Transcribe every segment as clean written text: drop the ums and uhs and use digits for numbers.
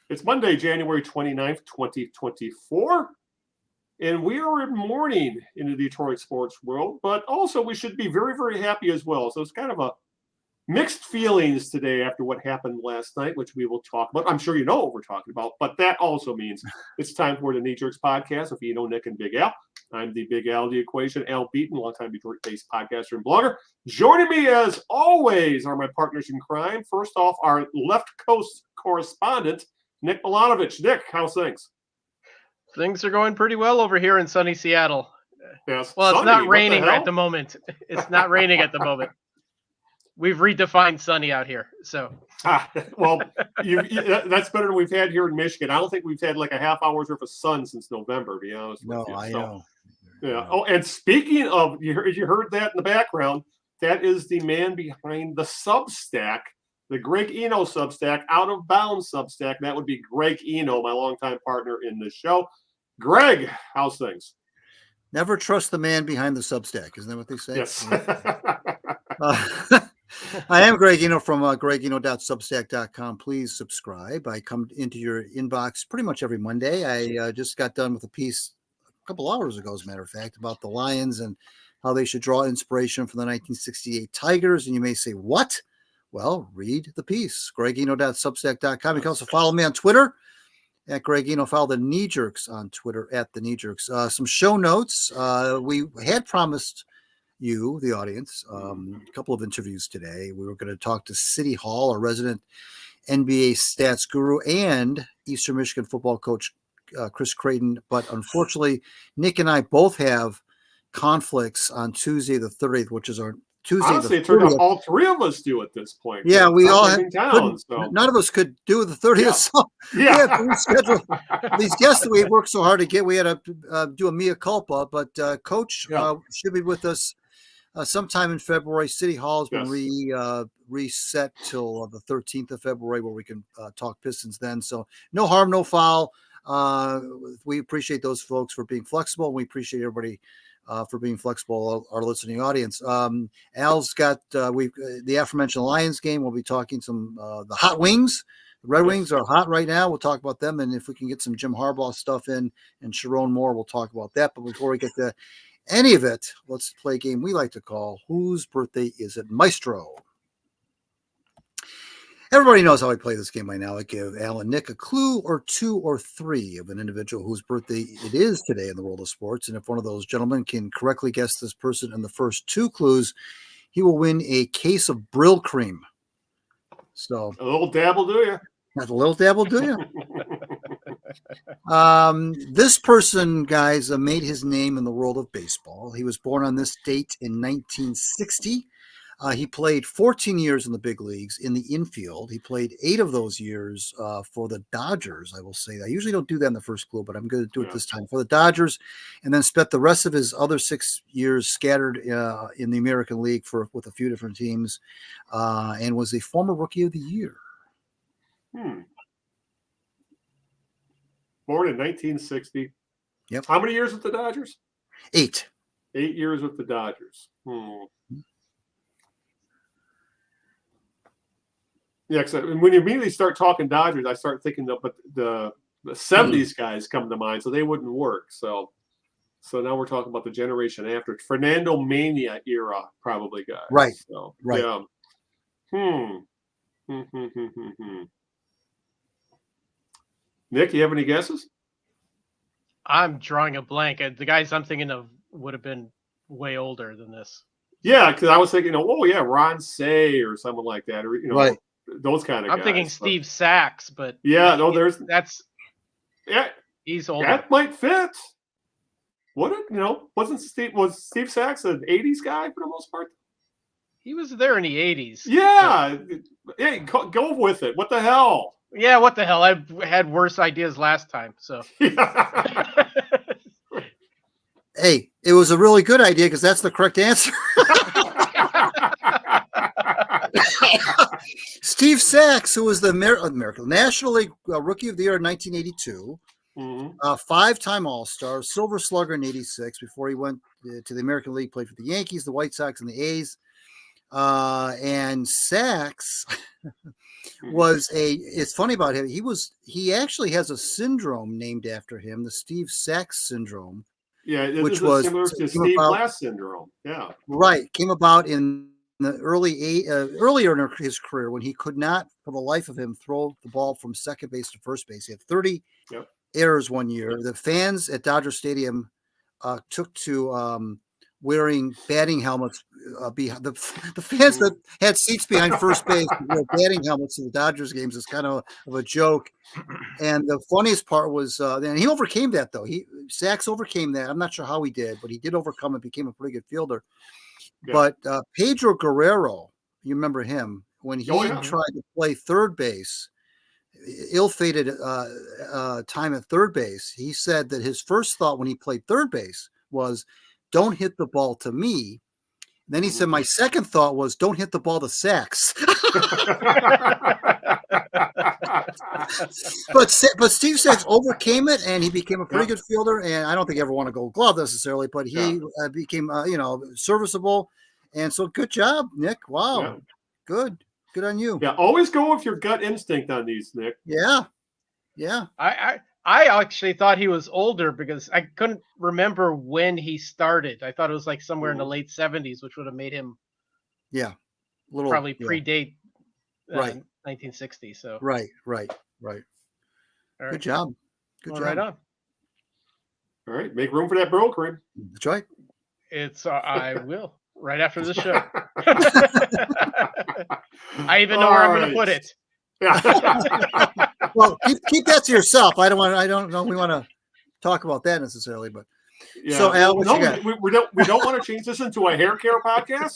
It's Monday, January 29th, 2024. And we are in mourning in the Detroit sports world, but also we should be very, very happy as well. So it's kind of a mixed feelings today after what happened last night, which we will talk about. I'm sure you know what we're talking about, but that also means it's time for the Knee Jerks podcast with Nick, and Big Al. I'm the Big Al of the equation, Al Beaton, longtime Detroit-based podcaster and blogger. Joining me, as always, are my partners in crime. First off, our left coast correspondent, Nick Milanovich. Nick, how's things? Things are going pretty well over here in sunny Seattle. Yes. Well, it's sunny. not raining at the moment. It's not raining at the moment. We've redefined sunny out here. So, well, that's better than we've had here in Michigan. I don't think we've had like a half hour's worth of sun since November, to be honest with you. I know. Yeah. Oh, and speaking of, you heard that in the background. That is the man behind the Substack, the Greg Eno Substack, Out of Bounds Substack. That would be Greg Eno, my longtime partner in this show. Greg, how's things? Never trust the man behind the Substack. Isn't that what they say? Yes. I am Greg Eno from gregeno.substack.com. Please subscribe. I come into your inbox pretty much every Monday. I just got done with a piece a couple hours ago, as a matter of fact, about the Lions and how they should draw inspiration from the 1968 Tigers. And you may say, what? Well, read the piece, gregeno.substack.com. You can also follow me on Twitter at Greg Eno. Follow the Knee Jerks on Twitter at the Knee Jerks. Some show notes. We had promised you, the audience, a couple of interviews today. We were going to talk to City Hall, a resident NBA stats guru, and Eastern Michigan football coach Chris Creighton. But unfortunately, Nick and I both have conflicts on Tuesday the 30th, which is our Tuesday. Honestly, it turned out all three of us do at this point. Yeah, we all have. So. None of us could do the 30th. Yeah. So we had to reschedule these guests that we worked so hard to get. We had to do a mea culpa, but Coach should be with us sometime in February. City Hall has been reset till the 13th of February, where we can talk Pistons then. So no harm, no foul. We appreciate those folks for being flexible. We appreciate everybody for being flexible, our listening audience. Al's got the aforementioned Lions game. We'll be talking some the hot wings. The Red Wings are hot right now. We'll talk about them, and if we can get some Jim Harbaugh stuff in and Sharon Moore, we'll talk about that. But before we get to any of it, let's play a game we like to call Whose Birthday Is It, Maestro? Everybody knows how I play this game by now. I give Al and Nick a clue or two or three of an individual whose birthday it is today in the world of sports. And if one of those gentlemen can correctly guess this person in the first two clues, he will win a case of Brill cream. So a little dab will do you. Not a little dab will do you. This person, guys, made his name in the world of baseball. He was born on this date in 1960. He played 14 years in the big leagues in the infield. He played 8 of those years for the Dodgers, I will say. I usually don't do that in the first clue, but I'm going to do it this time. For the Dodgers, and then spent the rest of his other 6 years scattered in the American League with a few different teams, and was a former Rookie of the Year. Born in 1960. Yep. How many years with the Dodgers? 8. 8 years with the Dodgers. Yeah, because when you immediately start talking Dodgers, I start thinking but the 70s guys come to mind, so they wouldn't work. So now we're talking about the generation after. Fernando Mania era, probably, guys. Right. So, right. Yeah. Nick, you have any guesses? I'm drawing a blank. The guys I'm thinking of would have been way older than this. Yeah, because I was thinking, Ron Say or someone like that, or right. Those kind of guys. I'm thinking Steve Sachs, but he's older. That might fit. Was Steve Sachs an 80s guy for the most part? He was there in the 80s. Yeah. Hey, go with it. What the hell? Yeah, what the hell? I had worse ideas last time. So. Hey, it was a really good idea because that's the correct answer. Steve Sachs, who was the American National League Rookie of the Year in 1982, 5-time All-Star, Silver Slugger in '86 before he went to the American League, played for the Yankees, the White Sox, and the A's. And Sachs it's funny about him. He actually has a syndrome named after him, the Steve Sachs syndrome. Yeah, which was was similar to Steve Glass syndrome. Yeah. Right. Came about in the earlier in his career when he could not, for the life of him, throw the ball from second base to first base. He had 30 errors one year. The fans at Dodger Stadium took to wearing batting helmets. Behind the fans that had seats behind first base wore batting helmets in the Dodgers games is kind of a joke. And the funniest part was, and he overcame that though. Sachs overcame that. I'm not sure how he did, but he did overcome it. Became a pretty good fielder. Yeah. But Pedro Guerrero, you remember him when he tried to play third base, ill-fated time at third base. He said that his first thought when he played third base was, "Don't hit the ball to me." Then he said, "My second thought was, don't hit the ball to Sachs." but Steve Sachs overcame it, and he became a pretty good fielder. And I don't think he ever won a Gold Glove necessarily, but he became serviceable. And so, good job, Nick. Wow, good on you. Yeah, always go with your gut instinct on these, Nick. Yeah. I actually thought he was older because I couldn't remember when he started. I thought it was like somewhere in the late 70s, which would have made him probably predate 1960. So right. All Good job. Good job. Right on. All right, make room for that bro cream. That's right. It's I will right after the show. I even know where I'm going to put it. Yeah. Well, keep that to yourself. I don't know. We want to talk about that necessarily, but so Al, what you got? We don't want to change this into a hair care podcast.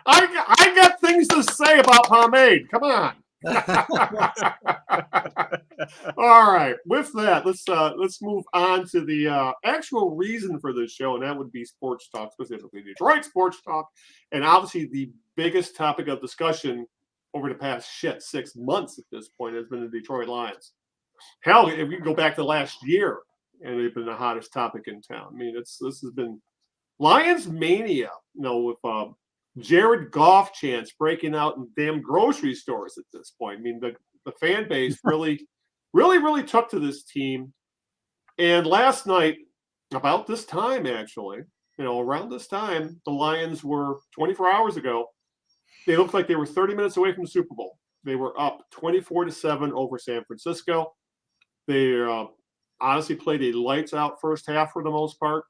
I got things to say about pomade. Come on. All right. With that, let's move on to the actual reason for this show, and that would be sports talk, specifically Detroit sports talk, and obviously the biggest topic of discussion over the past 6 months at this point has been the Detroit Lions. Hell, if you go back to last year, and they've been the hottest topic in town. I mean, this has been Lions mania, with Jared Goff chants breaking out in damn grocery stores at this point. I mean, the fan base really took to this team. And last night, about this time actually, around this time, the Lions were 24 hours ago. They looked like they were 30 minutes away from the Super Bowl. They were up 24-7 over San Francisco. They honestly played a lights-out first half for the most part.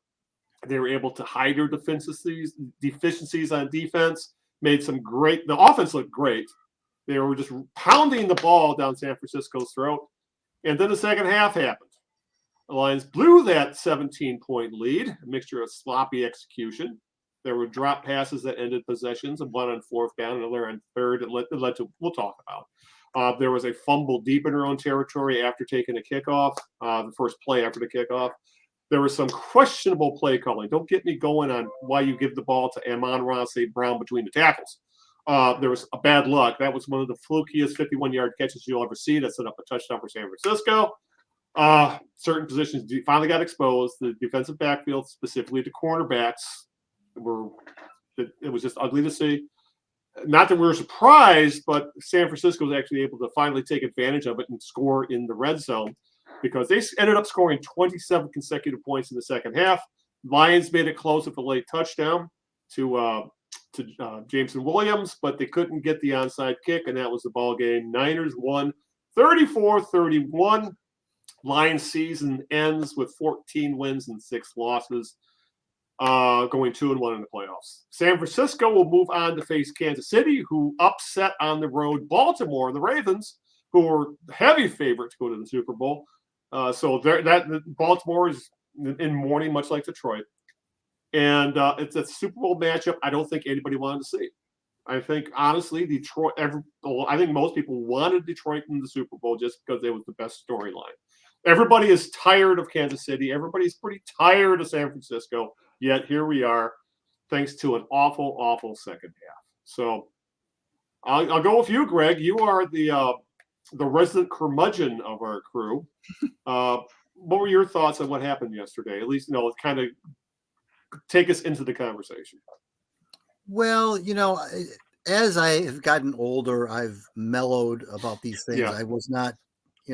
They were able to hide their deficiencies on defense, made some great – the offense looked great. They were just pounding the ball down San Francisco's throat. And then the second half happened. The Lions blew that 17-point lead, a mixture of sloppy execution. There were drop passes that ended possessions, and one on fourth down, another on third. It led to we'll talk about. There was a fumble deep in their own territory after taking a kickoff, the first play after the kickoff. There was some questionable play calling. Don't get me going on why you give the ball to Amon-Ra St. Brown between the tackles. There was a bad luck. That was one of the flukiest 51-yard catches you'll ever see that set up a touchdown for San Francisco. Certain positions finally got exposed. The defensive backfield, specifically the cornerbacks, it was just ugly to see. Not that we were surprised, but San Francisco was actually able to finally take advantage of it and score in the red zone because they ended up scoring 27 consecutive points in the second half. Lions made it close with a late touchdown to Jameson Williams, but they couldn't get the onside kick, and that was the ball game. Niners won 34-31. Lions season ends with 14 wins and 6 losses. Going 2-1 in the playoffs. San Francisco will move on to face Kansas City, who upset on the road Baltimore, the Ravens, who were heavy favorite to go to the Super Bowl. So that Baltimore is in mourning, much like Detroit. And it's a Super Bowl matchup I don't think anybody wanted to see. I think, honestly, I think most people wanted Detroit in the Super Bowl just because it was the best storyline. Everybody is tired of Kansas City. Everybody's pretty tired of San Francisco. Yet here we are, thanks to an awful, awful second half. So I'll go with you, Greg. You are the resident curmudgeon of our crew. What were your thoughts on what happened yesterday? At least, kind of take us into the conversation. Well, as I have gotten older, I've mellowed about these things. Yeah. I was not, I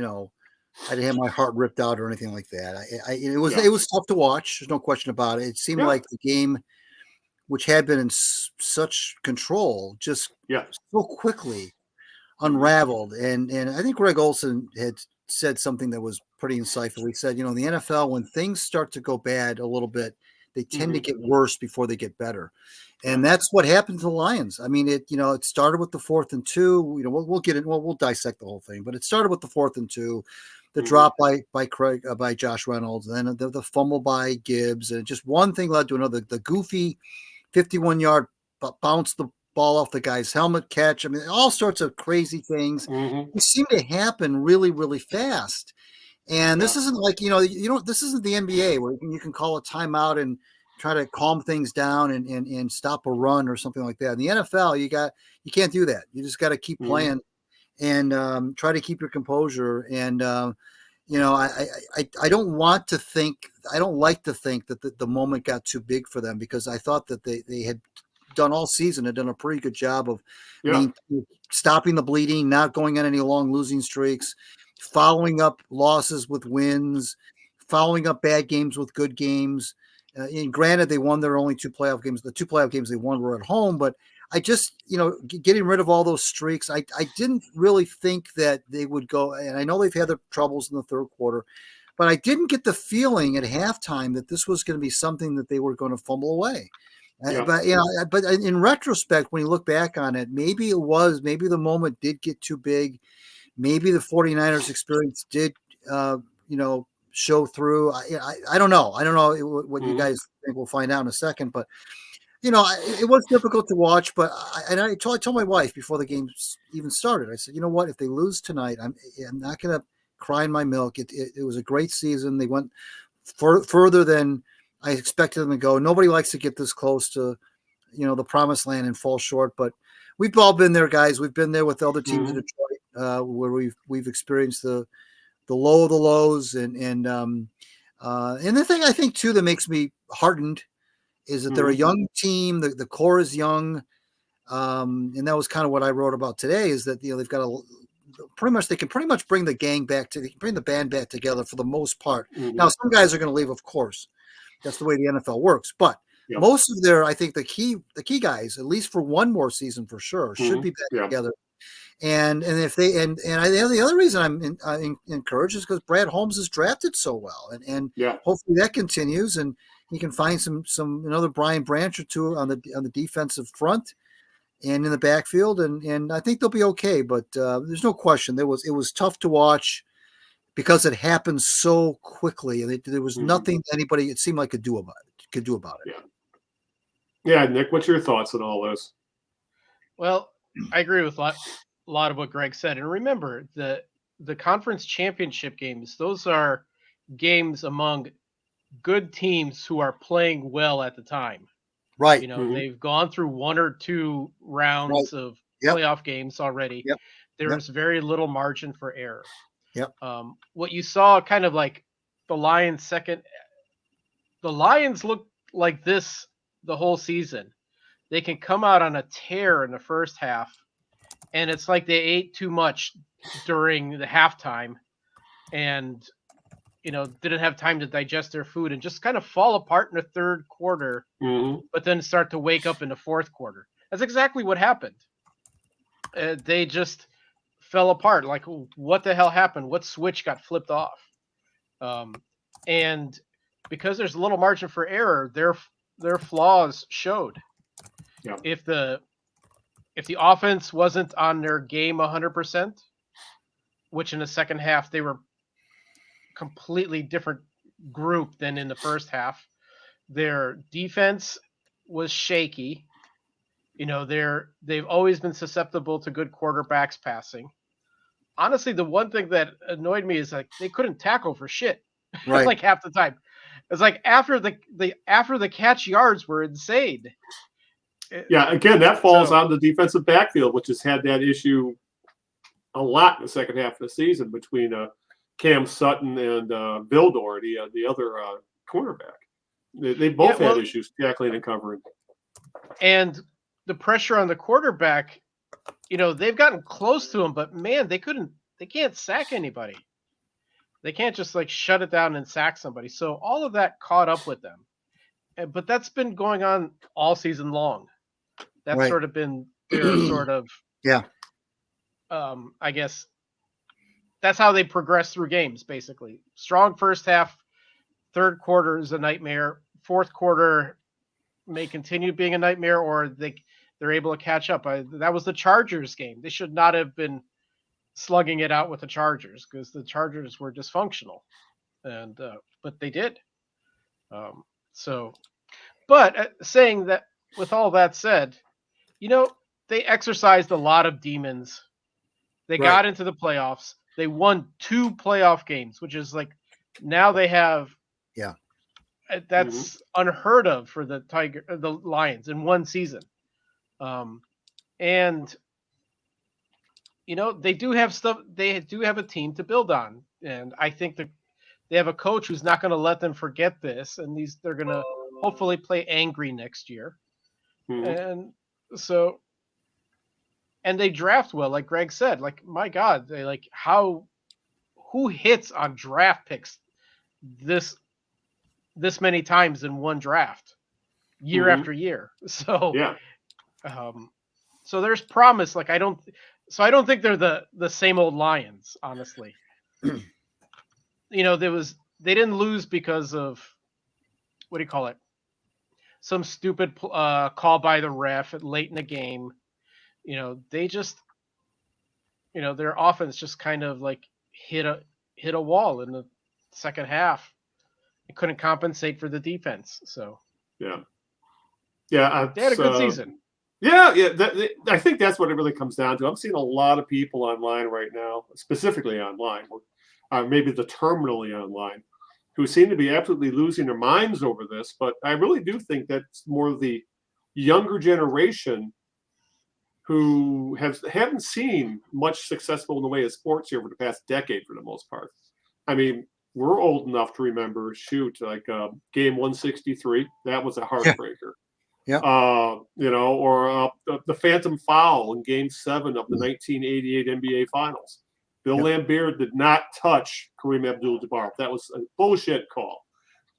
didn't have my heart ripped out or anything like that. It Yeah. was tough to watch. There's no question about it. It seemed Yeah. like the game, which had been in such control, just so quickly unraveled. And I think Greg Olson had said something that was pretty insightful. He said, in the NFL, when things start to go bad a little bit, they tend to get worse before they get better. And that's what happened to the Lions. I mean, it started with the 4th and 2. We'll get it. We'll dissect the whole thing, but it started with the 4th and 2, the drop by Josh Reynolds, and then the fumble by Gibbs, and just one thing led to another. The goofy 51-yard bounce the ball off the guy's helmet catch. I mean, all sorts of crazy things. They seem to happen really, really fast. And this isn't like, this isn't the NBA where you can call a timeout and try to calm things down and stop a run or something like that. In the NFL, you can't do that. You just got to keep playing and try to keep your composure. And, I don't want to think, I don't like to think that the moment got too big for them, because I thought that they had done all season, had done a pretty good job of stopping the bleeding, not going on any long losing streaks, following up losses with wins, following up bad games with good games. And granted, they won their only 2 playoff games. The 2 playoff games they won were at home, but I just, getting rid of all those streaks, I didn't really think that they would go. And I know they've had their troubles in the 3rd quarter, but I didn't get the feeling at halftime that this was going to be something that they were going to fumble away. But in retrospect, when you look back on it, maybe the moment did get too big. Maybe the 49ers experience did, show through. I don't know. I don't know what you guys think. We'll find out in a second. But, it was difficult to watch. But I told my wife before the game even started, I said, you know what? If they lose tonight, I'm not going to cry in my milk. It was a great season. They went further than I expected them to go. Nobody likes to get this close to, the promised land and fall short. But we've all been there, guys. We've been there with other teams in Detroit, where we've experienced the low of the lows, and the thing I think too that makes me heartened is that they're a young team. The core is young, and that was kind of what I wrote about today. Is that they've got they can pretty much bring the gang back bring the band back together for the most part. Now some guys are going to leave, of course. That's the way the NFL works, but most of I think the key guys, at least for one more season for sure, should be back together. And if they and the other reason I'm encouraged is because Brad Holmes is drafted so well, and hopefully that continues, and he can find some another Brian Branch or two on the defensive front and in the backfield, and I think they'll be okay. But there's no question it was tough to watch because it happened so quickly, and there was nothing anybody it seemed like could do about it. Yeah, Nick, what's your thoughts on all this? Well, I agree with a lot of what Greg said. And remember, the conference championship games, those are games among good teams who are playing well at the time. Right. They've gone through 1 or 2 rounds of playoff games already. There's very little margin for error. What you saw kind of like the Lions looked like this the whole season. They can come out on a tear in the first half, and it's like they ate too much during the halftime and, didn't have time to digest their food and just kind of fall apart in the 3rd quarter, but then start to wake up in the 4th quarter. That's exactly what happened. They just fell apart. Like, what the hell happened? What switch got flipped off? And because there's a little margin for error, their flaws showed. If the offense wasn't on their game 100%, which in the second half they were completely different group than in the first half, their defense was shaky. They've always been susceptible to good quarterbacks passing. Honestly, the one thing that annoyed me is like they couldn't tackle for shit. Right. Like half the time. It's like after the catch yards were insane. Yeah, again, that falls on the defensive backfield, which has had that issue a lot in the second half of the season between Cam Sutton and Vildor, the other cornerback. They both had issues tackling and covering. And the pressure on the quarterback, they've gotten close to him, but man, they can't sack anybody. They can't just like shut it down and sack somebody. So all of that caught up with them. But that's been going on all season long. That's sort of been their sort of, I guess that's how they progress through games, basically. Strong first half, third quarter is a nightmare. Fourth quarter may continue being a nightmare, or they're able to catch up. That was the Chargers game. They should not have been slugging it out with the Chargers because the Chargers were dysfunctional, and but they did. But saying that, with all that said, they exercised a lot of demons. They got into the playoffs. They won 2 playoff games, which is like now they have. Yeah. That's unheard of for the Lions in one season. And they do have stuff. They do have a team to build on, and I think that they have a coach who's not going to let them forget this. And they're going to hopefully play angry next year. And so, and they draft well, like Greg said. Like, my God, they who hits on draft picks this many times in one draft, year after year. So so there's promise. Like, I don't think they're the same old Lions, honestly. They didn't lose because of, what do you call it? Some stupid call by the ref late in the game. They just, their offense just kind of like hit a wall in the second half. It couldn't compensate for the defense. So they had a good season. I think that's what it really comes down to. I'm seeing a lot of people online right now, specifically online, maybe the terminally online, who seem to be absolutely losing their minds over this. But I really do think that's more of the younger generation who haven't seen much successful in the way of sports here over the past decade for the most part. I mean, we're old enough to remember, game 163. That was a heartbreaker. Yeah. Or the Phantom Foul in Game 7 of the 1988 NBA Finals. Bill Laimbeer did not touch Kareem Abdul-Jabbar. That was a bullshit call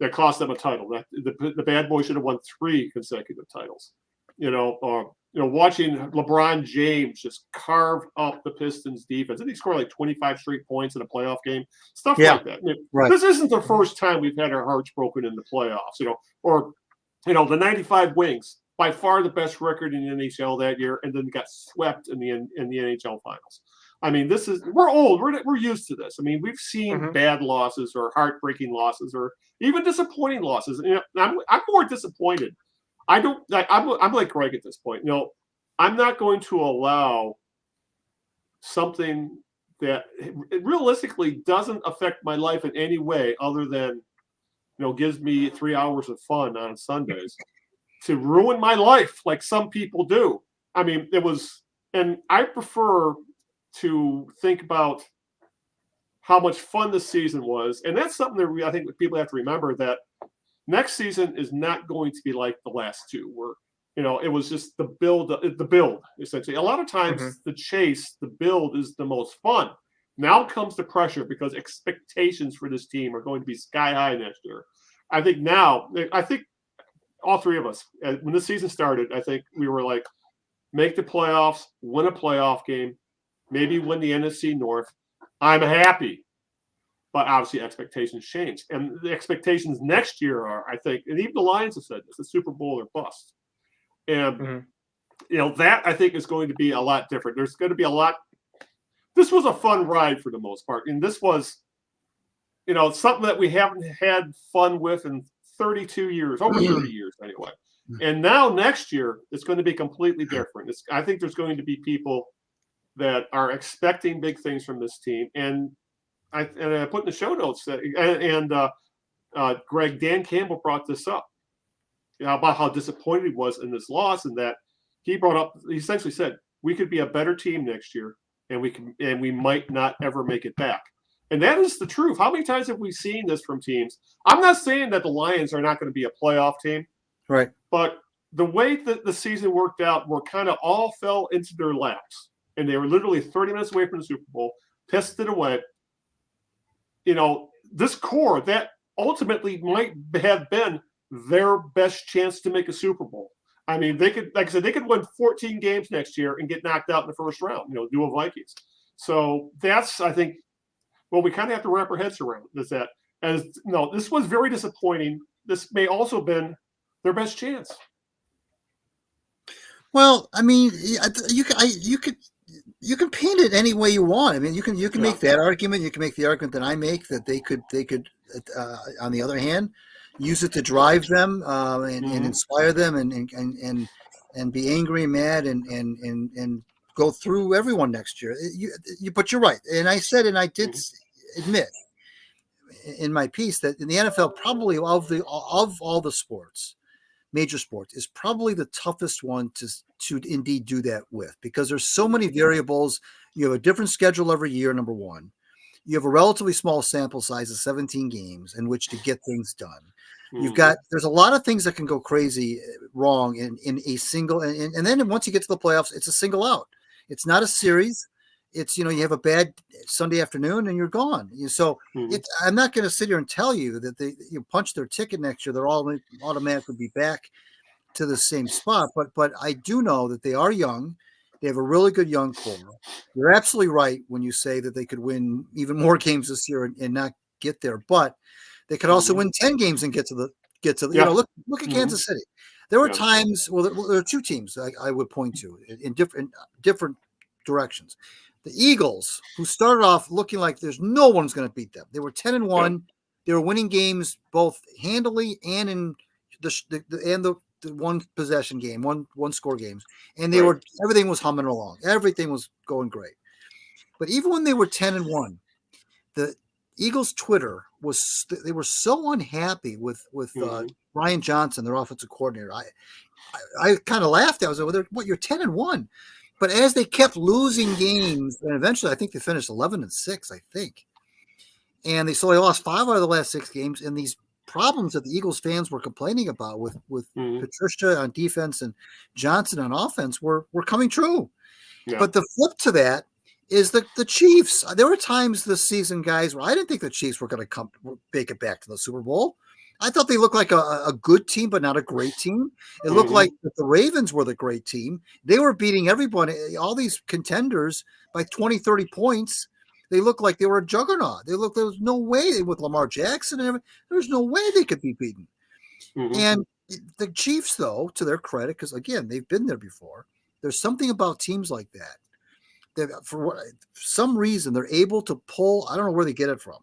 that cost them a title. The bad boy should have won 3 consecutive titles. Watching LeBron James just carve up the Pistons defense. And he scored like 25 straight points in a playoff game. Stuff like that. This isn't the first time we've had our hearts broken in the playoffs, the 95 Wings, by far the best record in the NHL that year, and then got swept in the NHL finals. I mean, we're old. We're used to this. I mean, we've seen bad losses or heartbreaking losses or even disappointing losses. I'm more disappointed. I'm like Greg at this point. I'm not going to allow something that realistically doesn't affect my life in any way other than, gives me 3 hours of fun on Sundays to ruin my life like some people do. I mean, and I prefer to think about how much fun this season was. And that's something that I think people have to remember, that next season is not going to be like the last 2 where, it was just the build essentially. A lot of times the build is the most fun. Now comes the pressure because expectations for this team are going to be sky high next year. I think all 3 of us, when the season started, I think we were like, make the playoffs, win a playoff game, maybe win the NFC North. I'm happy. But obviously expectations change. And the expectations next year are, I think, and even the Lions have said this, the Super Bowl or bust. And, that I think is going to be a lot different. There's going to be this was a fun ride for the most part. And this was, something that we haven't had fun with in 32 years, over 30 years anyway. And now next year, it's going to be completely different. I think there's going to be people that are expecting big things from this team. And I put in the show notes that, Greg, Dan Campbell brought this up about how disappointed he was in this loss, and that he essentially said, we could be a better team next year, and we might not ever make it back. And that is the truth. How many times have we seen this from teams? I'm not saying that the Lions are not going to be a playoff team, right? But the way that the season worked out, were kind of all fell into their laps, and they were literally 30 minutes away from the Super Bowl, pissed it away. This core that ultimately might have been their best chance to make a Super Bowl. I mean, they could, like I said, they could win 14 games next year and get knocked out in the first round, dual Vikings. So that's, I think, what we kind of have to wrap our heads around, is that, this was very disappointing. This may also have been their best chance. Well, I mean, you can paint it any way you want. I mean, you can make that argument. You can make the argument that I make, that they could on the other hand, use it to drive them and inspire them and be angry and mad and go through everyone next year. But you're right, and I said, and I did admit in my piece, that in the NFL, probably of all the sports, major sports, is probably the toughest one to indeed do that with, because there's so many variables. You have a different schedule every year, number one. You have a relatively small sample size of 17 games in which to get things done. There's a lot of things that can go crazy wrong in a single, and then once you get to the playoffs, it's a single out. It's not a series. It's, you have a bad Sunday afternoon and you're gone. So I'm not going to sit here and tell you that you punch their ticket next year, they're all automatically be back to the same spot. But I do know that they are young. They have a really good young core. You're absolutely right when you say that they could win even more games this year and not get there. But they could also win 10 games and get to the look at Kansas City. There were times, there are two teams I would point to in different directions. The Eagles, who started off looking like there's no one's going to beat them. They were 10-1. Yep. They were winning games both handily and in the one possession game, one score games, and everything was humming along. Everything was going great. But even when they were 10-1, the Eagles Twitter they were so unhappy with Ryan Johnson, their offensive coordinator. I kind of laughed. I was like, "What? You're 10-1." But as they kept losing games, and eventually I think they finished 11-6, I think. And they lost 5 out of the last 6 games. And these problems that the Eagles fans were complaining about with Patricia on defense and Johnson on offense were coming true. Yeah. But the flip to that is the Chiefs. There were times this season, guys, where I didn't think the Chiefs were going to make it back to the Super Bowl. I thought they looked like a good team, but not a great team. It looked like the Ravens were the great team. They were beating everybody, all these contenders, by 20, 30 points. They looked like they were a juggernaut. There was no way, with Lamar Jackson and everything, there was no way they could be beaten. And the Chiefs, though, to their credit, because, again, they've been there before, there's something about teams like that for some reason, they're able to pull. I don't know where they get it from.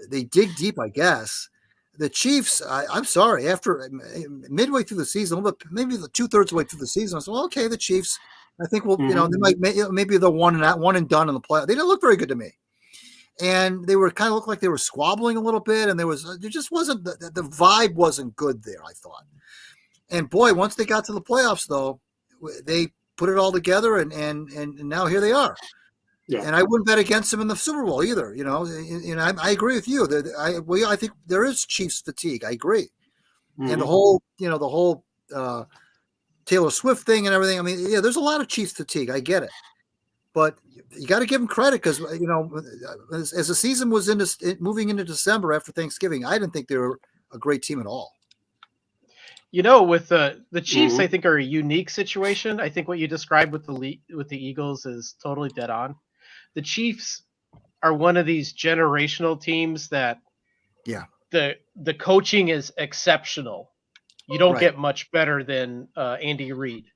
They dig deep, I guess. The Chiefs, I'm sorry, after midway through the season, maybe the 2/3 of the way through the season, I said, well, okay, the Chiefs, I think they might, maybe they're one and done in the playoff. They didn't look very good to me. And they were kind of looked like they were squabbling a little bit. And there just wasn't, the vibe wasn't good there, I thought. And boy, once they got to the playoffs, though, they put it all together and now here they are. Yeah. And I wouldn't bet against them in the Super Bowl either. I agree with you. I think there is Chiefs fatigue. I agree. And the whole Taylor Swift thing and everything. I mean, yeah, there's a lot of Chiefs fatigue. I get it. But you got to give them credit because, as the season was moving into December after Thanksgiving, I didn't think they were a great team at all. With the Chiefs, I think are a unique situation. I think what you described with the Eagles is totally dead on. The Chiefs are one of these generational teams that the coaching is exceptional. You don't get much better than Andy Reid.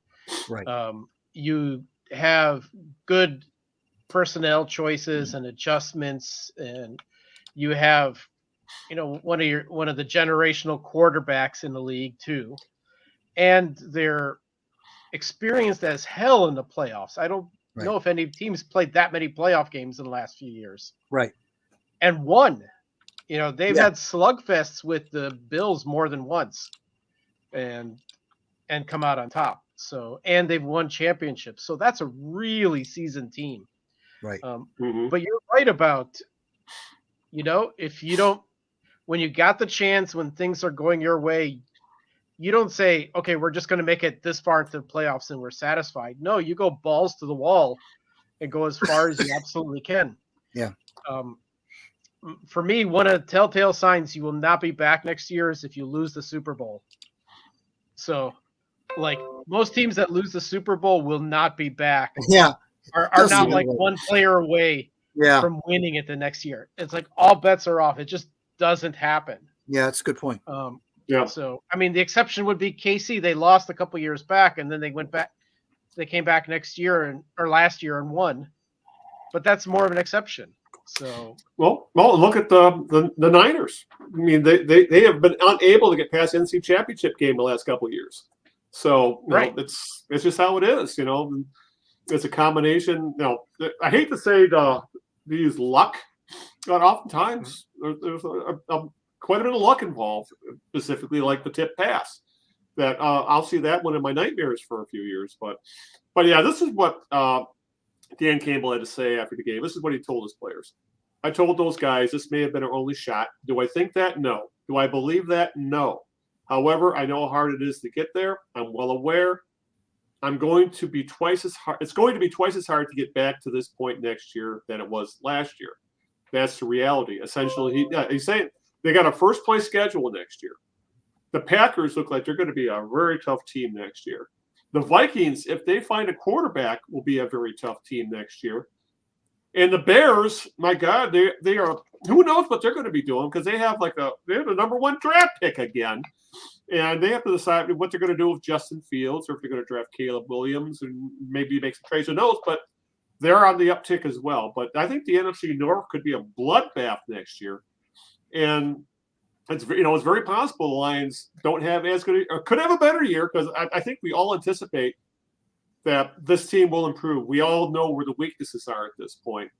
Right. You have good personnel choices and adjustments, and you have one of the generational quarterbacks in the league too, and they're experienced as hell in the playoffs. I don't know if any teams played that many playoff games in the last few years. Right. And won. They've had slugfests with the Bills more than once and come out on top. So, and they've won championships. So that's a really seasoned team. Right. But you're right about, if you don't, when you got the chance, when things are going your way, you don't say, okay, we're just going to make it this far into the playoffs and we're satisfied. No, you go balls to the wall and go as far as you absolutely can. Yeah. For me, one of the telltale signs you will not be back next year is if you lose the Super Bowl. So, like, most teams that lose the Super Bowl will not be back. Yeah. Are not like one player away from winning it the next year. It's like all bets are off. It just doesn't happen. Yeah, that's a good point. So, I mean, the exception would be KC. They lost a couple years back, and then they went back. They came back next year or last year and won. But that's more of an exception. So well, look at the Niners. I mean, they have been unable to get past NC Championship game the last couple of years. So you know, it's just how it is. You know, it's a combination. You know, I hate to say these luck, but oftentimes there's quite a bit of luck involved. Specifically, like the tip pass. That I'll see that one in my nightmares for a few years. But yeah, this is what Dan Campbell had to say after the game. This is what he told his players. I told those guys this may have been our only shot. Do I think that? No. Do I believe that? No. However, I know how hard it is to get there. I'm well aware. I'm going to be twice as hard. It's going to be twice as hard to get back to this point next year than it was last year. That's the reality. Essentially, he's saying they got a first place schedule next year. The Packers look like they're going to be a very tough team next year. The Vikings, if they find a quarterback, will be a very tough team next year. And the Bears, my God, they are. Who knows what they're going to be doing because they have the number one draft pick again, and they have to decide what they're going to do with Justin Fields or if they're going to draft Caleb Williams and maybe make some trades. Who knows? But they're on the uptick as well. But I think the NFC North could be a bloodbath next year, and it's very possible the Lions don't have as good or could have a better year because I think we all anticipate that this team will improve. We all know where the weaknesses are at this point.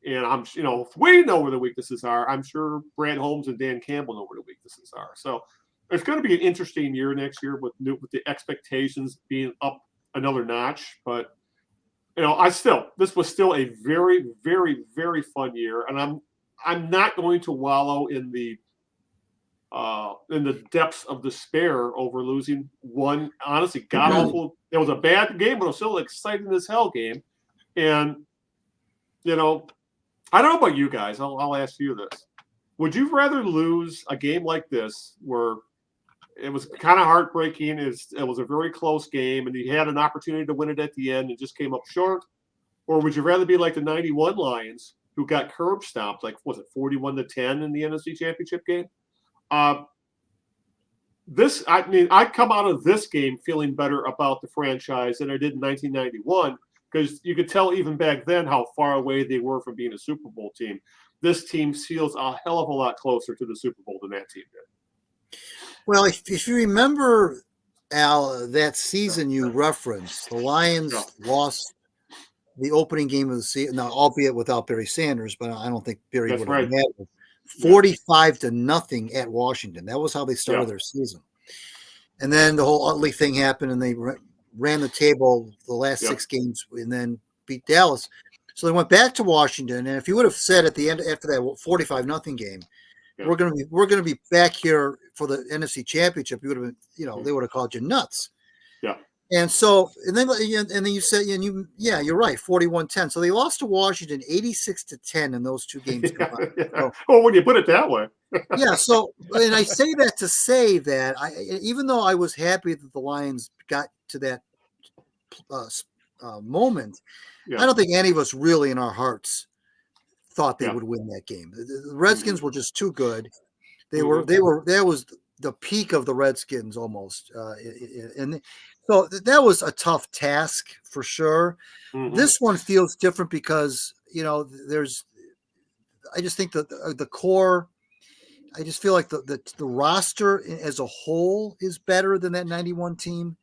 And if we know where the weaknesses are, I'm sure Brad Holmes and Dan Campbell know where the weaknesses are. So it's going to be an interesting year next year with the expectations being up another notch. But, this was still a very, very, very fun year. And I'm not going to wallow in the depths of despair over losing one, honestly, god-awful. It was a bad game, but it was still an exciting as hell game. And, I don't know about you guys. I'll ask you this. Would you rather lose a game like this where it was kind of heartbreaking, it was a very close game, and you had an opportunity to win it at the end and just came up short? Or would you rather be like the 91 Lions who got curb stomped, like, was it 41-10 in the NFC Championship game? I come out of this game feeling better about the franchise than I did in 1991 because you could tell even back then how far away they were from being a Super Bowl team. This team feels a hell of a lot closer to the Super Bowl than that team did. Well, if you remember, Al, that season you referenced, the Lions lost the opening game of the season, now albeit without Barry Sanders, but I don't think Barry would have mattered. 45-0 at Washington. That was how they started their season. And then the whole Utley thing happened, and they ran the table the last 6 games and then beat Dallas. So they went back to Washington. And if you would have said at the end after that 45-0 game, we're gonna be back here for the NFC Championship, you would have been, they would have called you nuts. Yeah. And so, and then you said, you're right, 41-10. So they lost to Washington 86-10 in those 2 games combined. So, well, when you put it that way. So, and I say that to say that even though I was happy that the Lions got to that moment, I don't think any of us really in our hearts thought they would win that game. The Redskins were just too good. That was the peak of the Redskins almost. And so that was a tough task for sure. This one feels different because, I just think that the core, I just feel like the roster as a whole is better than that 91 team.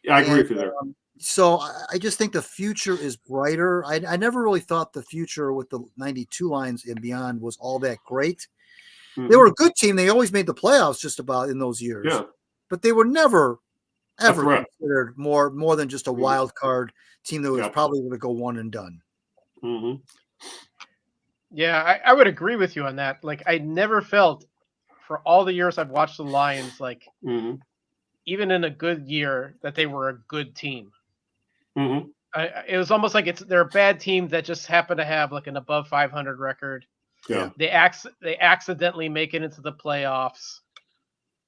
Yeah, I agree with you there. So I just think the future is brighter. I never really thought the future with the 92 Lions and beyond was all that great. They were a good team. They always made the playoffs just about in those years. Yeah. But they were never, ever considered more than just a wild card team that was probably going to go one and done. Yeah, I would agree with you on that. Like, I never felt for all the years I've watched the Lions, like even in a good year, that they were a good team. Mm-hmm. It was almost like they're a bad team that just happened to have like an above 500 record. Yeah. They accidentally make it into the playoffs,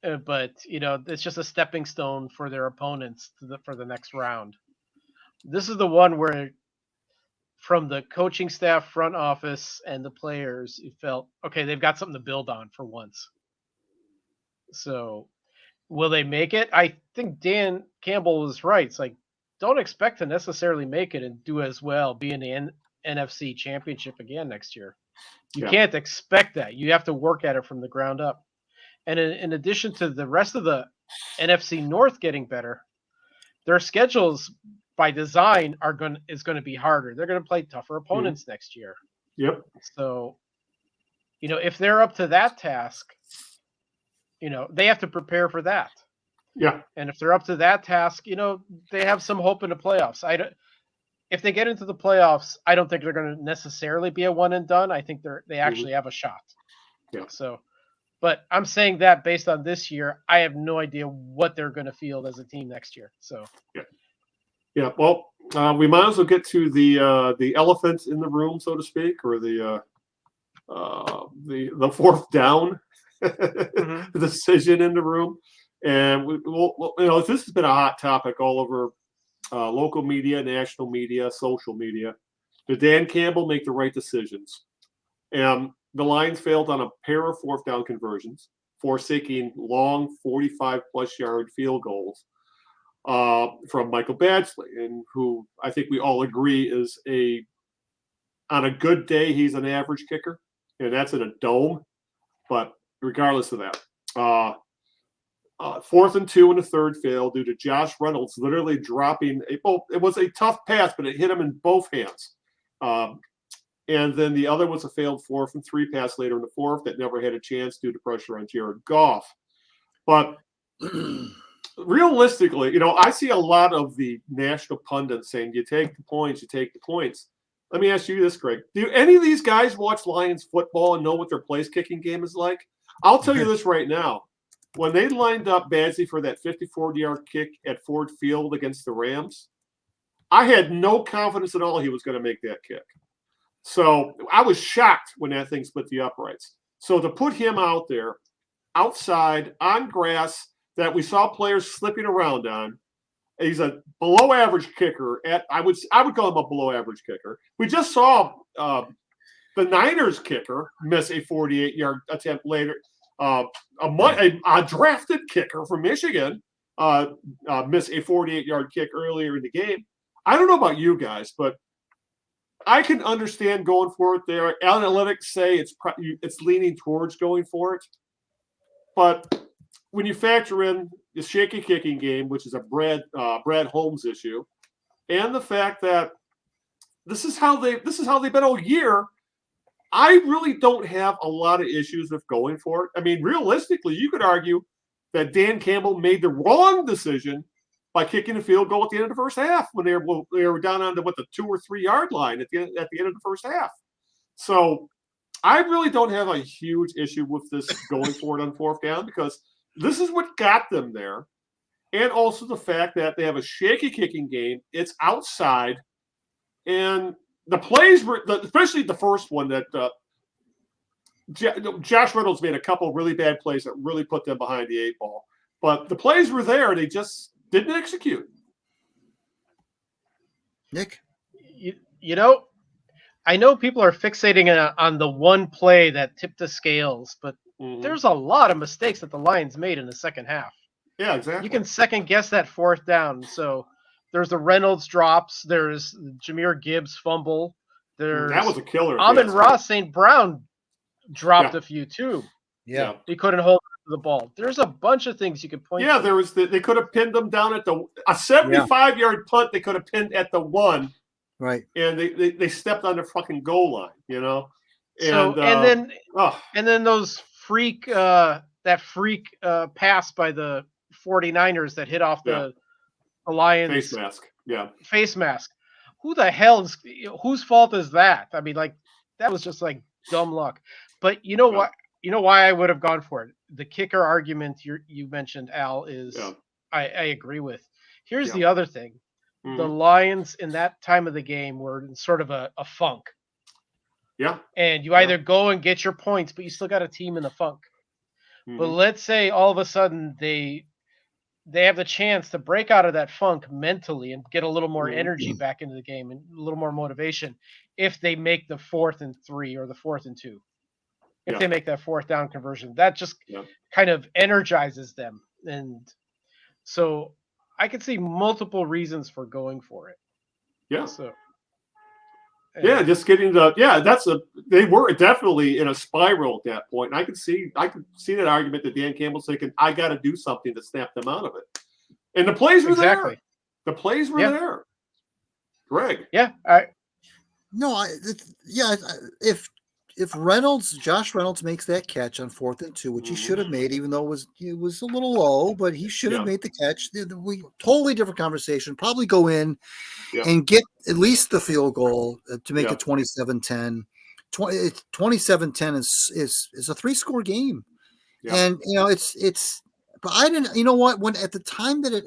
but it's just a stepping stone for their opponents for the next round. This is the one where, from the coaching staff, front office, and the players, you felt, okay, they've got something to build on for once. So, will they make it? I think Dan Campbell was right. It's like, don't expect to necessarily make it and do as well, be in the NFC Championship again next year. You can't expect that. You have to work at it from the ground up. And in addition to the rest of the NFC North getting better, their schedules by design is going to be harder. They're going to play tougher opponents next year. Yep. So, if they're up to that task, they have to prepare for that. Yeah. And if they're up to that task, they have some hope in the playoffs. If they get into the playoffs, I don't think they're going to necessarily be a one and done. I think they actually have a shot. Yeah. So, but I'm saying that based on this year, I have no idea what they're going to field as a team next year. So. Yeah. Yeah. Well, we might as well get to the elephant in the room, so to speak, or the fourth down decision in the room. And this has been a hot topic all over local media, national media, social media. Did Dan Campbell make the right decisions? And the Lions failed on a pair of fourth down conversions, forsaking long 45-plus yard field goals from Michael Badgley, and who I think we all agree is on a good day, he's an average kicker, and that's in a dome. But regardless of that, 4th and 2 and a third fail due to Josh Reynolds literally dropping it was a tough pass, but it hit him in both hands. And then the other was a failed 4th and 3 pass later in the fourth that never had a chance due to pressure on Jared Goff. But realistically, I see a lot of the national pundits saying, you take the points, you take the points. Let me ask you this, Greg. Do any of these guys watch Lions football and know what their place kicking game is like? I'll tell you this right now. When they lined up Badgley for that 54-yard kick at Ford Field against the Rams, I had no confidence at all he was going to make that kick. So I was shocked when that thing split the uprights. So to put him out there, outside, on grass, that we saw players slipping around on, he's a below-average kicker. I would call him a below-average kicker. We just saw the Niners kicker miss a 48-yard attempt later. A drafted kicker from Michigan missed a 48-yard kick earlier in the game. I don't know about you guys, but I can understand going for it there. Analytics say it's leaning towards going for it. But when you factor in the shaky kicking game, which is a Brad Holmes issue, and the fact that this is how they've been all year, I really don't have a lot of issues with going for it. I mean, realistically, you could argue that Dan Campbell made the wrong decision by kicking a field goal at the end of the first half when they were down on the 2 or 3 yard line at the end of the first half. So I really don't have a huge issue with this going for it on fourth down, because this is what got them there. And also the fact that they have a shaky kicking game. It's outside. And the plays were, especially the first one that Josh Reynolds made a couple of really bad plays that really put them behind the 8 ball. But the plays were there. They just didn't execute. Nick? I know people are fixating on the one play that tipped the scales, but there's a lot of mistakes that the Lions made in the second half. Yeah, exactly. You can second guess that fourth down. So there's the Reynolds drops. There's Jahmyr Gibbs fumble. That was a killer. Amon-Ra St. Brown dropped a few too. Yeah. He couldn't hold the ball. There's a bunch of things you could point to. Yeah, there was they could have pinned them down at a 75-yard punt. They could have pinned at the 1. Right. And they stepped on the fucking goal line, And then those freak pass by the 49ers that hit off the Lions face mask. Yeah. Face mask. Who the hell whose fault is that? I mean, like, that was just like dumb luck. But you know what? You know why I would have gone for it? The kicker argument you mentioned, Al, is I agree with. Here's Yeah. the other thing. The Lions in that time of the game were in sort of a funk. Yeah. And you either go and get your points, but you still got a team in the funk. But let's say all of a sudden they have the chance to break out of that funk mentally and get a little more energy back into the game and a little more motivation if they make the 4th and 3 or the 4th and 2. If they make that 4th down conversion, that just kind of energizes them. And so I could see multiple reasons for going for it. Yeah. So just getting they were definitely in a spiral at that point. And I could see that argument that Dan Campbell's thinking, I got to do something to snap them out of it. And the plays were there. The plays were there. Greg. Yeah. If Josh Reynolds makes that catch on 4th and 2, which he should have made, even though it was a little low, but he should have made the catch. We totally different conversation. Probably go in and get at least the field goal to make it 27-10. 27-10 is a 3-score game, and it's. But I didn't. You know what? When at the time that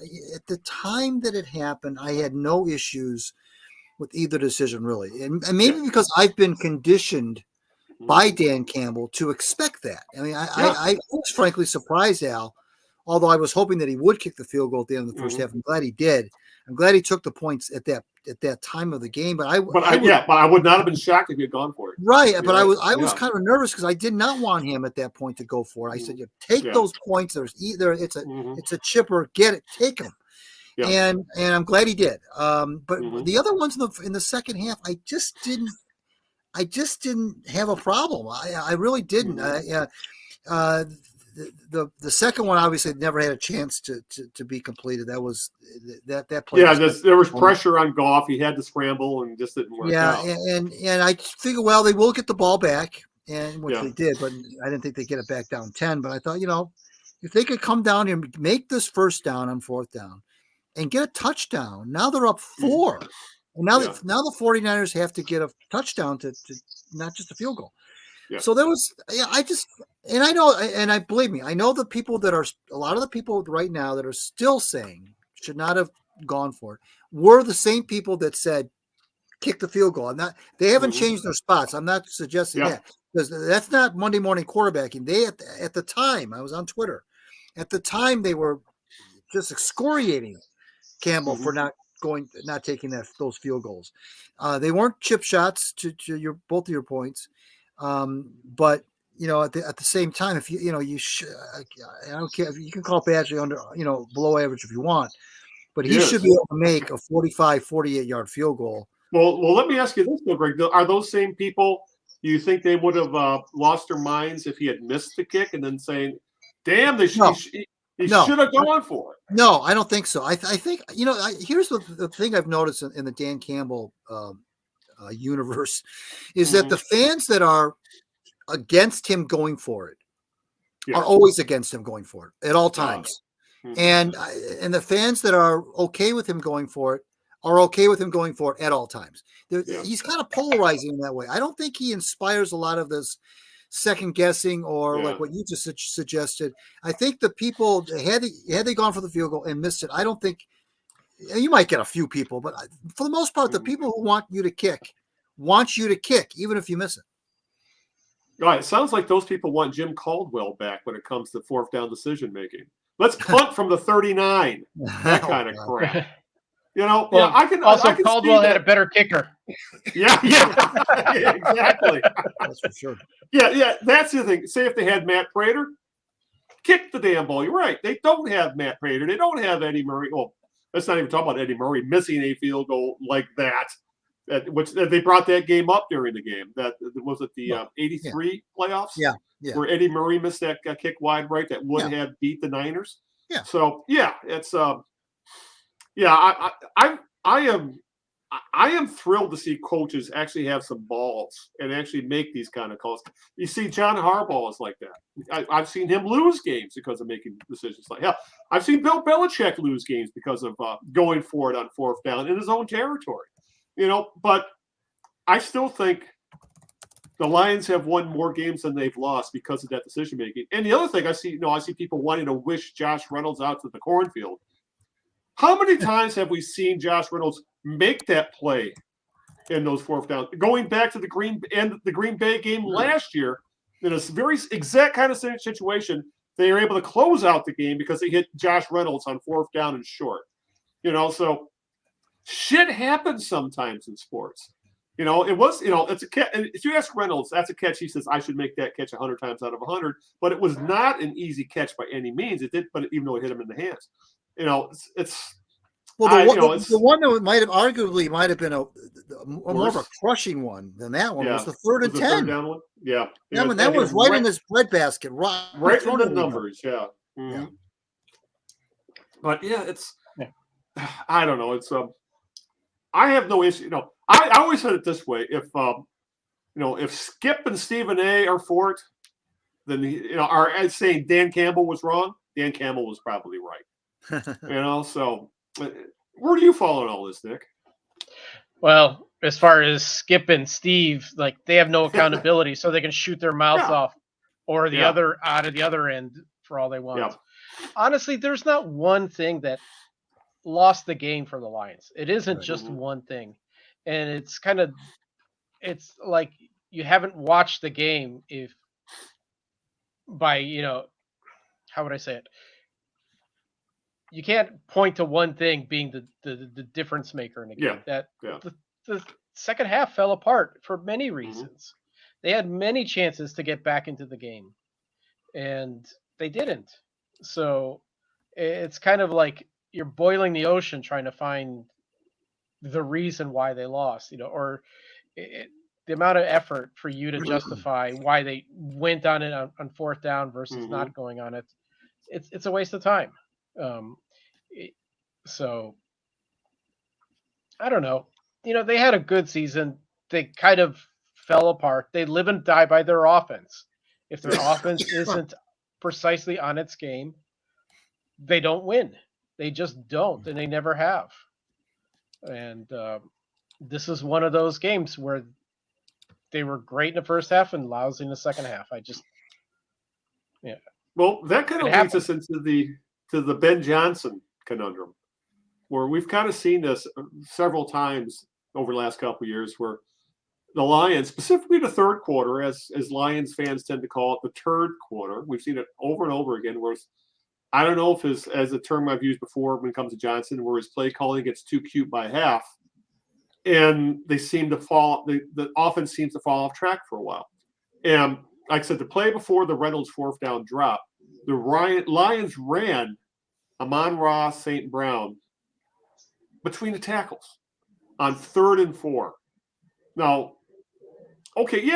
it happened, I had no issues with either decision really, and maybe because I've been conditioned by Dan Campbell to expect that. I mean, I was frankly surprised, Al, although I was hoping that he would kick the field goal at the end of the first half. I'm glad he did. I'm glad he took the points at that time of the game. But I would not have been shocked if he had gone for it. Right, but I was kind of nervous because I did not want him at that point to go for it. I said, take those points. There's either it's a chip or get it, take them. Yeah. And I'm glad he did. But the other ones in the second half, I just didn't have a problem. I really didn't. The second one obviously never had a chance to be completed. That was that play. Yeah, there was pressure on Goff. He had to scramble and just didn't work out. And I figured, well, they will get the ball back, and which they did, but I didn't think they'd get it back down 10. But I thought, if they could come down here and make this first down on 4th down and get a touchdown, now they're up 4. And now the 49ers have to get a touchdown to not just a field goal. Yeah. So there was, believe me, I know a lot of the people right now that are still saying should not have gone for it were the same people that said kick the field goal. They haven't changed their spots. I'm not suggesting that, because that's not Monday morning quarterbacking. They at the time, I was on Twitter. At the time, they were just excoriating Campbell for not taking those field goals. They weren't chip shots to both of your points. But at the same time, if I don't care if you can call Badgley under, below average if you want, but he should be able to make a 45, 48-yard field goal. Well, let me ask you this, though, Greg. Are those same people, you think they would have lost their minds if he had missed the kick and then saying, damn, he should have gone for it? No, I don't think so. I think, here's the thing I've noticed in the Dan Campbell universe is that the fans that are against him going for it are always against him going for it at all times. And the fans that are okay with him going for it are okay with him going for it at all times. He's kind of polarizing in that way. I don't think he inspires a lot of this second guessing or like what you just suggested. I think the people had they gone for the field goal and missed it, I don't think you might get a few people, but for the most part, the people who want you to kick, even if you miss it. All right. It sounds like those people want Jim Caldwell back when it comes to 4th down decision making. Let's punt from the 39. That kind of crap. I can. Caldwell had a better kicker. Yeah, exactly. That's for sure. Yeah. That's the thing. Say if they had Matt Prater, kick the damn ball. You're right. They don't have Matt Prater. They don't have Eddie Murray. Well, let's not even talk about Eddie Murray missing a field goal like that. Which they brought that game up during the game. That was it. The 83 playoffs. Yeah. Where Eddie Murray missed that kick wide right that would have beat the Niners. Yeah. So it's I am thrilled to see coaches actually have some balls and actually make these kind of calls. You see, John Harbaugh is like that. I've seen him lose games because of making decisions like hell. I've seen Bill Belichick lose games because of going for it on 4th down in his own territory. But I still think the Lions have won more games than they've lost because of that decision making. And the other thing I see people wanting to wish Josh Reynolds out to the cornfield. How many times have we seen Josh Reynolds make that play in those fourth downs? Going back to the Green Bay game last year, in a very exact kind of situation, they were able to close out the game because they hit Josh Reynolds on fourth down and short. So shit happens sometimes in sports. It was, it's a catch. If you ask Reynolds, that's a catch. He says, I should make that catch 100 times out of 100. But it was not an easy catch by any means. It did, but even though it hit him in the hands, it's the one that might have been a more of a crushing one than that one was the 3rd and 10. Third down one? Yeah. That was right in his breadbasket. Right in the numbers, yeah. Mm-hmm. Yeah. But I don't know. It's I have no issue. I always said it this way: if Skip and Stephen A. are for it, then are saying Dan Campbell was wrong. Dan Campbell was probably right. So where do you fall on all this, Nick? Well, as far as Skip and Steve, like they have no accountability, so they can shoot their mouths off, or the other out of the other end for all they want. Yeah. Honestly, there's not one thing that lost the game for the Lions. It isn't just one thing. And it's like you haven't watched the game how would I say it? You can't point to one thing being the difference maker in the game. The second half fell apart for many reasons. They had many chances to get back into the game, and they didn't. So it's kind of like you're boiling the ocean trying to find the reason why they lost, or the amount of effort for you to justify why they went on it on fourth down versus not going on it. It's a waste of time. So I don't know. They had a good season. They kind of fell apart. They live and die by their offense. If their offense isn't precisely on its game, they don't win. They just don't, and they never have. And this is one of those games where they were great in the first half and lousy in the second half. Well, that kind of leads us into the Ben Johnson conundrum, where we've kind of seen this several times over the last couple of years, where the Lions, specifically the third quarter, as Lions fans tend to call it, the turd quarter, we've seen it over and over again, where I don't know if as a term I've used before when it comes to Johnson, where his play calling gets too cute by half, and they seem to fall. The offense seems to fall off track for a while. And like I said, the play before the Reynolds fourth down drop, the Lions ran Amon-Ra St. Brown between the tackles on 3rd and 4. Now, okay,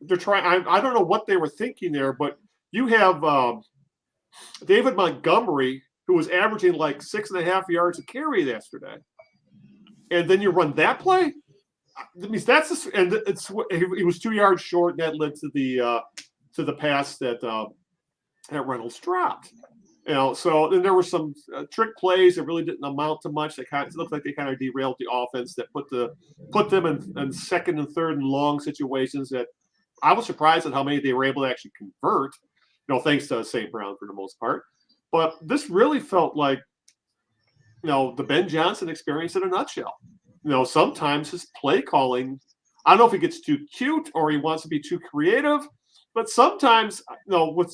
they're trying. I don't know what they were thinking there, but you have David Montgomery, who was averaging like 6.5 yards a carry yesterday, and then you run that play. That means he was 2 yards short, and that led to the pass that Reynolds dropped. So then there were some trick plays that really didn't amount to much. It looked like they kind of derailed the offense that put them in second and third and long situations that I was surprised at how many they were able to actually convert. Thanks to St. Brown for the most part. But this really felt like, the Ben Johnson experience in a nutshell. Sometimes his play calling, I don't know if he gets too cute or he wants to be too creative, but sometimes,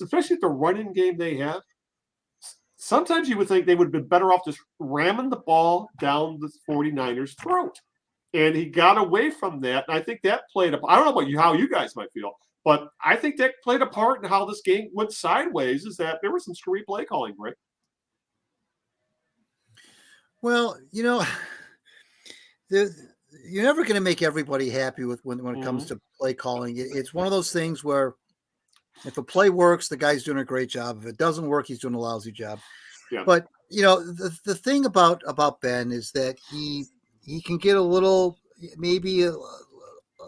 especially the running game they have, sometimes you would think they would have been better off just ramming the ball down the 49ers' throat. And he got away from that. And I think that played I don't know about how you guys might feel, but I think that played a part in how this game went sideways, is that there was some screwy play calling, right? Well, you're never going to make everybody happy with when it comes to play calling. It's one of those things where if a play works, the guy's doing a great job. If it doesn't work, he's doing a lousy job. Yeah. But the thing about Ben is that he can get a little, maybe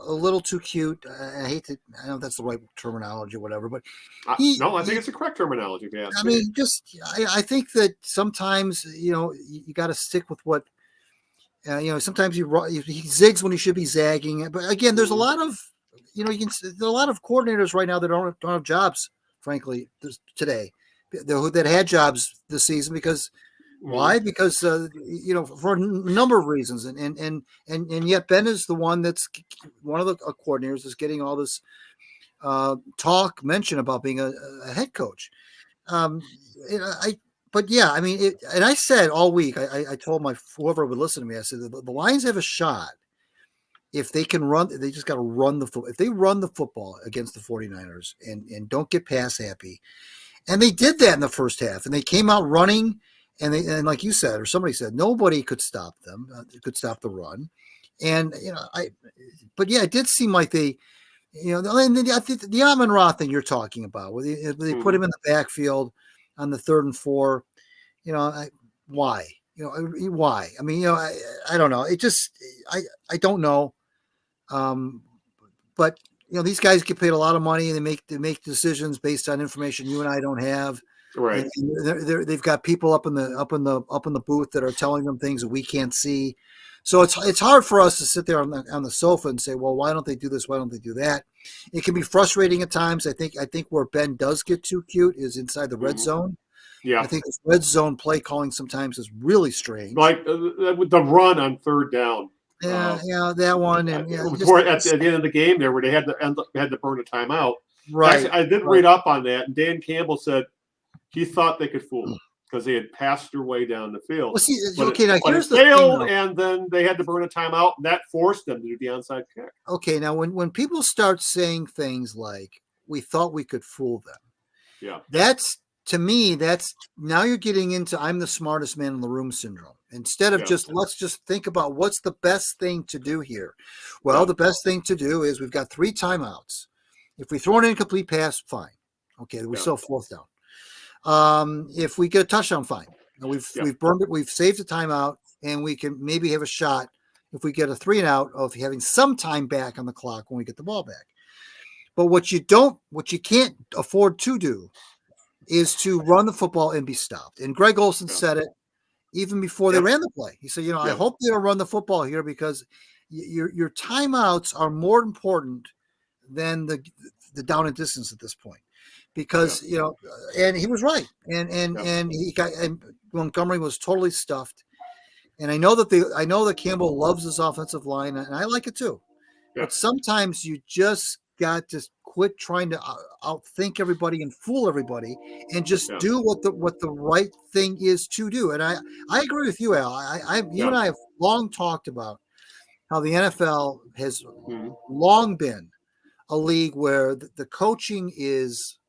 a little too cute. I don't know if that's the right terminology or whatever, but I think it's the correct terminology. I think that sometimes you got to stick with what sometimes he zigs when he should be zagging. But again, there's a lot of there's a lot of coordinators right now that don't have jobs, frankly, today, that had jobs this season because Why? Because for a number of reasons, and yet Ben is the one that's one of the coordinators is getting all this mention about being a head coach. But yeah, I mean, and I said all week, I told whoever would listen to me, I said the Lions have a shot if they can run. They just got to run the football. If they run the football against the 49ers and don't get pass happy, and they did that in the first half, and they came out running, and like you said or somebody said, nobody could stop them. Could stop the run, and but yeah, it did seem like they. And I think the Amon-Ra thing you're talking about, where they put him in the backfield on the 3rd and 4, why? Why? I mean, I don't know. It just, I don't know. But these guys get paid a lot of money, and they make decisions based on information you and I don't have. Right. And they've got people up in the booth that are telling them things that we can't see. So it's hard for us to sit there on the sofa and say, well, why don't they do this? Why don't they do that? It can be frustrating at times. I think where Ben does get too cute is inside the red zone. Yeah, I think this red zone play calling sometimes is really strange. Like the run on 3rd down. Yeah, that one. And at the end of the game there, where they had to burn a timeout. Right. Actually, I did read up on that, and Dan Campbell said he thought they could fool them because they had passed their way down the field. Well, see, but here's the failed, thing, and then they had to burn a timeout, and that forced them to do the onside kick. Okay, now when people start saying things like "we thought we could fool them," yeah, that's to me, now you're getting into "I'm the smartest man in the room" syndrome. Instead of let's just think about what's the best thing to do here. Well, the best thing to do is we've got 3 timeouts. If we throw an incomplete pass, fine. Okay, we still 4th down. If we get a touchdown, fine. We've burned it. We've saved a timeout, and we can maybe have a shot if we get a 3 and out of having some time back on the clock when we get the ball back. But what you can't afford to do is to run the football and be stopped. And Greg Olsen said it even before they ran the play. He said, I hope they don't run the football here because your timeouts are more important than the down and distance at this point. Because and he was right, and Montgomery was totally stuffed, and I know that Campbell loves his offensive line, and I like it too, but sometimes you just got to quit trying to outthink everybody and fool everybody, and just do what the right thing is to do. And I agree with you, Al. You and I have long talked about how the NFL has long been a league where the coaching is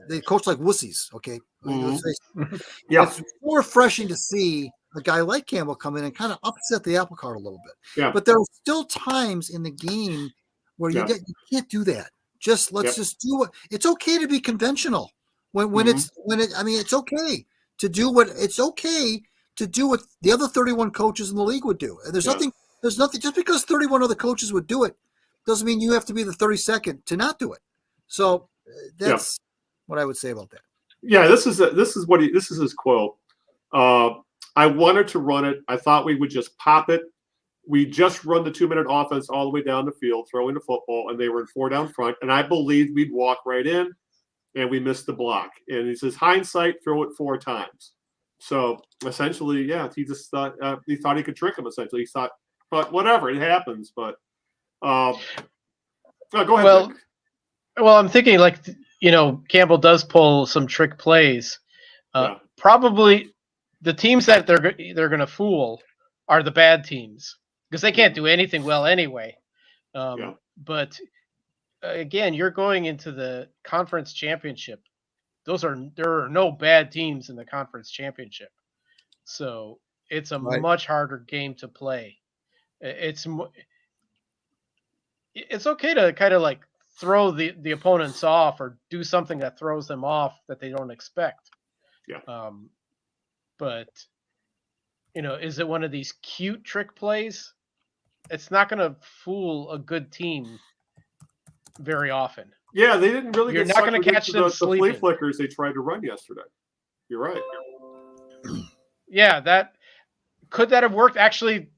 they coach like wussies. Okay. It's more refreshing to see a guy like Campbell come in and kind of upset the apple cart a little bit. Yeah. But there are still times in the game where you can't do that. Let's just do it. It's okay to be conventional it's okay to do what the other 31 coaches in the league would do. And there's nothing just because 31 other coaches would do it doesn't mean you have to be the 32nd to not do it. So that's what I would say about that. Yeah, this is his quote. I wanted to run it. I thought we would just pop it. We just run the 2-minute offense all the way down the field, throwing the football, and they were in 4 down front. And I believed we'd walk right in, and we missed the block. And he says, hindsight, throw it 4 times. So essentially, he just thought he could trick him. Essentially, he thought, but whatever, it happens. But go ahead. Well, I'm thinking Campbell does pull some trick plays. Probably the teams that they're going to fool are the bad teams because they can't do anything well anyway. But again, you're going into the conference championship. There are no bad teams in the conference championship. So it's a much harder game to play. It's okay to kind of throw the opponents off or do something that throws them off that they don't expect. But is it one of these cute trick plays? It's not going to fool a good team very often. Yeah, they didn't really. You're not going to catch them sleeping. The flea flickers they tried to run yesterday. You're right. Yeah, that have worked? Actually,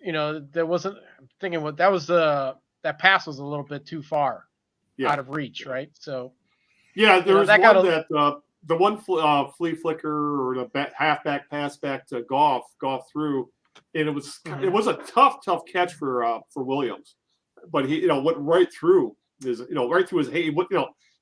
there wasn't. I'm thinking that was that pass was a little bit too far out of reach, right? So there was one that the one flea flicker or the halfback pass back to Goff through, and it was a tough catch for Williams, but he went right through his right through his hey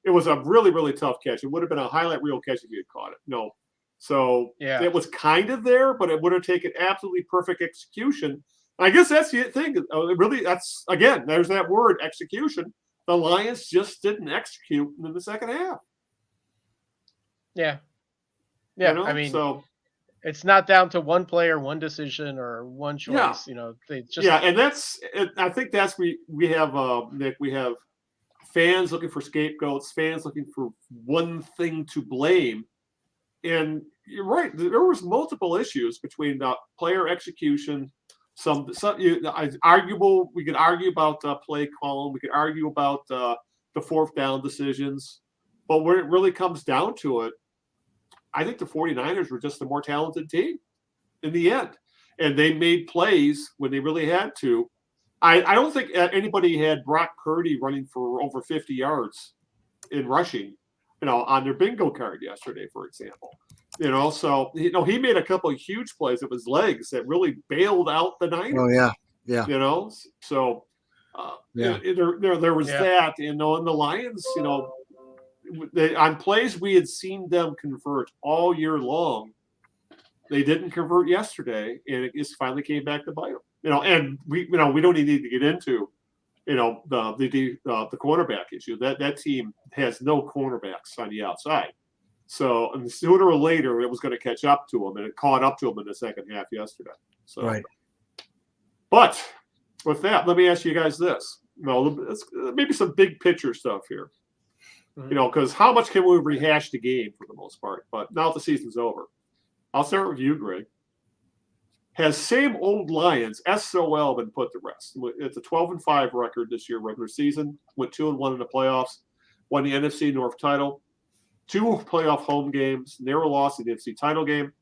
it was a really tough catch. It would have been a highlight reel catch if he had caught it. So it was kind of there, but it would have taken absolutely perfect execution. I guess that's the thing. Really, that's again, there's that word, execution. The Lions just didn't execute in the second half. Yeah. I mean, so it's not down to one player, one decision, or one choice. They just and I think that's we have Nick. We have fans looking for scapegoats, fans looking for one thing to blame, and you're right. There was multiple issues between player execution. Some arguable. We could argue about play calling. We could argue about the fourth down decisions. But when it really comes down to it, I think the 49ers were just the more talented team in the end. And they made plays when they really had to. I don't think anybody had Brock Purdy running for over 50 yards in rushing, on their bingo card yesterday, for example. So he made a couple of huge plays with his legs that really bailed out the Niners. Oh yeah. So there was that. And the Lions, on plays we had seen them convert all year long, they didn't convert yesterday, and it just finally came back to bite them. And we don't even need to get into the cornerback issue. That team has no cornerbacks on the outside. So, and sooner or later, it was going to catch up to them, and it caught up to them in the second half yesterday. So, right. But with that, let me ask you guys this. Maybe some big picture stuff here. Because how much can we rehash the game for the most part? But now that the season's over, I'll start with you, Greg. Has same old Lions, SOL, been put to rest? It's a 12-5 record this year, regular season. Went 2-1 in the playoffs. Won the NFC North title. 2 playoff home games. Narrow loss in the NFC title game.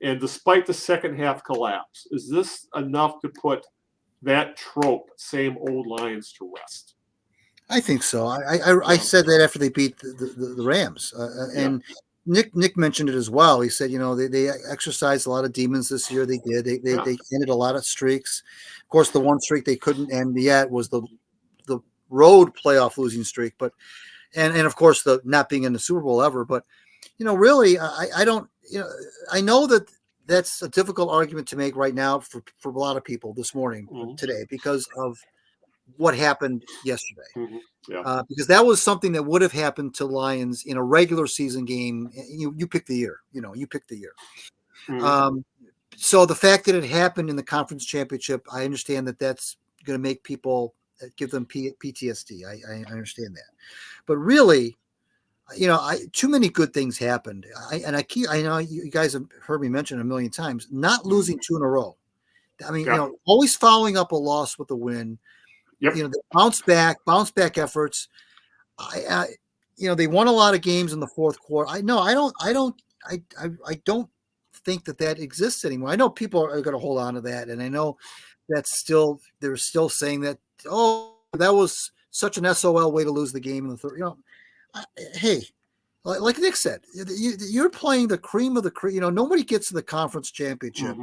And despite the second half collapse, is this enough to put that trope, same old Lions, to rest? I think so. I said that after they beat the Rams, and Nick mentioned it as well. He said, they exercised a lot of demons this year. They did. They ended a lot of streaks. Of course, the one streak they couldn't end yet was the road playoff losing streak. But and of course the not being in the Super Bowl ever. But really, I don't. I know that that's a difficult argument to make right now for a lot of people this morning today because of what happened yesterday. Because that was something that would have happened to Lions in a regular season game. You pick the year, you pick the year. So the fact that it happened in the conference championship, I understand that that's going to make people give them PTSD. I understand that, but really, too many good things happened. I know you guys have heard me mention a million times, not losing 2 in a row. I mean, always following up a loss with a win. Yep. The bounce back efforts. They won a lot of games in the fourth quarter. I don't think that exists anymore. I know people are going to hold on to that, and I know they're still saying that. Oh, that was such an SOL way to lose the game in the third. Hey, like Nick said, you're playing the cream of the cream. Nobody gets to the conference championship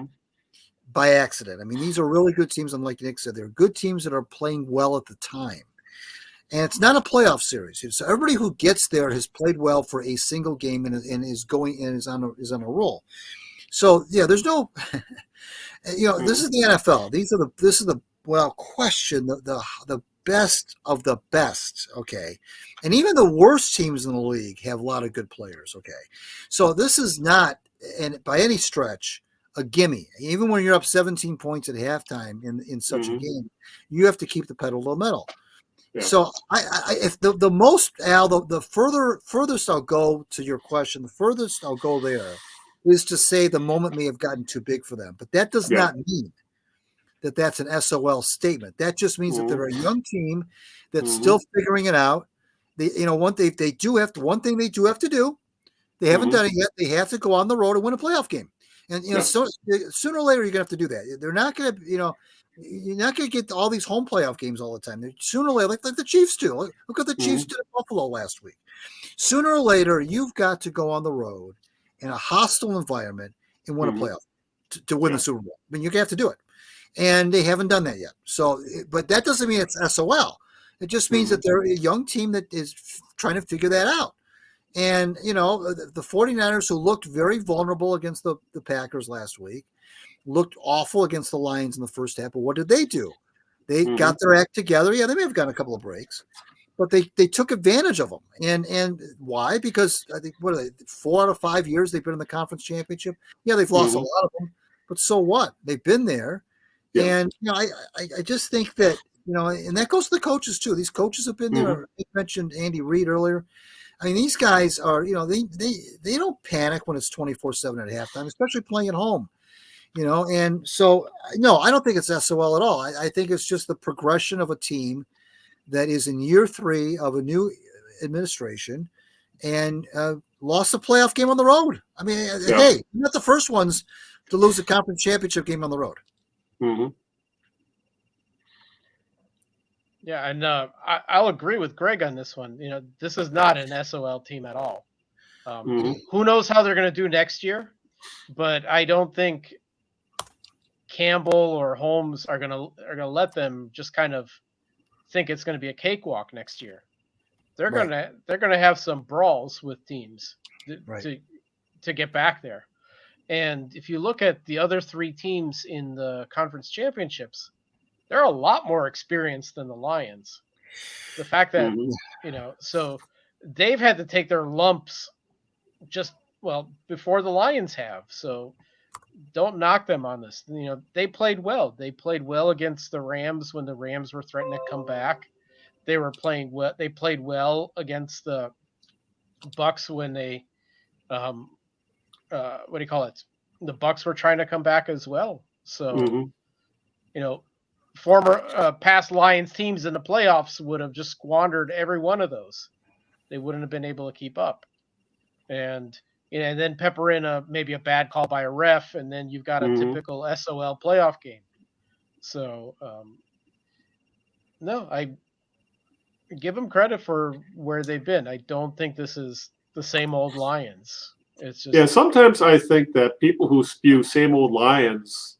by accident. I mean, these are really good teams. And like Nick said, they're good teams that are playing well at the time. And it's not a playoff series. So everybody who gets there has played well for a single game and is on a roll. So there's no, this is the NFL. This is the best of the best. Okay. And even the worst teams in the league have a lot of good players. Okay. So this is not, and by any stretch, a gimme. Even when you're up 17 points at halftime in such a game, you have to keep the pedal to the metal. Yeah. So if the most, Al, the furthest I'll go to your question, the furthest I'll go there is to say the moment may have gotten too big for them, but that does not mean that that's an SOL statement. That just means that they're a young team that's still figuring it out. One thing they do have to do. They haven't done it yet. They have to go on the road and win a playoff game. And so sooner or later you're gonna have to do that. They're not gonna, You're not going to get all these home playoff games all the time. Sooner or later, like the Chiefs do. Look what the Chiefs did at Buffalo last week. Sooner or later, you've got to go on the road in a hostile environment and win a playoff to win the Super Bowl. I mean, you have to do it. And they haven't done that yet. So, but that doesn't mean it's SOL. It just means that they're a young team that is trying to figure that out. And, the 49ers, who looked very vulnerable against the Packers last week, looked awful against the Lions in the first half. But what did they do? They got their act together. Yeah, they may have gotten a couple of breaks, but they took advantage of them. And why? Because I think, 4 out of 5 years they've been in the conference championship. Yeah, they've lost a lot of them, but so what? They've been there. Yeah. And, I just think that, and that goes to the coaches too. These coaches have been there. You mentioned Andy Reid earlier. I mean, these guys are, they don't panic when it's 24/7 at halftime, especially playing at home. And so, no, I don't think it's SOL at all. I think it's just the progression of a team that is in year 3 of a new administration and lost a playoff game on the road. I mean, hey, we're not the first ones to lose a conference championship game on the road. Yeah, and I'll agree with Greg on this one. This is not an SOL team at all. Who knows how they're going to do next year, but I don't think Campbell or Holmes are gonna let them just kind of think it's going to be a cakewalk next year. They're gonna have some brawls with teams to get back there. And if you look at the other 3 teams in the conference championships, they're a lot more experienced than the Lions. The fact that so they've had to take their lumps before the Lions have. So don't knock them on this. They played well. They played well against the Rams when the Rams were threatening to come back. They were playing well. They played well against the Bucks when they, what do you call it? The Bucks were trying to come back as well. So, former past Lions teams in the playoffs would have just squandered every one of those. They wouldn't have been able to keep up. And then pepper in maybe a bad call by a ref, and then you've got a typical SOL playoff game. So, no, I give them credit for where they've been. I don't think this is the same old Lions. It's just sometimes I think that people who spew same old Lions,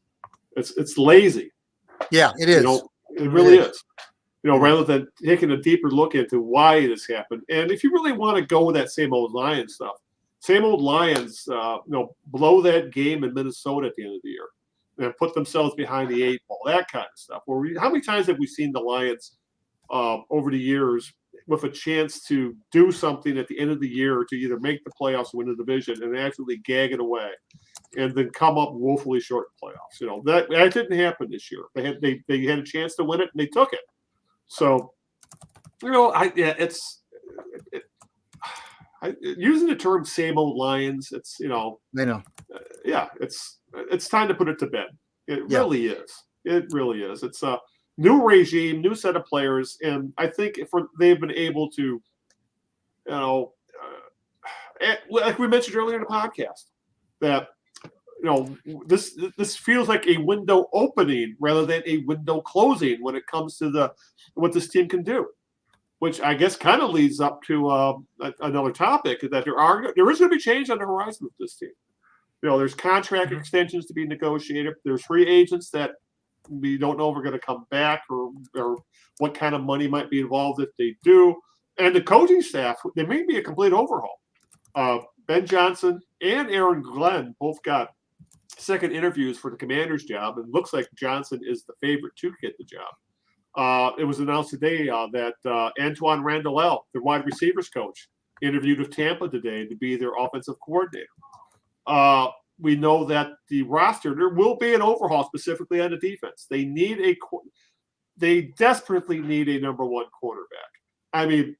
it's lazy. Yeah, it is. It really is. Rather than taking a deeper look into why this happened. And if you really want to go with that same old Lions stuff, same old Lions, blow that game in Minnesota at the end of the year and put themselves behind the 8 ball, that kind of stuff. How many times have we seen the Lions over the years with a chance to do something at the end of the year to either make the playoffs or win the division and actually gag it away and then come up woefully short in playoffs? That didn't happen this year. They had a chance to win it and they took it. So, using the term "same old Lions," it's I know. It's time to put it to bed. It really is. It really is. It's a new regime, new set of players, and I think they've been able to, like we mentioned earlier in the podcast, that this feels like a window opening rather than a window closing when it comes to what this team can do. Which I guess kind of leads up to another topic, that there is going to be change on the horizon with this team. There's contract extensions to be negotiated. There's free agents that we don't know if are going to come back or what kind of money might be involved if they do. And the coaching staff, there may be a complete overhaul. Ben Johnson and Aaron Glenn both got second interviews for the Commanders job, and it looks like Johnson is the favorite to get the job. It was announced today that Antoine Randall, the wide receivers coach, interviewed with Tampa today to be their offensive coordinator. We know that the roster, there will be an overhaul specifically on the defense. They desperately need a number 1 quarterback. I mean,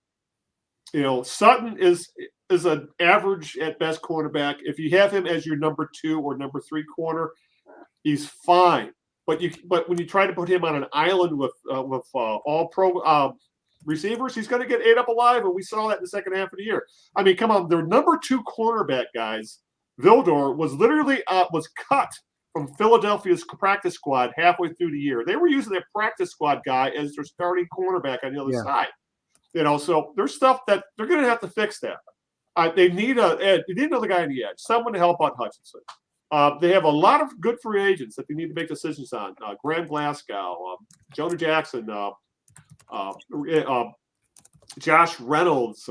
Sutton is an average at best quarterback. If you have him as your number 2 or number 3 corner, he's fine. But when you try to put him on an island with all pro receivers, he's going to get ate up alive, and we saw that in the second half of the year. I mean, come on, their number 2 cornerback, guys, Vildor, was literally was cut from Philadelphia's practice squad halfway through the year. They were using their practice squad guy as their starting cornerback on the other side. So there's stuff that they're going to have to fix that. They need another guy on the edge, someone to help out Hutchinson. They have a lot of good free agents that they need to make decisions on. Graham Glasgow, Jonah Jackson, Josh Reynolds,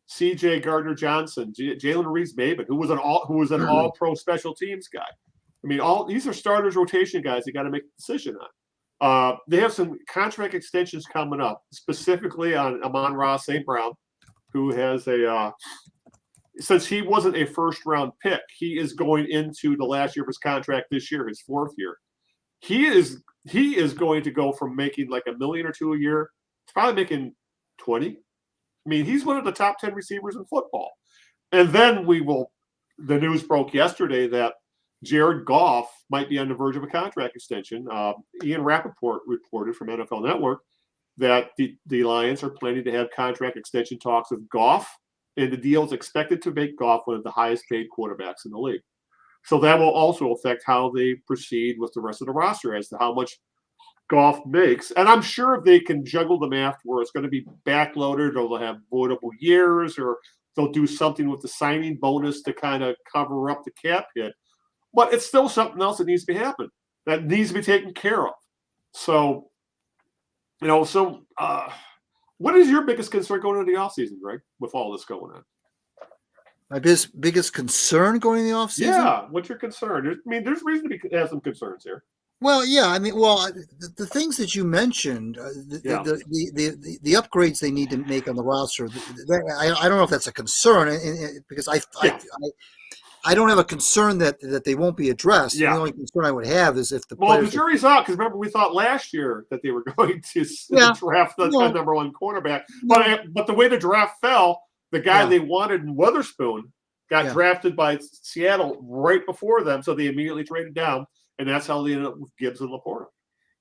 C.J. Gardner-Johnson, Jalen Reeves-Maben, who was an all-pro special teams guy. I mean, all these are starters, rotation guys you got to make a decision on. They have some contract extensions coming up, specifically on Amon-Ra St. Brown, who has since he wasn't a first-round pick, he is going into the last year of his contract this year, his 4th year. He is going to go from making like $1 million or $2 million a year to probably making 20. I mean, he's one of the top 10 receivers in football. And then the news broke yesterday that Jared Goff might be on the verge of a contract extension. Ian Rappaport reported from NFL Network that the Lions are planning to have contract extension talks with Goff, and the deal is expected to make Goff one of the highest paid quarterbacks in the league. So that will also affect how they proceed with the rest of the roster as to how much Goff makes. And I'm sure they can juggle the math where it's going to be backloaded, or they'll have voidable years, or they'll do something with the signing bonus to kind of cover up the cap hit. But it's still something else that needs to be happening, that needs to be taken care of. So, what is your biggest concern going into the offseason, Greg, with all this going on? My biggest concern going in the offseason? Yeah, what's your concern? There's reason to have some concerns here. Well, yeah, the things that you mentioned, the upgrades they need to make on the roster, I don't know if that's a concern, because I don't have a concern that they won't be addressed. Yeah. The only concern I would have is if the jury's out, because remember we thought last year that they were going to draft the number 1 cornerback, but the way the draft fell, the guy they wanted in Witherspoon got drafted by Seattle right before them, so they immediately traded down, and that's how they ended up with Gibbs and Laporta.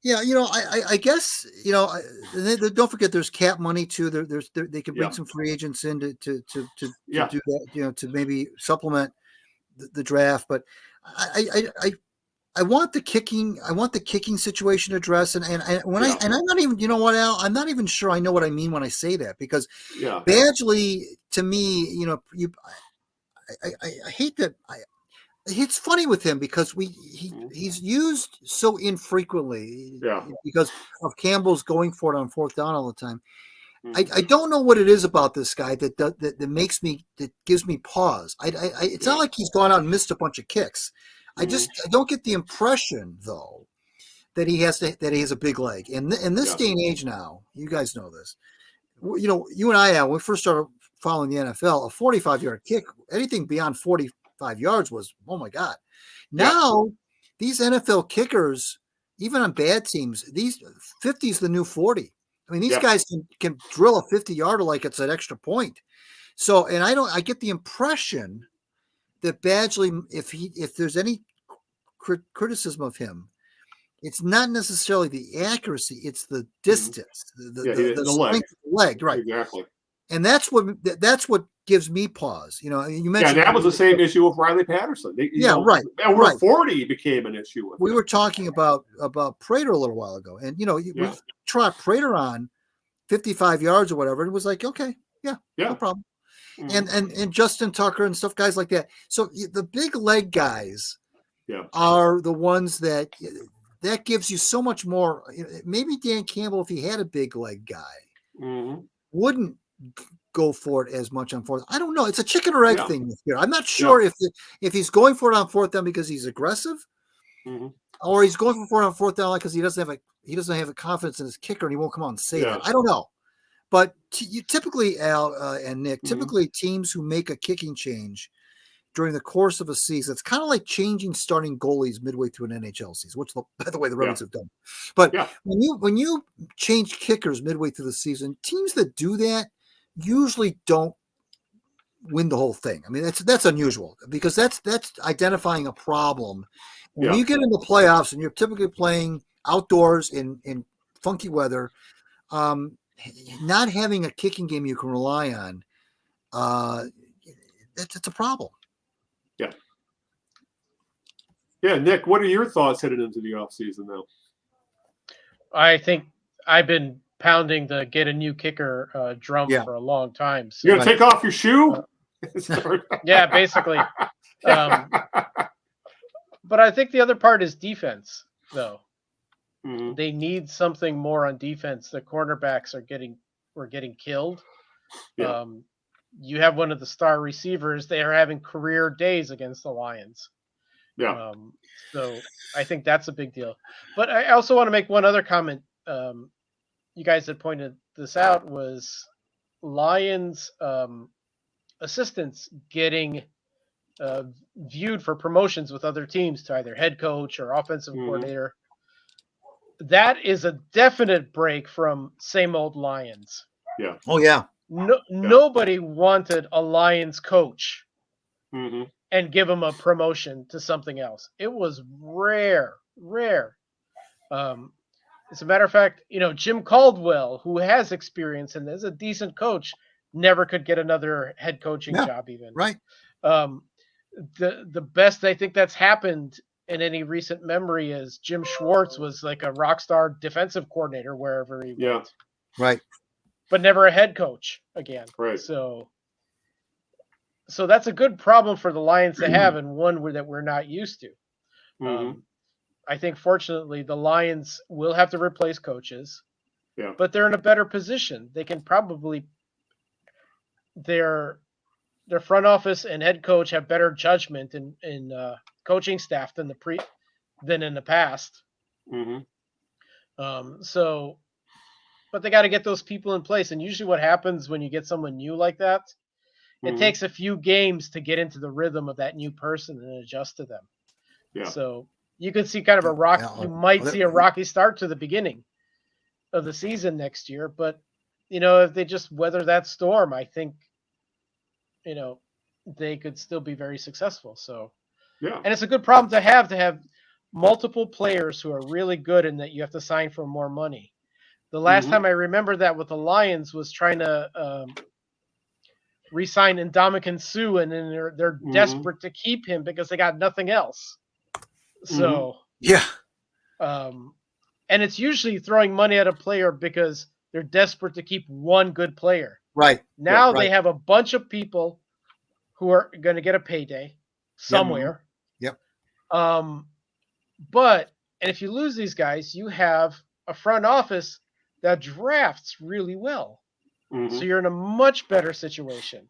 Yeah, I guess don't forget there's cap money too. They can bring some free agents in to do that, to maybe supplement the draft. But I want the kicking situation addressed, and I'm not even, Al, I'm not even sure I know what I mean when I say that, because Badgley, to me, I hate that. It's funny with him because he's used so infrequently because of Campbell's going for it on 4th down all the time. I don't know what it is about this guy that gives me pause. It's not like he's gone out and missed a bunch of kicks. I don't get the impression though that he has a big leg. And in this day and age now, you guys know this. You and I, when we first started following the NFL, a 45-yard kick, anything beyond 45 yards was, oh my God. Now these NFL kickers, even on bad teams, these 50 is the new 40. I mean, these guys can drill a 50-yarder like it's an extra point. So, and I get the impression that Badgley, if there's any criticism of him, it's not necessarily the accuracy, it's the distance, the strength of the leg, right? Exactly. And that's what gives me pause. You mentioned that was the same issue with Riley Patterson. Right. Over 40 became an issue with him. Were talking about Prater a little while ago, and we trot Prater on 55 yards or whatever, and it was like, okay, no problem. And Justin Tucker and stuff, guys like that. So the big leg guys are the ones that gives you so much more. Maybe Dan Campbell, if he had a big leg guy, wouldn't go for it as much on 4th. I don't know. It's a chicken or egg thing here. I'm not sure if he's going for it on 4th down because he's aggressive, or he's going for it on 4th down because he doesn't have a confidence in his kicker and he won't come out and say that. I don't know. But you typically, Al and Nick, typically teams who make a kicking change during the course of a season, it's kind of like changing starting goalies midway through an NHL season, which, by the way, the Red Wings have done. But when you change kickers midway through the season, teams that do that usually don't win the whole thing. I mean, that's unusual because that's identifying a problem. When you get into playoffs and you're typically playing outdoors in funky weather, not having a kicking game you can rely on, it's a problem. Yeah, Nick, what are your thoughts headed into the offseason now? I think I've been pounding the get a new kicker drum for a long time. So you're gonna take off your shoe? Yeah, basically. But I think the other part is defense, though. Mm-hmm. They need something more on defense. The cornerbacks were getting killed. Yeah. You have one of the star receivers. They are having career days against the Lions. Yeah. So I think that's a big deal. But I also want to make one other comment. You guys had pointed this out, was Lions assistants getting viewed for promotions with other teams to either head coach or offensive coordinator. That is a definite break from same old Lions. Yeah. Oh, yeah. Nobody wanted a Lions coach and give him a promotion to something else. It was rare. As a matter of fact, Jim Caldwell, who has experience and is a decent coach, never could get another head coaching job even. Right. The best I think that's happened in any recent memory is Jim Schwartz was like a rock star defensive coordinator wherever he went. Right. But never a head coach again. Right. So that's a good problem for the Lions to have, and one that we're not used to. I think fortunately the Lions will have to replace coaches. Yeah. But they're in a better position. They can probably their front office and head coach have better judgment in coaching staff than in the past. But they got to get those people in place. And usually what happens when you get someone new like that, it takes a few games to get into the rhythm of that new person and adjust to them. Yeah. So you could see kind of you might see a rocky start to the beginning of the season next year. But, if they just weather that storm, I think, they could still be very successful. So, yeah. And it's a good problem to have multiple players who are really good and that you have to sign for more money. The last time I remember that with the Lions was trying to re-sign Ndamukong Suh, and then they're desperate to keep him because they got nothing else. So and it's usually throwing money at a player because they're desperate to keep one good player. Right. Now they have a bunch of people who are going to get a payday somewhere. Yep. But if you lose these guys, you have a front office that drafts really well. So you're in a much better situation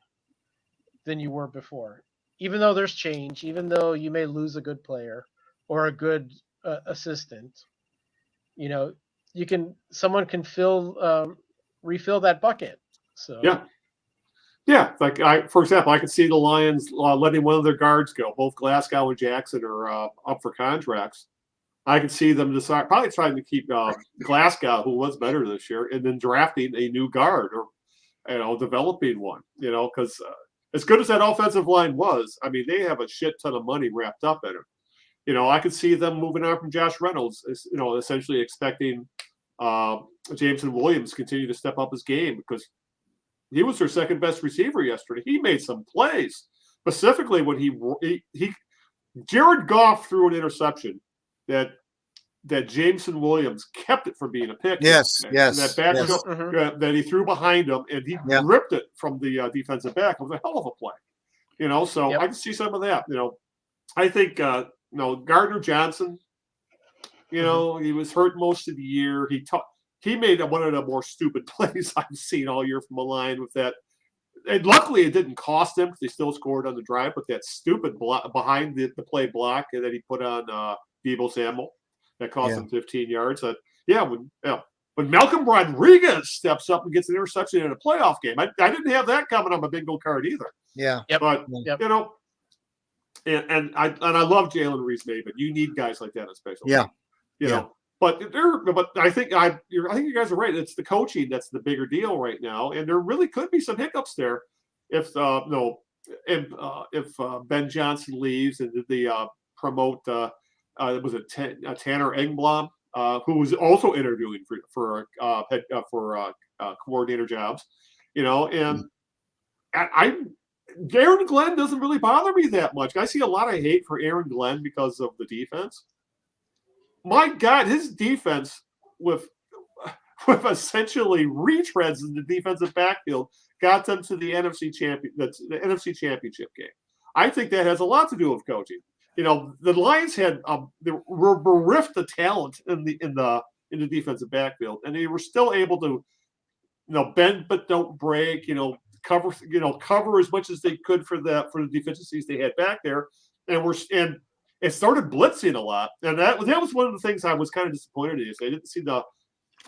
than you were before. Even though there's change, even though you may lose a good player or a good assistant, someone can refill that bucket. So yeah. Like for example, I can see the Lions letting one of their guards go. Both Glasgow and Jackson are up for contracts. I can see them probably trying to keep Glasgow, who was better this year, and then drafting a new guard or developing one. Because as good as that offensive line was, I mean, they have a shit ton of money wrapped up in it. I could see them moving on from Josh Reynolds, essentially expecting Jameson Williams to continue to step up his game because he was their second best receiver yesterday. He made some plays, specifically when Jared Goff threw an interception that Jameson Williams kept it from being a pick. Yes. That back that he threw behind him, and he ripped it from the defensive back. It was a hell of a play. So I can see some of that. I think Gardner Johnson, he was hurt most of the year. He made one of the more stupid plays I've seen all year from a line with that. And luckily, it didn't cost him because they still scored on the drive. But that stupid block behind the play block that he put on Deebo Samuel that cost him 15 yards. When Malcolm Rodriguez steps up and gets an interception in a playoff game, I didn't have that coming on my bingo card either. Yeah. But and I love Jalen Reese-Maybin. You need guys like that, especially. But I think you guys are right. It's the coaching that's the bigger deal right now, and there really could be some hiccups there if Ben Johnson leaves and they promote was it Tanner Engblom, who was also interviewing for coordinator jobs, and Aaron Glenn doesn't really bother me that much. I see a lot of hate for Aaron Glenn because of the defense. My God, his defense with essentially retreads in the defensive backfield got them to the NFC Championship game. I think that has a lot to do with coaching. The Lions had were bereft of talent in the defensive backfield, and they were still able to, bend but don't break. Cover as much as they could for the deficiencies they had back there, and it started blitzing a lot, and that was one of the things I was kind of disappointed in. Is they didn't see the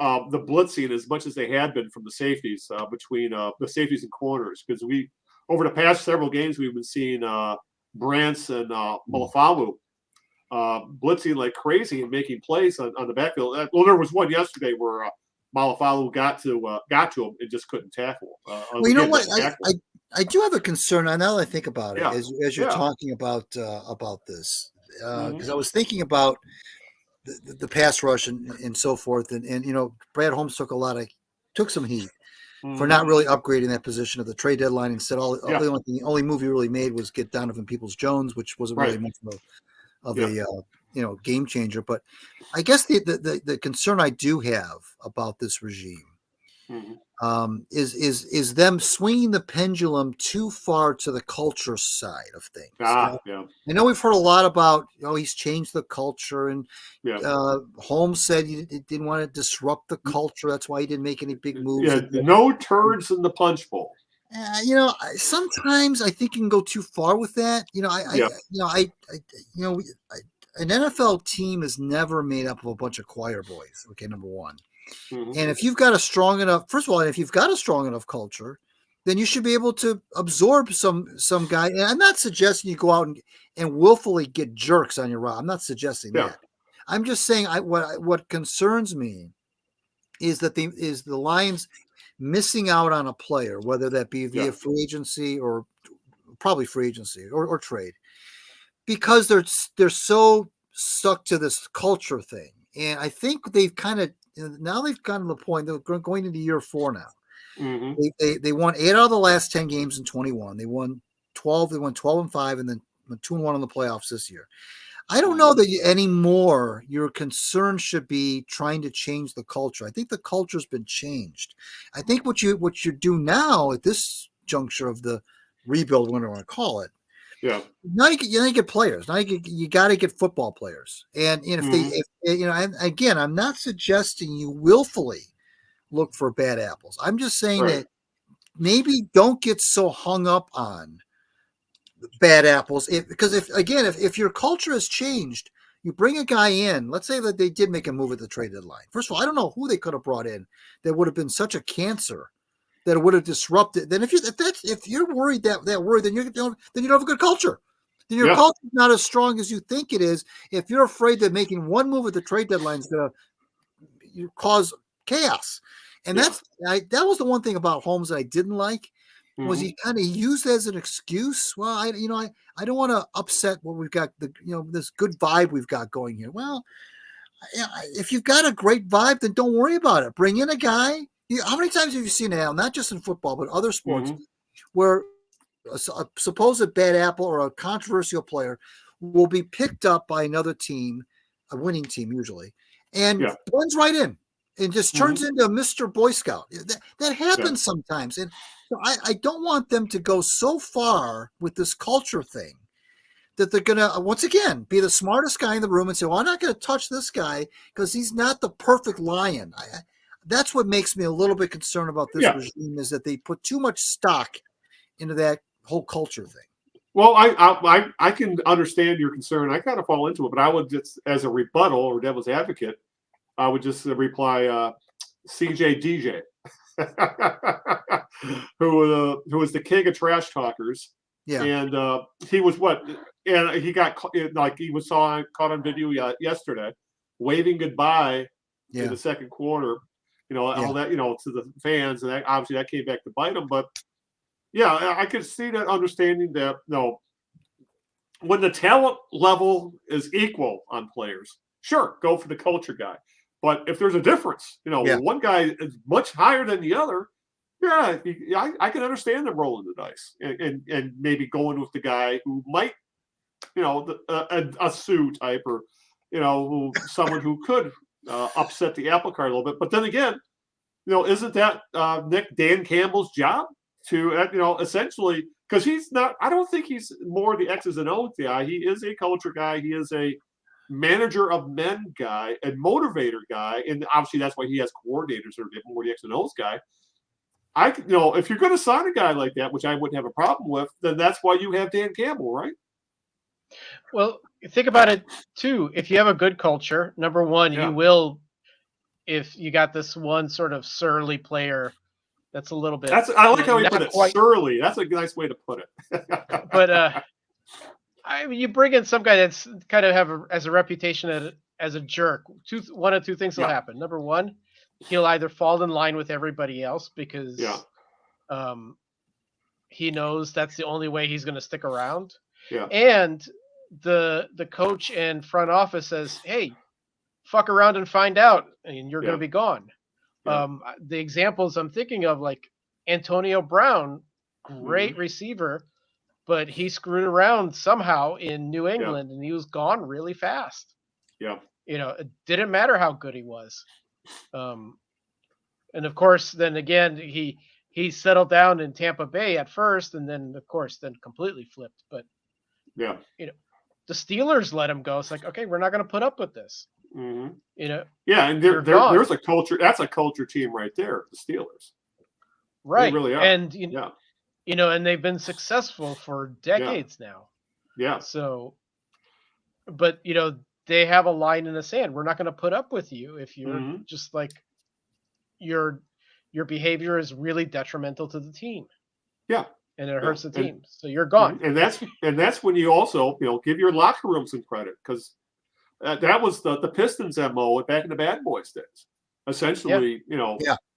blitzing as much as they had been from the safeties between the safeties and corners, because over the past several games we've been seeing Brants and Milanovich blitzing like crazy and making plays on the backfield. Well, there was one yesterday where Milanovich got to him and just couldn't tackle. Well, you know what? I do have a concern. Now that I think about it, as you're talking about this, because I was thinking about the pass rush and so forth, and Brad Holmes took some heat for not really upgrading that position of the trade deadline. Instead, the only move he really made was get Donovan Peoples-Jones, which wasn't really much of a game changer. But I guess the concern I do have about this regime is them swinging the pendulum too far to the culture side of things. I know we've heard a lot about he's changed the culture, and Holmes said he didn't want to disrupt the culture. That's why he didn't make any big moves. No turds in the punch bowl. Sometimes I think you can go too far with that. An NFL team is never made up of a bunch of choir boys. Okay, number one. And if you've got a strong enough culture, then you should be able to absorb some guy. And I'm not suggesting you go out and willfully get jerks on your route. I'm not suggesting that. I'm just saying what concerns me is that the Lions missing out on a player, whether that be via free agency or probably free agency or trade, because they're so stuck to this culture thing. And I think they've kind of now they've gotten to the point they're going into year 4 now. They won 8 out of the last 10 games in 21. They won 12. They won 12-5, and then 2-1 in the playoffs this year. I don't know that anymore your concern should be trying to change the culture. I think the culture's been changed. I think what you do now at this juncture of the rebuild, whatever you want to call it, now you get players. Now you got to get football players. And again, I'm not suggesting you willfully look for bad apples. I'm just saying that maybe don't get so hung up on bad apples. Because if your culture has changed, you bring a guy in. Let's say that they did make a move at the trade deadline. First of all, I don't know who they could have brought in that would have been such a cancer that it would have disrupted. Then if you're worried then you don't have a good culture. Then your culture is not as strong as you think it is. If you're afraid that making one move at the trade deadline is going to cause chaos, and that was the one thing about Holmes that I didn't like was he kind of used as an excuse. Well, I don't want to upset what we've got this good vibe we've got going here. Well, if you've got a great vibe, then don't worry about it. Bring in a guy. How many times have you seen now, not just in football, but other sports, where a supposed bad apple or a controversial player will be picked up by another team, a winning team usually, and blends right in and just turns into a Mr. Boy Scout. That happens sometimes. And so I don't want them to go so far with this culture thing that they're going to, once again, be the smartest guy in the room and say, well, I'm not going to touch this guy because he's not the perfect lion. That's what makes me a little bit concerned about this regime, is that they put too much stock into that whole culture thing. Well, I can understand your concern. I kind of fall into it, but I would just, as a rebuttal or devil's advocate, I would just reply, CJ DJ, who was the king of trash talkers. Yeah. And he was and he got he was caught on video yesterday, waving goodbye in the second quarter. All that, to the fans, and obviously that came back to bite them. But I could see that, understanding that, when the talent level is equal on players, sure, go for the culture guy. But if there's a difference, one guy is much higher than the other, Yeah, I can understand them rolling the dice and maybe going with the guy who might, a Sue type, or someone who could upset the apple cart a little bit. But then again, isn't that Dan Campbell's job to essentially, because he's not. I don't think he's more the X's and O's guy. He is a culture guy. He is a manager of men guy, a motivator guy, and obviously that's why he has coordinators that are more the X and O's guy. If you're going to sign a guy like that, which I wouldn't have a problem with, then that's why you have Dan Campbell, right? Well, think about it too. If you have a good culture, number one, you will. If you got this one sort of surly player, that's a little bit. I like how he put it. Surly. That's a nice way to put it. But you bring in some guy that's kind of as a reputation as a jerk. One of two things will happen. Number one, he'll either fall in line with everybody else because he knows that's the only way he's going to stick around. Yeah. And the coach and front office says, hey, fuck around and find out, and you're going to be gone. Yeah. The examples I'm thinking of, like Antonio Brown, great receiver, but he screwed around somehow in New England and he was gone really fast. Yeah. It didn't matter how good he was. And of course, then again, he settled down in Tampa Bay at first, and then of course, then completely flipped. But the Steelers let him go. It's like, okay, we're not going to put up with this. Mm-hmm. And there's a culture. That's a culture team right there. The Steelers, right? They really are. And and they've been successful for decades now. Yeah. So, but they have a line in the sand. We're not going to put up with you if you're just like your behavior is really detrimental to the team. Yeah. And it hurts the team. So you're gone. And that's when you also give your locker room some credit, because that was the Pistons MO back in the Bad Boys days. Essentially,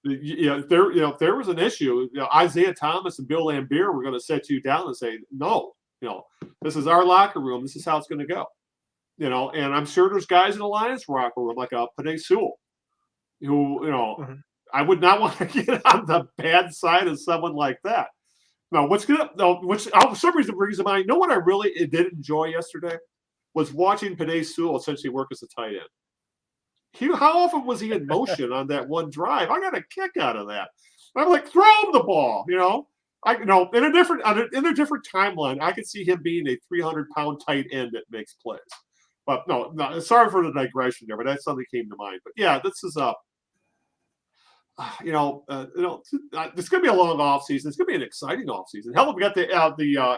if there was an issue, Isaiah Thomas and Bill Laimbeer were going to set you down and say, no, this is our locker room. This is how it's going to go. And I'm sure there's guys in the Lions locker room like Panay Sewell, who I would not want to get on the bad side of someone like that. No, which for some reason brings to mind. What I really did enjoy yesterday was watching Panay Sewell essentially work as a tight end. How often was he in motion on that one drive? I got a kick out of that. I'm like, throw him the ball, in a different timeline, I could see him being a 300-pound tight end that makes plays. But no, sorry for the digression there, but that's something that came to mind. But yeah, this is it's going to be a long off season. It's going to be an exciting off season. Hell, we got the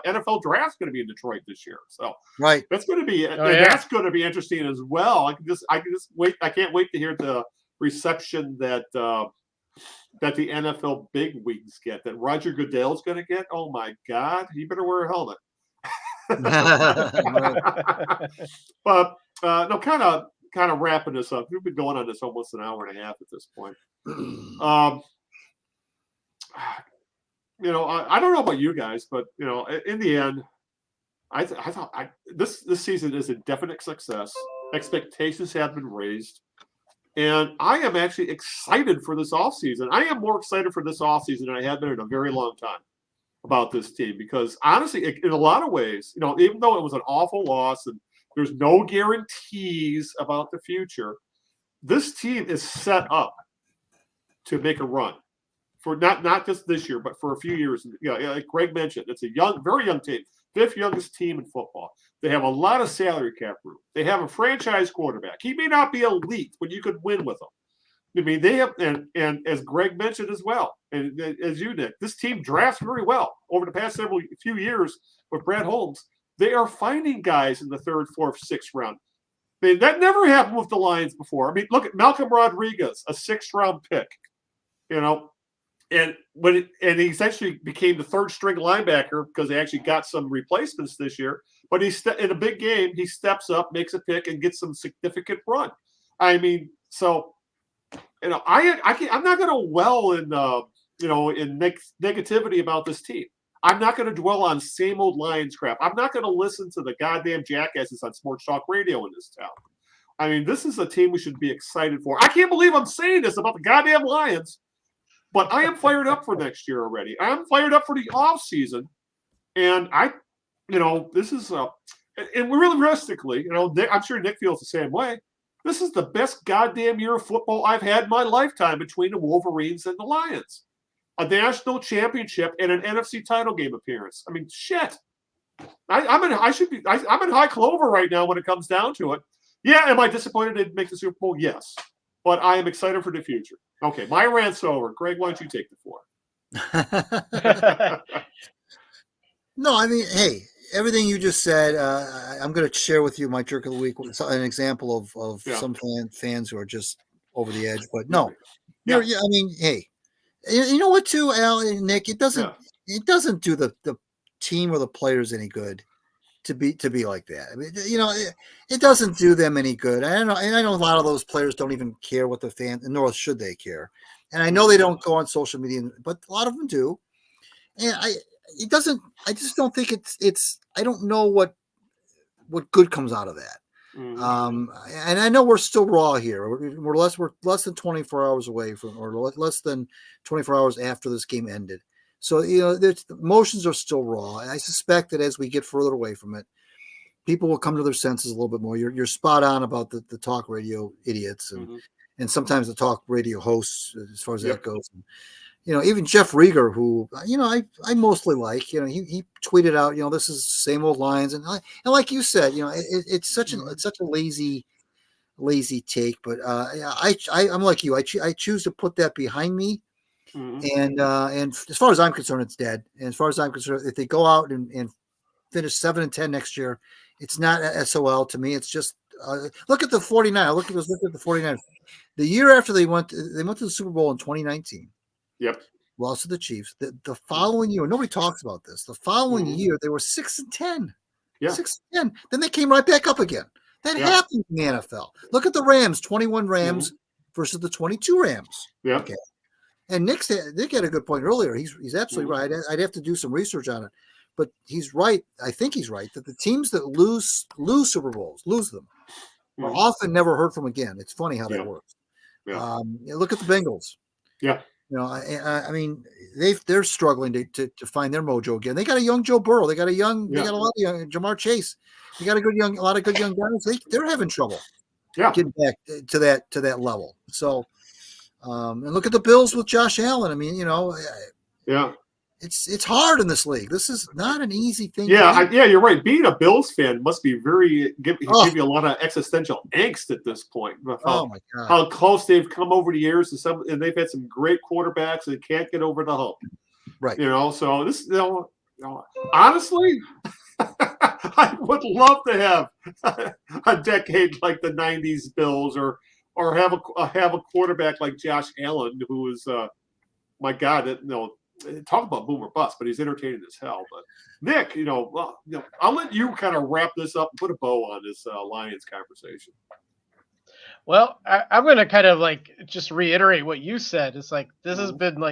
NFL draft going to be in Detroit this year, so that's going to be that's going to be interesting as well. I can just wait. I can't wait to hear the reception that the NFL bigwigs get. That Roger Goodell's going to get. Oh my God, he better wear a helmet. But no, kind of wrapping this up. We've been going on this almost an hour and a half at this point. I don't know about you guys, but in the end, I thought this season is a definite success. Expectations have been raised, and I am actually excited for this offseason. I am more excited for this offseason than I have been in a very long time about this team, because honestly, in a lot of ways, even though it was an awful loss and there's no guarantees about the future, this team is set up to make a run for not just this year, but for a few years. Like Greg mentioned, it's a very young team, 5th youngest team in football. They have a lot of salary cap room. They have a franchise quarterback. He may not be elite, but you could win with him. I mean, they have, and as Greg mentioned as well, and as you did, this team drafts very well over the past few years with Brad Holmes. They are finding guys in the 3rd, 4th, 6th round. I mean, that never happened with the Lions before. I mean, look at Malcolm Rodriguez, a 6th-round pick, and he essentially became the 3rd-string linebacker because they actually got some replacements this year. But in a big game, he steps up, makes a pick, and gets some significant run. I mean, so. I'm not going to dwell in negativity about this team. I'm not going to dwell on same old Lions crap. I'm not going to listen to the goddamn jackasses on sports talk radio in this town. I mean, this is a team we should be excited for. I can't believe I'm saying this about the goddamn Lions. But I am fired up for next year already. I am fired up for the off season, and this is and realistically, I'm sure Nick feels the same way. This is the best goddamn year of football I've had in my lifetime between the Wolverines and the Lions. A national championship and an NFC title game appearance. I mean, shit. I'm in high clover right now when it comes down to it. Yeah, am I disappointed it didn't make the Super Bowl? Yes. But I am excited for the future. Okay, my rant's over. Greg, why don't you take the floor? No, I mean, hey, everything you just said, I'm going to share with you my jerk of the week. An example of some fans who are just over the edge. But no, I mean, hey, you know what, too, Al and Nick? It doesn't do the team or the players any good to be like that. I mean, it doesn't do them any good. I know a lot of those players don't even care what the fans, nor should they care. And I know they don't go on social media, but a lot of them do. And I just don't think it's. I don't know what good comes out of that. Mm-hmm. And I know we're still raw here. We're less than 24 hours away from, or less than 24 hours after this game ended. So, the emotions are still raw. I suspect that as we get further away from it, people will come to their senses a little bit more. You're spot on about the talk radio idiots and sometimes the talk radio hosts as far as that goes. And, even Jeff Rieger, who, I mostly like, he tweeted out, this is the same old Lions. And like you said, it's such a lazy take, but I'm like you. I choose to put that behind me. Mm-hmm. And as far as I'm concerned, it's dead. And as far as I'm concerned, if they go out and finish 7-10 next year, it's not SOL to me. It's just look at the 49ers. Look at the 49ers. The year after they went to the Super Bowl in 2019. Yep. Lost to the Chiefs. The following year, nobody talks about this. The following year, they were 6-10. Yeah. 6-10. Then they came right back up again. That happens in the NFL. Look at the Rams. 21 Rams versus the 22 Rams. Yeah. Okay. And Nick had a good point earlier. He's absolutely right. I'd have to do some research on it, but he's right. I think he's right that the teams that lose Super Bowls, lose them, are often never heard from again. It's funny how that works. Yeah. Look at the Bengals. Yeah. I mean, they're struggling to find their mojo again. They got a young Joe Burrow. They got a lot of young Jamar Chase. They got a lot of good young guys. They're having trouble. Yeah. Getting back to that level. So. And look at the Bills with Josh Allen. I mean, it's hard in this league. This is not an easy thing. Yeah, you're right. Being a Bills fan must be give you a lot of existential angst at this point. My God! How close they've come over the years to some, and they've had some great quarterbacks and can't get over the hump. Right. So this, honestly, I would love to have a decade like the '90s Bills, or have a quarterback like Josh Allen, who is, my God, talk about boomer bust, but he's entertaining as hell. But Nick, I'll let you kind of wrap this up and put a bow on this Lions conversation. Well, I'm going to kind of just reiterate what you said. It's like this has been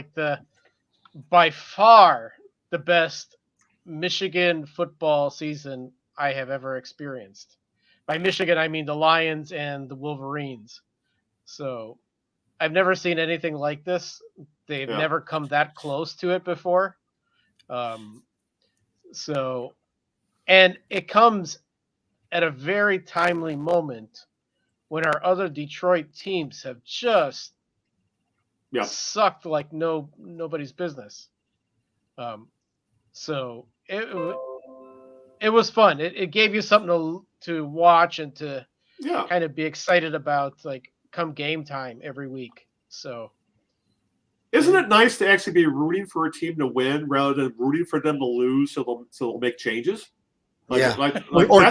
by far the best Michigan football season I have ever experienced. By Michigan, I mean the Lions and the Wolverines. So I've never seen anything like this. They've never come that close to it before. And it comes at a very timely moment when our other Detroit teams have just sucked like nobody's business. So it was fun. It gave you something to watch and to kind of be excited about, come game time every week. So isn't it nice to actually be rooting for a team to win rather than rooting for them to lose so they'll make changes? Or that's get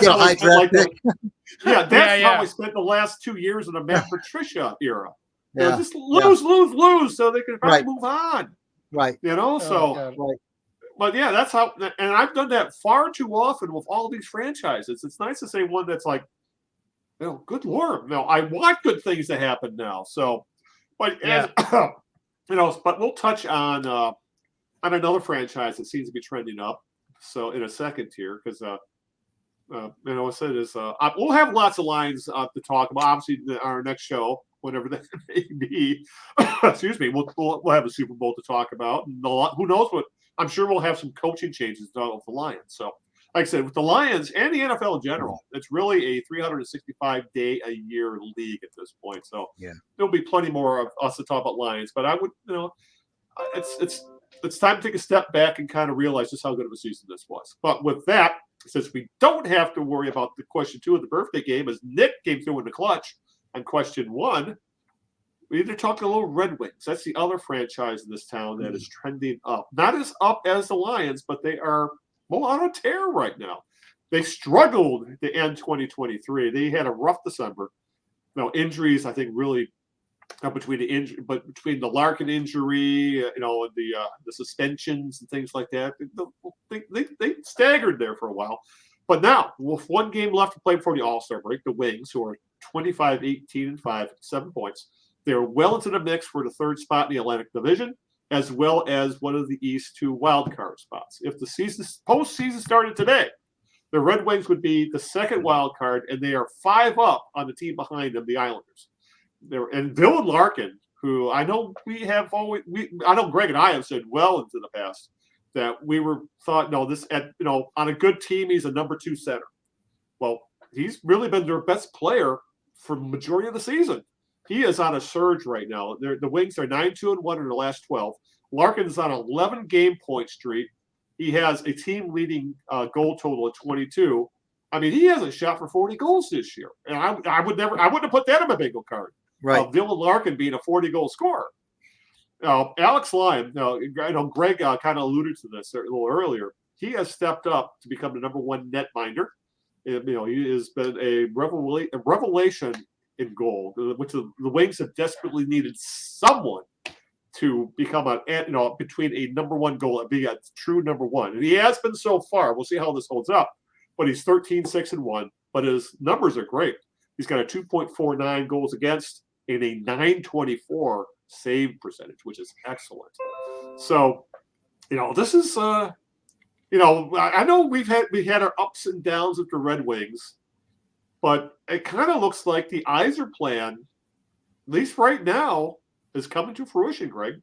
a high draft pick. That's how I spent the last 2 years in the Matt Patricia era. Just lose so they can probably move on. Right. But that's how, and I've done that far too often with all these franchises. It's nice to say one that's good Lord, I want good things to happen now. So, but but we'll touch on another franchise that seems to be trending up. So in a second here, because I said is we'll have lots of lines to talk about. Obviously, our next show whenever that may be. Excuse me. We'll have a Super Bowl to talk about. And who knows what? I'm sure we'll have some coaching changes done with the Lions. So, like I said, with the Lions and the NFL in general, it's really a 365-day-a-year league at this point. So there'll be plenty more of us to talk about Lions. But I would, it's time to take a step back and kind of realize just how good of a season this was. But with that, since we don't have to worry about the question 2 of the birthday game, as Nick came through in the clutch on question 1, we need to talk a little Red Wings. That's the other franchise in this town that is trending up. Not as up as the Lions, but they are on a tear right now. They struggled to end 2023. They had a rough December. Injuries, I think, really between the Larkin injury, and the suspensions and things like that, they staggered there for a while. But now, with one game left to play before the All-Star break, the Wings, who are 25-18-5, 7 points, they're well into the mix for the 3rd spot in the Atlantic Division, as well as one of the East 2 wild card spots. If the postseason started today, the Red Wings would be the 2nd wild card, and they are 5 up on the team behind them, the Islanders. And Bill and Larkin, who I know I know Greg and I have said well into the past that we thought, on a good team, he's a number 2 center. Well, he's really been their best player for the majority of the season. He is on a surge right now. The Wings are 9-2-1 in the last 12. Larkin's on an 11-game point streak. He has a team-leading goal total of 22. I mean, he hasn't shot for 40 goals this year, and I wouldn't have put that on my bingo card. Right, Dylan Larkin being a 40-goal scorer. Alex Lyon. I know Greg kind of alluded to this a little earlier. He has stepped up to become the number 1 netminder. He has been a revelation in goal, which the Wings have desperately needed someone to become between a number 1 goal and be a true number 1. And he has been so far. We'll see how this holds up. But he's 13-6-1. But his numbers are great. He's got a 2.49 goals against and a 924 save percentage, which is excellent. So, this is I know we had our ups and downs with the Red Wings, but it kind of looks like the Yzer plan, at least right now, is coming to fruition, Greg.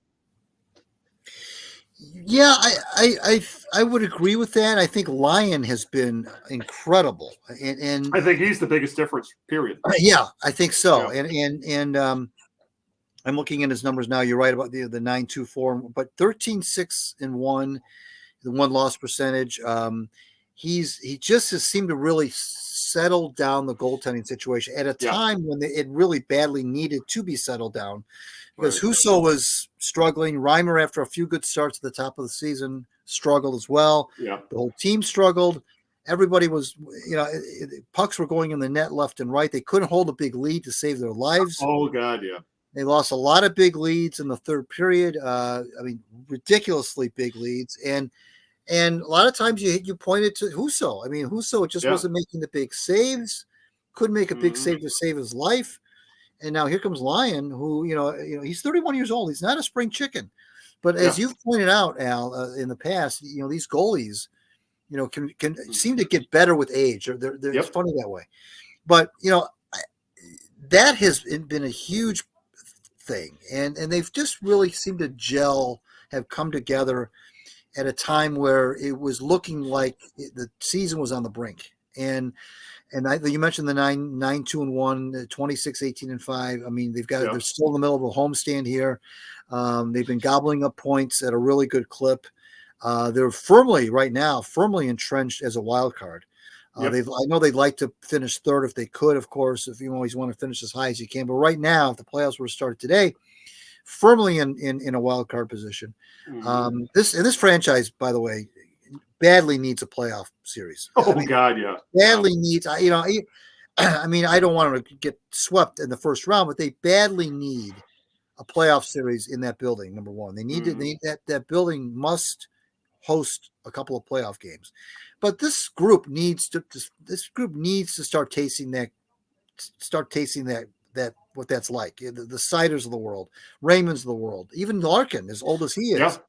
Yeah, I would agree with that. I think Lyon has been incredible, and I think he's the biggest difference. Period. Yeah, I think so. Yeah. And I'm looking at his numbers now. You're right about the 9.24, but 13-6-1, the 1 loss percentage. He just has seemed to really settle down the goaltending situation at a time when it really badly needed to be settled down. Because Husso was struggling. Reimer, after a few good starts at the top of the season, struggled as well. Yeah. The whole team struggled. Everybody was, pucks were going in the net left and right. They couldn't hold a big lead to save their lives. Oh, God, yeah. They lost a lot of big leads in the 3rd period. Ridiculously big leads. And a lot of times you pointed to Husso. Husso just wasn't making the big saves. Couldn't make a big save to save his life. And now here comes Lyon, who, he's 31 years old. He's not a spring chicken. But as you've pointed out, Al, in the past, these goalies, can seem to get better with age. They're funny that way. But, that has been a huge thing. And they've just really seemed to gel, have come together at a time where it was looking like the season was on the brink. And you mentioned the 9-2-1, 26-18-5. They're still in the middle of a homestand here. They've been gobbling up points at a really good clip. They're firmly entrenched as a wild card. I know they'd like to finish 3rd if they could, of course, if you always want to finish as high as you can. But right now, if the playoffs were to start today, firmly in a wild card position. Mm-hmm. This franchise, by the way, badly needs a playoff series. God, yeah. Badly needs, I don't want them to get swept in the first round, but they badly need a playoff series in that building. Number 1, they need that building must host a couple of playoff games. But this group needs to start tasting that what that's like. The Siders of the world, Raymonds of the world, even Larkin, as old as he is,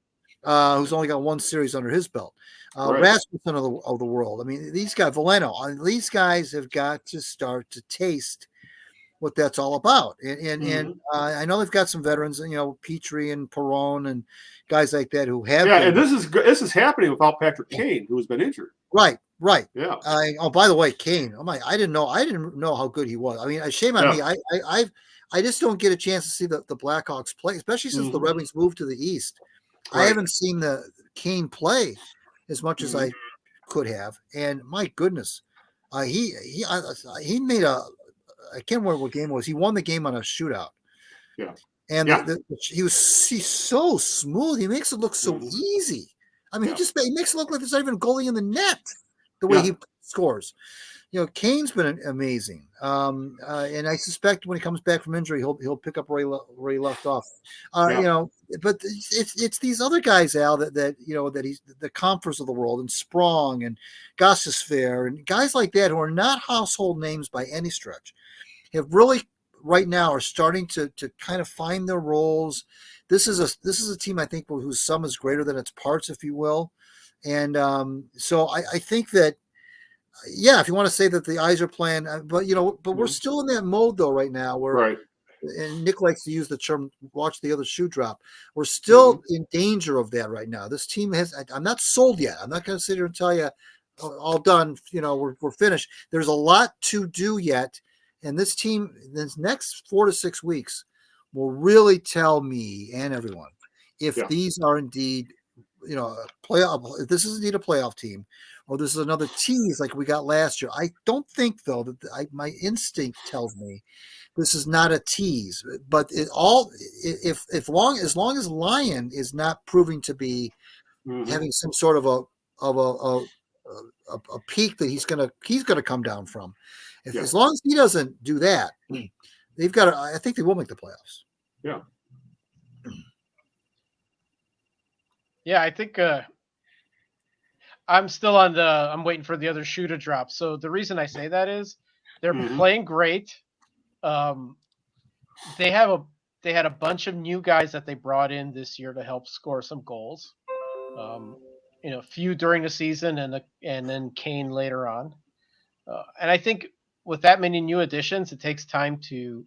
who's only got 1 series under his belt. Rasmussen of the world. These guys, Valeno, these guys have got to start to taste what that's all about. And I know they've got some veterans, Petrie and Perron and guys like that who have. Yeah, and this is happening without Patrick Kane, who has been injured. Right. Yeah. By the way, Kane. Oh my! I didn't know how good he was. I mean, shame on me. I just don't get a chance to see the Blackhawks play, especially since the Red Wings moved to the East. Right. I haven't seen the Kane play as much as I could have, and my goodness, he made I can't remember what game it was. He won the game on a shootout. Yeah. And he's so smooth. He makes it look so easy. I mean, he makes it look like there's not even a goalie in the net the way he scores. Kane's been amazing. And I suspect when he comes back from injury, he'll pick up where he left off. But it's these other guys, Al, that he's the Comforts of the world, and Sprong and Gostisbehere and guys like that who are not household names by any stretch, have really right now are starting to kind of find their roles. This is a team, I think, whose sum is greater than its parts, if you will. And so I think that, if you want to say that the eyes are playing, but we're still in that mode though right now where, and Nick likes to use the term "watch the other shoe drop." We're still in danger of that right now. This team I'm not sold yet. I'm not going to sit here and tell you all done. We're finished. There's a lot to do yet, and this team, this next 4 to 6 weeks, will really tell me and everyone if these are indeed, playoff. If this is indeed a playoff team, or this is another tease like we got last year. I don't think though that my instinct tells me this is not a tease. But as long as Lyon is not proving to be having some sort of a peak that he's gonna come down from, as long as he doesn't do that, they've got. I think they will make the playoffs. Yeah. Yeah, I think I'm still I'm waiting for the other shoe to drop. So the reason I say that is they're playing great. They had a bunch of new guys that they brought in this year to help score some goals. A few during the season and then Kane later on. And I think with that many new additions, it takes time to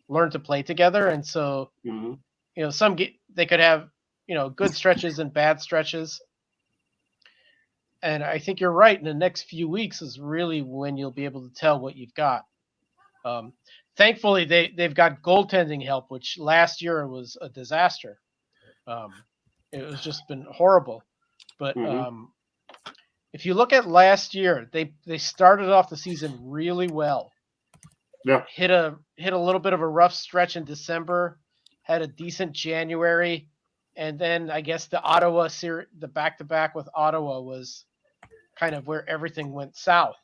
learn to play together. And so, they could have, good stretches and bad stretches. And I think you're right. In the next few weeks is really when you'll be able to tell what you've got. Thankfully, they've got goaltending help, which last year was a disaster. It was just been horrible. But if you look at last year, they started off the season really well. Yeah. Hit a little bit of a rough stretch in December, had a decent January, and then I guess the Ottawa series, the back-to-back with Ottawa was kind of where everything went south.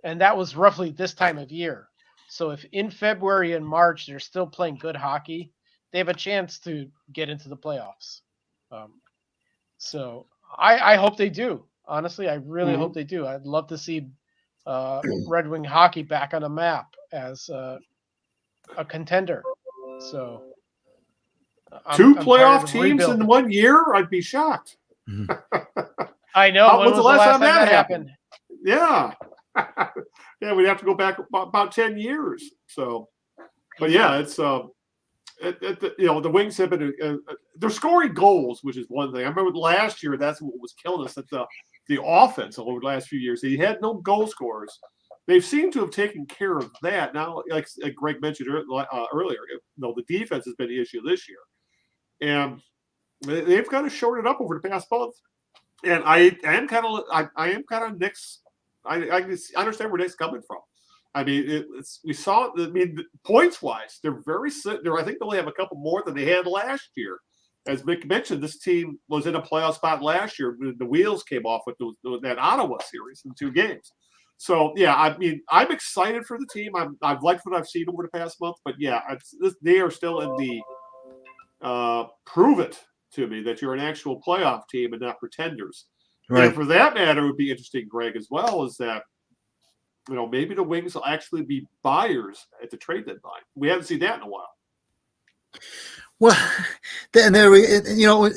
And that was roughly this time of year. So if in February and March they're still playing good hockey, they have a chance to get into the playoffs. So I hope they do. Honestly, I really hope they do. I'd love to see Red Wing hockey back on the map as a contender. So I'm playoff teams in 1 year, I'd be shocked. I know. When was the last time that happened? Yeah. Yeah, we'd have to go back about 10 years. So, but yeah, it's the Wings have been they're scoring goals, which is one thing. I remember last year that's what was killing us. That the offense over the last few years, they had no goal scorers. They've seemed to have taken care of that now. Like Greg mentioned earlier, the defense has been the issue this year, and they've kind of shorted it up over the past month. And I am kind of Nick's. I understand where Nick's coming from. I mean, we saw. I mean, points wise, they're very. I think they only have a couple more than they had last year. As Mick mentioned, this team was in a playoff spot last year. The wheels came off with that Ottawa series in 2 games. So yeah, I mean, I'm excited for the team. I've liked what I've seen over the past month. But yeah, they are still in the prove it to me that you're an actual playoff team and not pretenders. Right. And for that matter, it would be interesting, Greg, as well, is that maybe the Wings will actually be buyers at the trade deadline. We haven't seen that in a while. Well, and and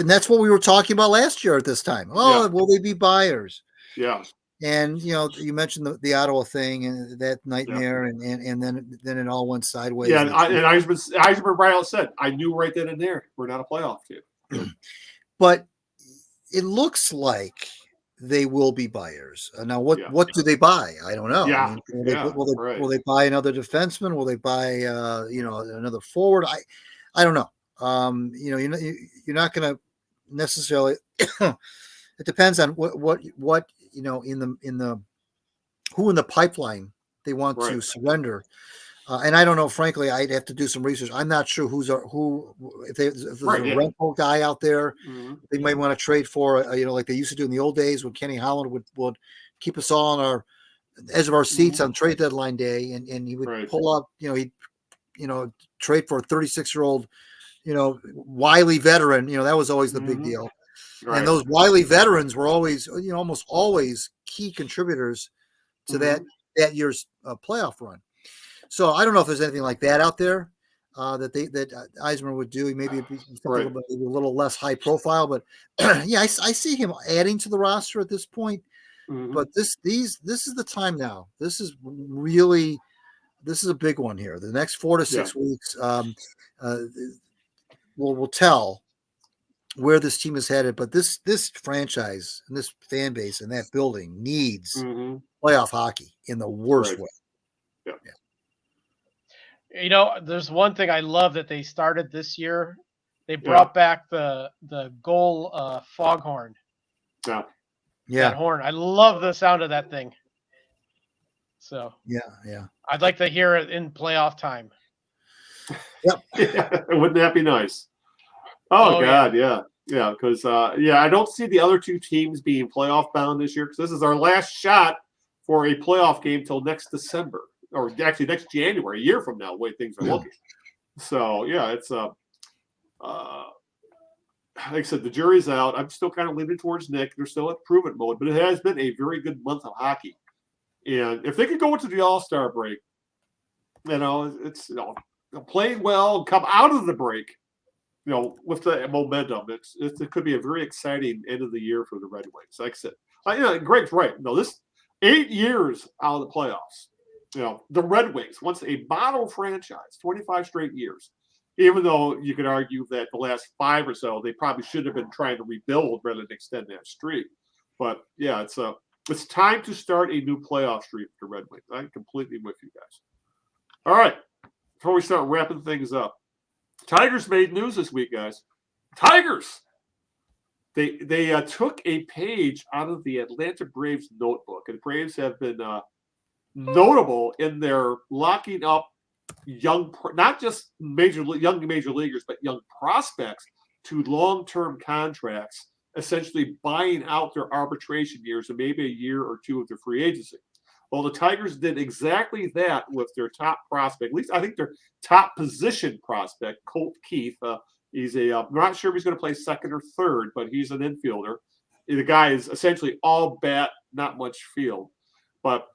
that's what we were talking about last year at this time. Oh, will they be buyers? Yeah. And you mentioned the Ottawa thing and that nightmare, and then it all went sideways. Yeah, and Eisman right out said, I knew right then and there we're not a playoff team. But it looks like they will be buyers. Now, what do they buy? I don't know. Yeah, will they buy another defenseman? Will they buy another forward? I don't know. You're not going to necessarily. It depends on what in the who in the pipeline they want to surrender. And I don't know, frankly, I'd have to do some research. I'm not sure if there's a rental guy out there, they might want to trade for, like they used to do in the old days when Kenny Holland would keep us all on our edge of our seats on trade deadline day, and he would pull up, he'd trade for a 36-year-old, wily veteran. That was always the big deal. Right. And those wily veterans were always, almost always key contributors to that year's playoff run. So I don't know if there's anything like that out there that Eisman would do. Maybe it'd be a little less high profile, but yeah, I see him adding to the roster at this point. But this is the time now. This is a big one here. The next 4 to 6 weeks will tell where this team is headed. But this franchise and this fan base and that building needs playoff hockey in the worst way. Yeah. There's one thing I love that they started this year. They brought back the goal foghorn. Yeah. That horn. I love the sound of that thing. So yeah. I'd like to hear it in playoff time. Yep. Wouldn't that be nice? Oh God, yeah. Because I don't see the other two teams being playoff bound this year, because this is our last shot for a playoff game till next December. Or actually next January, a year from now, the way things are looking. So it's like I said, the jury's out. I'm still kind of leaning towards Nick. They're still at prove-it mode, but it has been a very good month of hockey. And if they could go into the All-Star break, it's playing well and come out of the break, with the momentum, it could be a very exciting end of the year for the Red Wings. Like I said, Greg's right. This 8 years out of the playoffs. The Red Wings, once a model franchise, 25 straight years, even though you could argue that the last 5 or so, they probably should have been trying to rebuild rather than extend that streak. But, it's time to start a new playoff streak for the Red Wings. I'm completely with you guys. All right. Before we start wrapping things up, Tigers made news this week, guys. Tigers! They took a page out of the Atlanta Braves notebook, and Braves have been notable in their locking up not just young major leaguers, but young prospects to long-term contracts, essentially buying out their arbitration years and maybe a year or two of their free agency. Well, the Tigers did exactly that with their top prospect, at least I think their top position prospect, Colt Keith. He's I'm not sure if he's going to play second or third, but he's an infielder. The guy is essentially all bat, not much field. But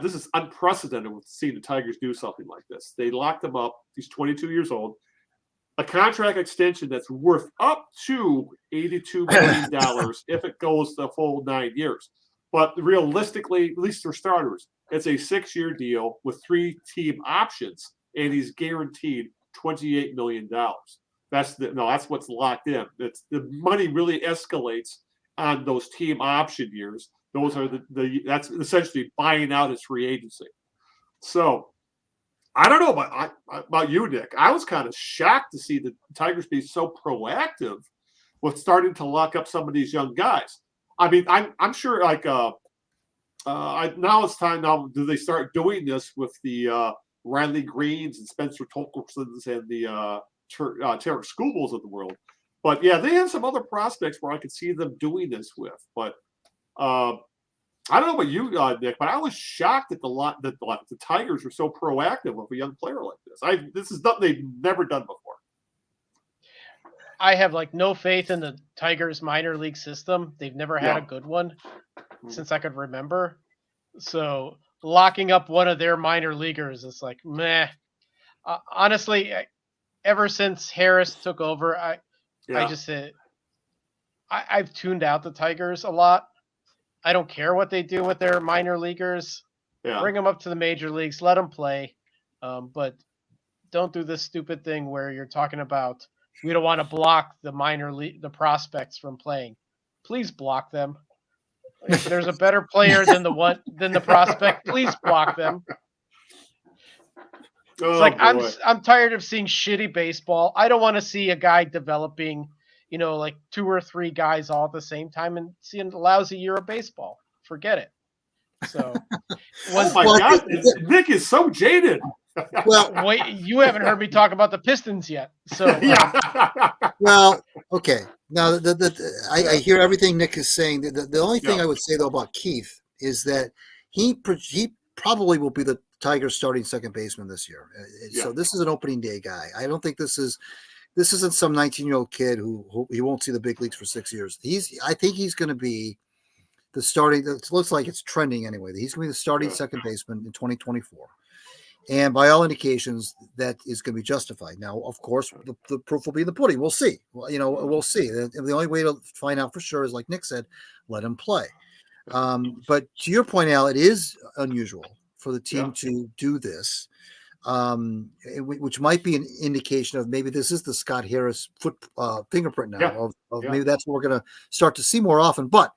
this is unprecedented with seeing the Tigers do something like this. They locked him up. He's 22 years old. A contract extension that's worth up to $82 million if it goes the full 9 years. But realistically, at least for starters, it's a 6-year deal with 3 team options, and he's guaranteed $28 million. That's what's locked in. The money really escalates on those team option years. Those are that's essentially buying out his free agency. So I don't know about you, Nick. I was kind of shocked to see the Tigers be so proactive with starting to lock up some of these young guys. I mean, I'm sure now it's time. Now, do they start doing this with the Riley Greens and Spencer Torkelsons and the Tarek Skubals of the world? But yeah, they have some other prospects where I could see them doing this with. But I don't know about you, Nick, but I was shocked at the Tigers were so proactive with a young player like this. This is something they've never done before. I have no faith in the Tigers minor league system. They've never had a good one since I could remember. So locking up one of their minor leaguers is meh. Honestly, ever since Harris took over, I just said I've tuned out the Tigers a lot. I don't care what they do with their minor leaguers. Yeah. Bring them up to the major leagues, let them play. But don't do this stupid thing where you're talking about we don't want to block the prospects from playing. Please block them. If there's a better player than the prospect, please block them. It's like I'm tired of seeing shitty baseball. I don't want to see a guy developing, like 2 or 3 guys all at the same time and seeing a lousy year of baseball. Forget it. So, oh my God, Nick is so jaded. Well, wait, you haven't heard me talk about the Pistons yet. So, yeah. Well, okay. Now, I hear everything Nick is saying. The only thing I would say though about Keith is that he probably will be the Tigers starting second baseman this year. So this is an opening day guy. I don't think this isn't some 19-year-old kid who he won't see the big leagues for 6 years. I think he's going to be the starting. It looks like it's trending anyway. He's going to be the starting second baseman in 2024. And by all indications, that is going to be justified. Now, of course, the proof will be in the pudding. We'll see. Well, we'll see. The only way to find out for sure is, like Nick said, let him play. But to your point, Al, it is unusual for the team to do this, which might be an indication of maybe this is the Scott Harris fingerprint now. Maybe that's what we're going to start to see more often. But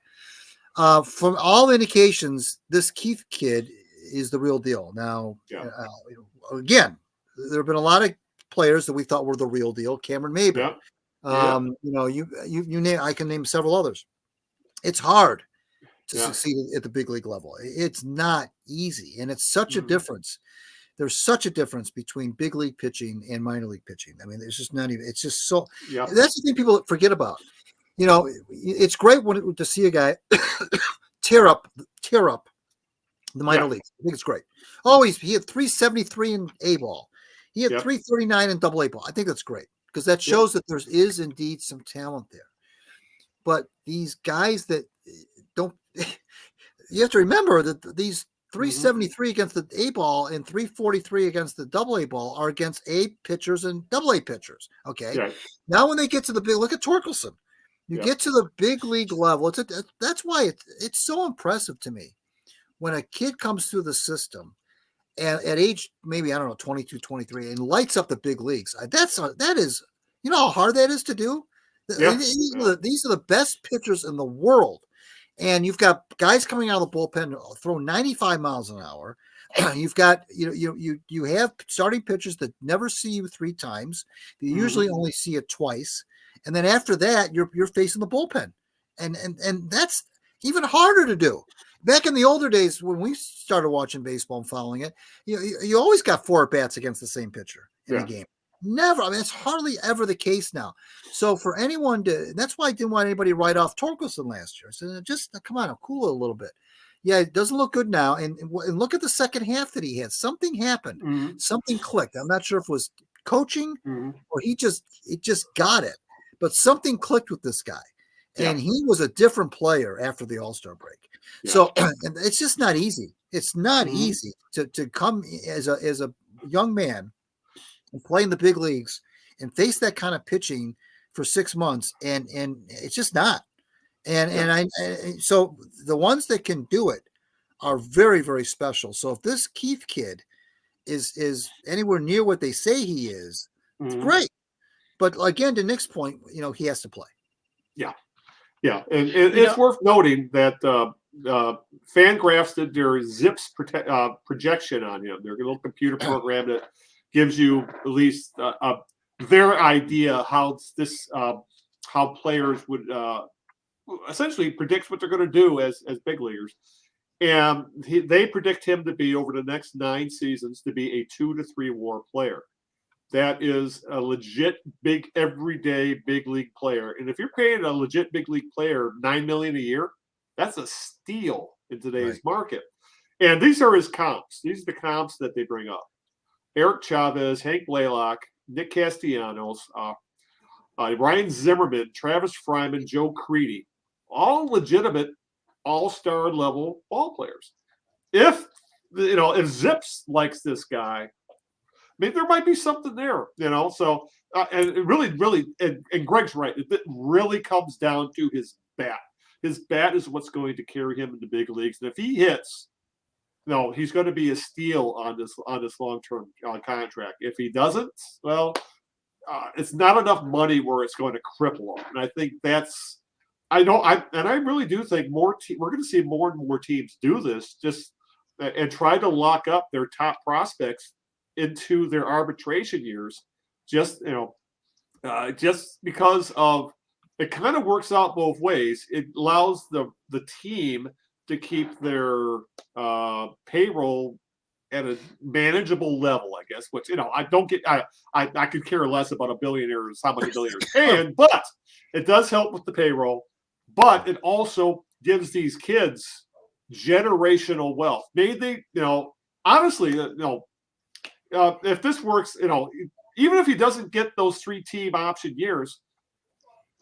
from all indications, this Keith kid is the real deal. Now, again, there have been a lot of players that we thought were the real deal. Cameron Maybin, you name. I can name several others. It's hard to succeed at the big league level. It's not easy, and it's such a difference. There's such a difference between big league pitching and minor league pitching. I mean, it's just not even. It's just so. That's the thing people forget about. It's great to see a guy tear up the minor leagues. I think it's great. He had 373 in A ball. He had 339 in double A ball. I think that's great because that shows that there is indeed some talent there. But these guys that don't, you have to remember that these 373 against the A ball and 343 against the double A ball are against A pitchers and double A pitchers. Okay. Yeah. Now when they get to the big, look at Torkelson. You get to the big league level. That's why it's so impressive to me. When a kid comes through the system and at age, maybe, 22, 23, and lights up the big leagues, that is, how hard that is to do? These are the best pitchers in the world. And you've got guys coming out of the bullpen throwing 95 miles an hour. You've got, you have starting pitchers that never see you 3 times. You usually only see it twice. And then after that, you're facing the bullpen. And that's even harder to do. Back in the older days when we started watching baseball and following it, you always got 4 at-bats against the same pitcher in a game. Never. I mean, it's hardly ever the case now. So for anyone that's why I didn't want anybody to write off Torkelson last year. I said, just come on, cool it a little bit. Yeah, it doesn't look good now. And look at the second half that he had. Something happened. Something clicked. I'm not sure if it was coaching or it just got it. But something clicked with this guy. And he was a different player after the All-Star break. Yeah. So and it's just not easy. It's not easy to come as a young man and play in the big leagues and face that kind of pitching for 6 months. And it's just not. And so the ones that can do it are very, very special. So if this Keith kid is anywhere near what they say he is, it's great. But again, to Nick's point, he has to play. Yeah. Yeah. And it's worth noting that Fangraphs did their ZiPS projection on him. Their little computer program that gives you at least their idea how players would essentially predict what they're going to do as big leaguers. And they predict him to be, over the next 9 seasons, to be a 2 to 3 WAR player. That is a legit big everyday big league player. And if you're paying a legit big league player $9 million a year, that's a steal in today's market. And these are his comps. These are the comps that they bring up: Eric Chavez, Hank Blaylock, Nick Castellanos, Ryan Zimmerman, Travis Fryman, Joe Creedy, all legitimate all-star level ball players. If ZiPS likes this guy, maybe there might be something there, So, and it really, and Greg's right. It really comes down to his bat. his bat is what's going to carry him in the big leagues. And if he hits, no, he's going to be a steal on this long-term contract. If he doesn't, well, it's not enough money where it's going to cripple him. And I think that's, I really do think we're going to see more and more teams do this, just and try to lock up their top prospects into their arbitration years. Just because of it kind of works out both ways. It allows the team to keep their payroll at a manageable level, I guess, which, I could care less about a billionaire or how many billionaires can, but it does help with the payroll, but it also gives these kids generational wealth. Maybe honestly, if this works, even if he doesn't get those 3-team option years,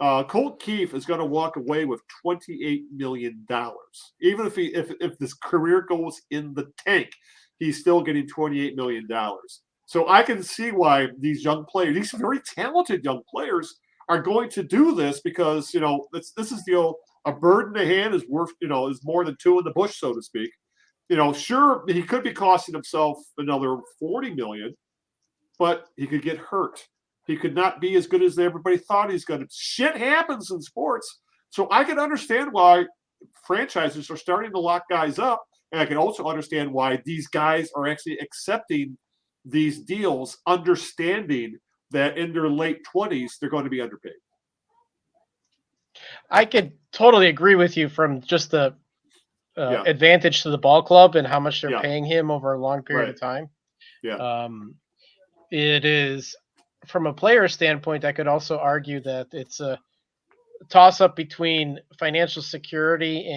Colt Keefe is going to walk away with $28 million. Even if this career goes in the tank, he's still getting $28 million. So I can see why these young players, these very talented young players, are going to do this because this is a bird in the hand is worth is more than two in the bush, so to speak. Sure, he could be costing himself another $40 million, but he could get hurt. He could not be as good as everybody thought he's going to. Shit happens in sports. So I can understand why franchises are starting to lock guys up. And I can also understand why these guys are actually accepting these deals, understanding that in their late 20s, they're going to be underpaid. I could totally agree with you from just the advantage to the ball club and how much they're paying him over a long period of time. Yeah. It is, from a player standpoint, I could also argue that it's a toss-up between financial security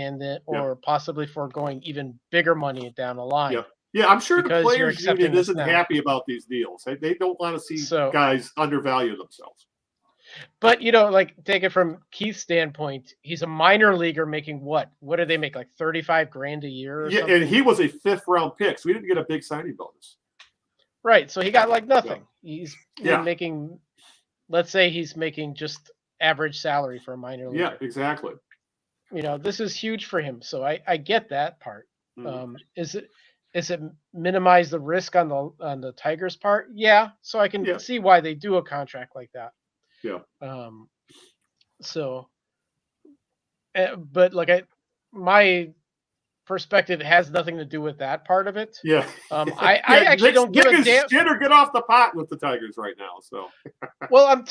or possibly foregoing even bigger money down the line. Yeah, I'm sure the players' union isn't happy about these deals. They don't want to see guys undervalue themselves. But, take it from Keith's standpoint, he's a minor leaguer making what? What do they make, like $35,000 a year or something? And he was a 5th-round pick, so we didn't get a big signing bonus. Right, so he got like nothing. Yeah. He's making, let's say he's making just average salary for a minor leaguer. Yeah, exactly. This is huge for him, so I get that part. Mm-hmm. Is it minimize the risk on the Tigers' part? Yeah, so I can see why they do a contract like that. Yeah. But my perspective has nothing to do with that part of it. Yeah. I actually don't give a damn. Shit or get off the pot with the Tigers right now. So. Well,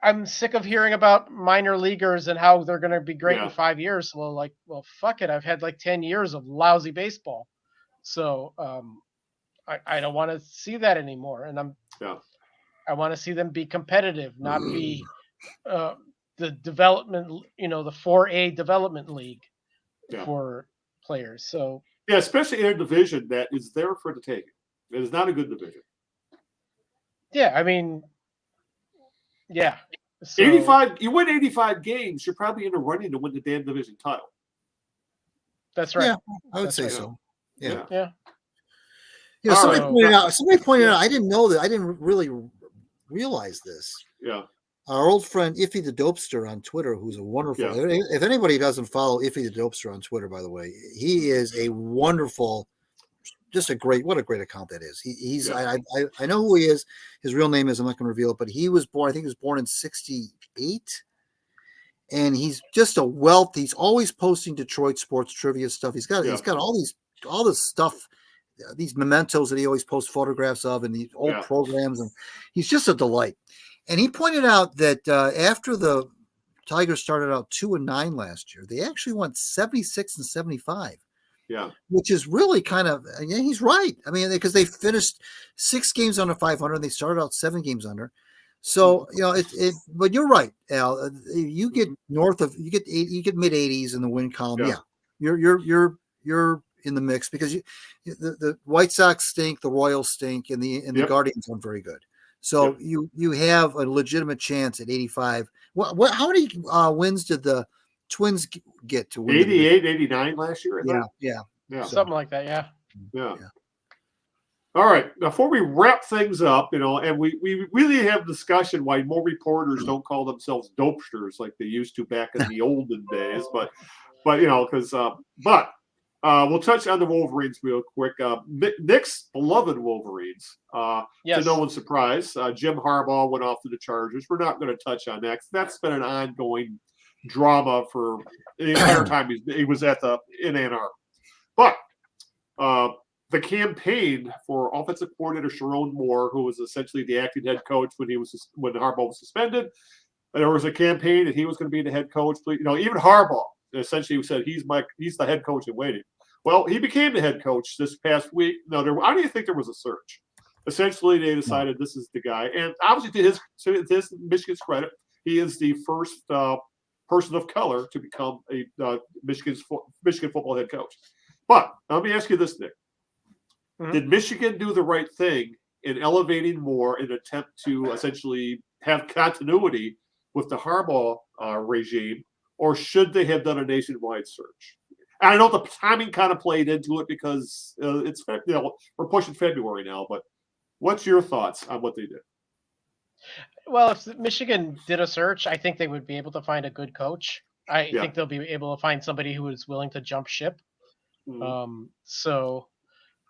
I'm sick of hearing about minor leaguers and how they're going to be great in 5 years. Well, fuck it. I've had 10 years of lousy baseball, so I don't want to see that anymore. And I want to see them be competitive, not be the development, the 4A development league for players. So especially in a division that is there for the taking. It is not a good division. Yeah, I mean, So, 85. You win 85 games, you're probably in the running to win the damn division title. That's right. Yeah, I would say so. Yeah. Somebody pointed out. I didn't know that. I didn't really realize this. Yeah. Our old friend Iffy the Dopester on Twitter, who's a wonderful. If anybody doesn't follow Iffy the Dopester on Twitter, by the way, he is a wonderful, what a great account that is. I know who he is. His real name is, I'm not going to reveal it, but he was born. I think he was born in '68, and he's just a wealth. He's always posting Detroit sports trivia stuff. He's got all this stuff. These mementos that he always posts photographs of and these old programs, and he's just a delight. And he pointed out that after the Tigers started out 2-9 last year, they actually went 76-75. Yeah, which is really kind of, he's right. I mean, because they finished 6 games under 500, and they started out 7 games under. So but you're right, Al. You get you get mid 80s in the win column. Yeah, you're in the mix because the White Sox stink, the Royals stink, and the Guardians aren't very good. So you have a legitimate chance at 85. How many wins did the Twins get to win? 88, 89 last year. Yeah. Something like that. Yeah. All right. Before we wrap things up, and we really have discussion why more reporters don't call themselves dopesters like they used to back in the olden days. But we'll touch on the Wolverines real quick. Nick's beloved Wolverines. Yes. To no one's surprise, Jim Harbaugh went off to the Chargers. We're not going to touch on that. That's been an ongoing drama for the entire time he was in Ann Arbor. But the campaign for offensive coordinator Sharon Moore, who was essentially the acting head coach when Harbaugh was suspended, there was a campaign that he was going to be the head coach. Even Harbaugh essentially said he's the head coach in waiting. Well, he became the head coach this past week. I don't even think there was a search. Essentially, they decided this is the guy, and obviously, to his Michigan's credit, he is the first person of color to become a Michigan football head coach. But let me ask you this, Nick. Mm-hmm. Did Michigan do the right thing in elevating Moore in an attempt to essentially have continuity with the Harbaugh regime, or should they have done a nationwide search? And I know the timing kind of played into it because we're pushing February now, but what's your thoughts on what they did? Well, if Michigan did a search, I think they would be able to find a good coach. I think they'll be able to find somebody who is willing to jump ship. Mm-hmm.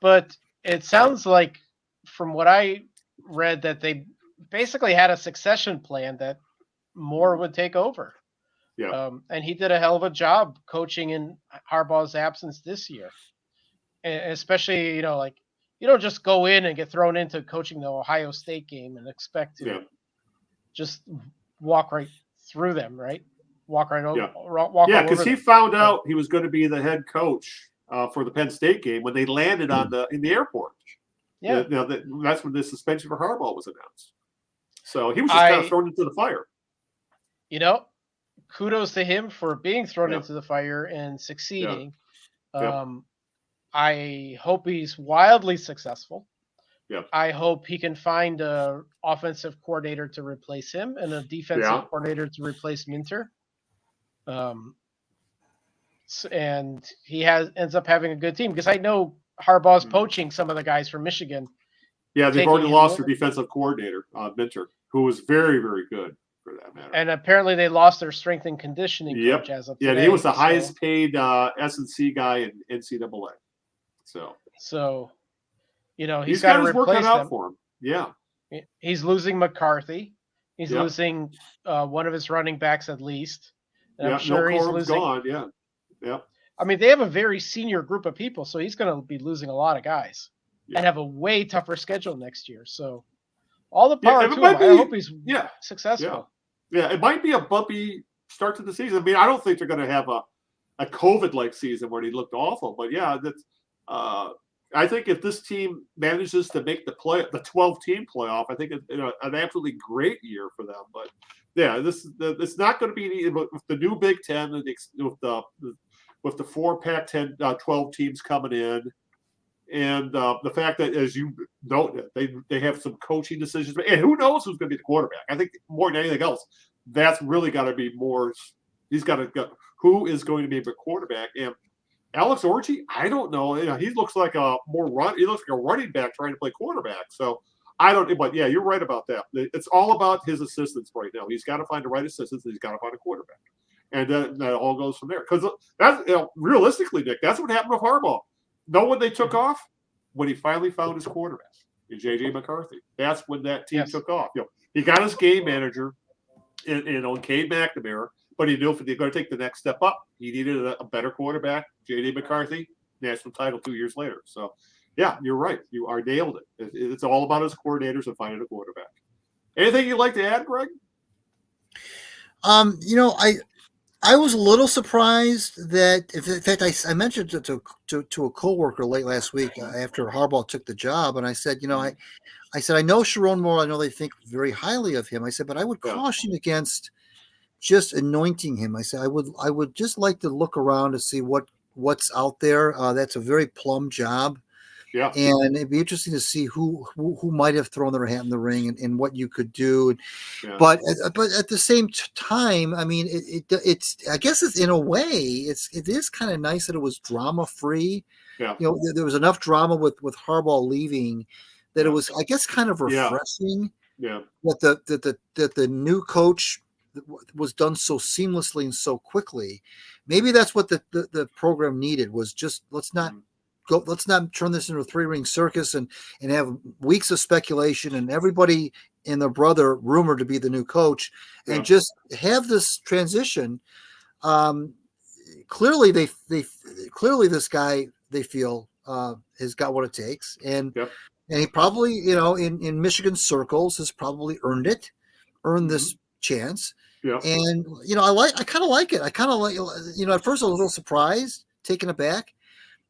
But it sounds like, from what I read, that they basically had a succession plan that Moore would take over. Yeah. And he did a hell of a job coaching in Harbaugh's absence this year. And especially, you don't just go in and get thrown into coaching the Ohio State game and expect to just walk right through them, right? Walk right over. Yeah, because he found out he was going to be the head coach for the Penn State game when they landed in the airport. Yeah. That's when the suspension for Harbaugh was announced. So he was just kind of thrown into the fire. Kudos to him for being thrown into the fire and succeeding. I hope he's wildly successful. Yeah. I hope he can find an offensive coordinator to replace him and a defensive coordinator to replace Minter. And he ends up having a good team, because I know Harbaugh's poaching some of the guys from Michigan. Yeah, they've already lost their defensive coordinator, Minter, who was very, very good for that matter. And apparently they lost their strength and conditioning coach as of today. Yeah, he was the highest paid S&C guy in NCAA. So he's got to replace them. For him. Yeah. He's losing McCarthy. He's losing one of his running backs at least. And I'm sure he's losing. Gone. Yeah. I mean, they have a very senior group of people, so he's going to be losing a lot of guys and have a way tougher schedule next year. So all the power to him. I hope he's successful. Yeah, it might be a bumpy start to the season. I mean, I don't think they're going to have a COVID-like season where he looked awful, but that's. I think if this team manages to make the 12-team playoff, I think it's an absolutely great year for them. But it's not going to be with the new Big Ten with the 4 Pac-10 12 teams coming in, and the fact that, as you note, they have some coaching decisions, and who knows who's going to be the quarterback. I think more than anything else, that's really got to be more. He's got to go. Who is going to be the quarterback? And Alex Orji, I don't know. He looks like he looks like a running back trying to play quarterback. So I don't. But yeah, you're right about that. It's all about his assistants right now. He's got to find the right assistants, and he's got to find a quarterback, and then that all goes from there. Because that's realistically, Nick, that's what happened with Harbaugh. Know when they took off? When he finally found his quarterback, in J.J. McCarthy. That's when that team took off. He got his game manager in Cade McNamara. But he knew if they're going to take the next step up, he needed a better quarterback. J.D. McCarthy, national title 2 years later. So, yeah, you're right. You are nailed it. It's all about his coordinators and finding a quarterback. Anything you'd like to add, Greg? I was a little surprised that, in fact, I mentioned it to a coworker late last week after Harbaugh took the job, and I said, I said, I know Sharon Moore. I know they think very highly of him. I said, but I would caution against just anointing him. I said, I would just like to look around to see what's out there. That's a very plum job. Yeah. And it'd be interesting to see who might have thrown their hat in the ring and what you could do. Yeah. But at the same time, I mean, it's I guess it's in a way it is kind of nice that it was drama free. Yeah. You know, there was enough drama with Harbaugh leaving that it was, I guess, kind of refreshing. Yeah. That the new coach was done so seamlessly and so quickly. Maybe that's what the program needed, was just let's not turn this into a 3-ring circus and have weeks of speculation and everybody and their brother rumored to be the new coach, and just have this transition. Clearly clearly this guy, they feel, has got what it takes, and he probably, you know, in Michigan circles has probably earned this chance. Yeah. And, you know, I kind of like it. I kind of like, you know, at first I was a little surprised, taken aback,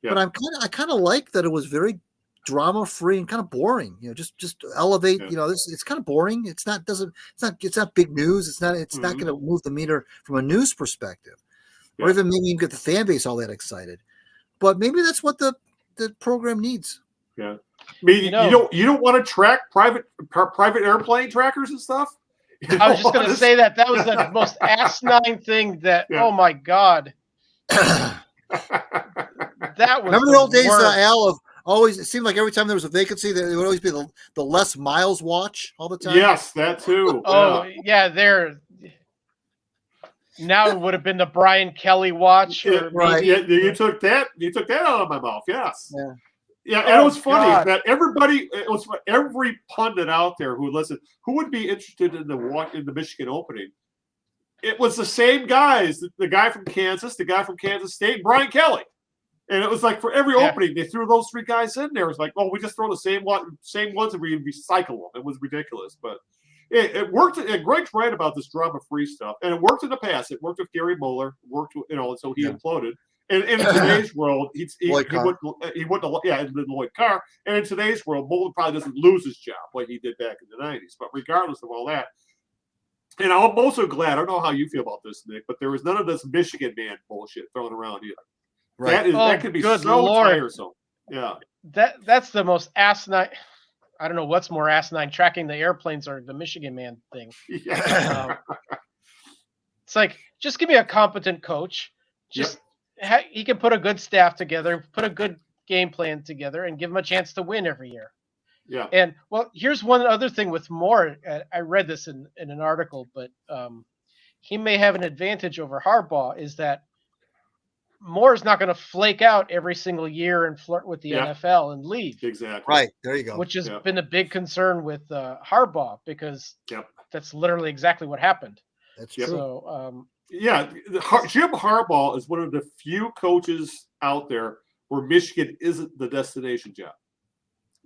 but I kind of like that it was very drama free and kind of boring. You know, just elevate. You know, it's kind of boring. It's not big news. It's not going to move the meter from a news perspective, or even maybe even get the fan base all that excited. But maybe that's what the program needs. Yeah. I mean, you don't want to track private airplane trackers and stuff. I was just going to say that was the most asinine thing that. Oh my God. That was. Remember the old days, Al, of always, it seemed like every time there was a vacancy, there would always be the Les Miles watch all the time. Yes, that too. Oh yeah, now it would have been the Brian Kelly watch. Right. Yeah, you took that out of my mouth. Yes. Yeah. Yeah, and it was funny that every pundit out there who listened, who would be interested in the Michigan opening. It was the same guys, the guy from Kansas, the guy from Kansas State, Brian Kelly. And it was like for every opening, they threw those 3 guys in there. It was like, oh, we just throw the same ones and we recycle them. It was ridiculous. But it worked. And Greg's right about this drama-free stuff. And it worked in the past. It worked with Gary Moeller. Worked with, so he imploded. And in today's world, he wouldn't Lloyd Carr. And in today's world, Moeller probably doesn't lose his job like he did back in the 90s. But regardless of all that, and I'm also glad, I don't know how you feel about this, Nick, but there was none of this Michigan man bullshit thrown around either. Right. That could be so tiresome. Yeah. That's the most asinine. I don't know what's more asinine, tracking the airplanes or the Michigan man thing. Yeah. It's like, just give me a competent coach. He can put a good staff together, put a good game plan together, and give him a chance to win every year. Yeah. And here's one other thing with Moore. I read this in an article, but he may have an advantage over Harbaugh, is that Moore is not going to flake out every single year and flirt with the NFL and leave. Exactly. Right. There you go. Which has been a big concern with Harbaugh, because that's literally exactly what happened. That's true. So, Jim Harbaugh is one of the few coaches out there where Michigan isn't the destination job.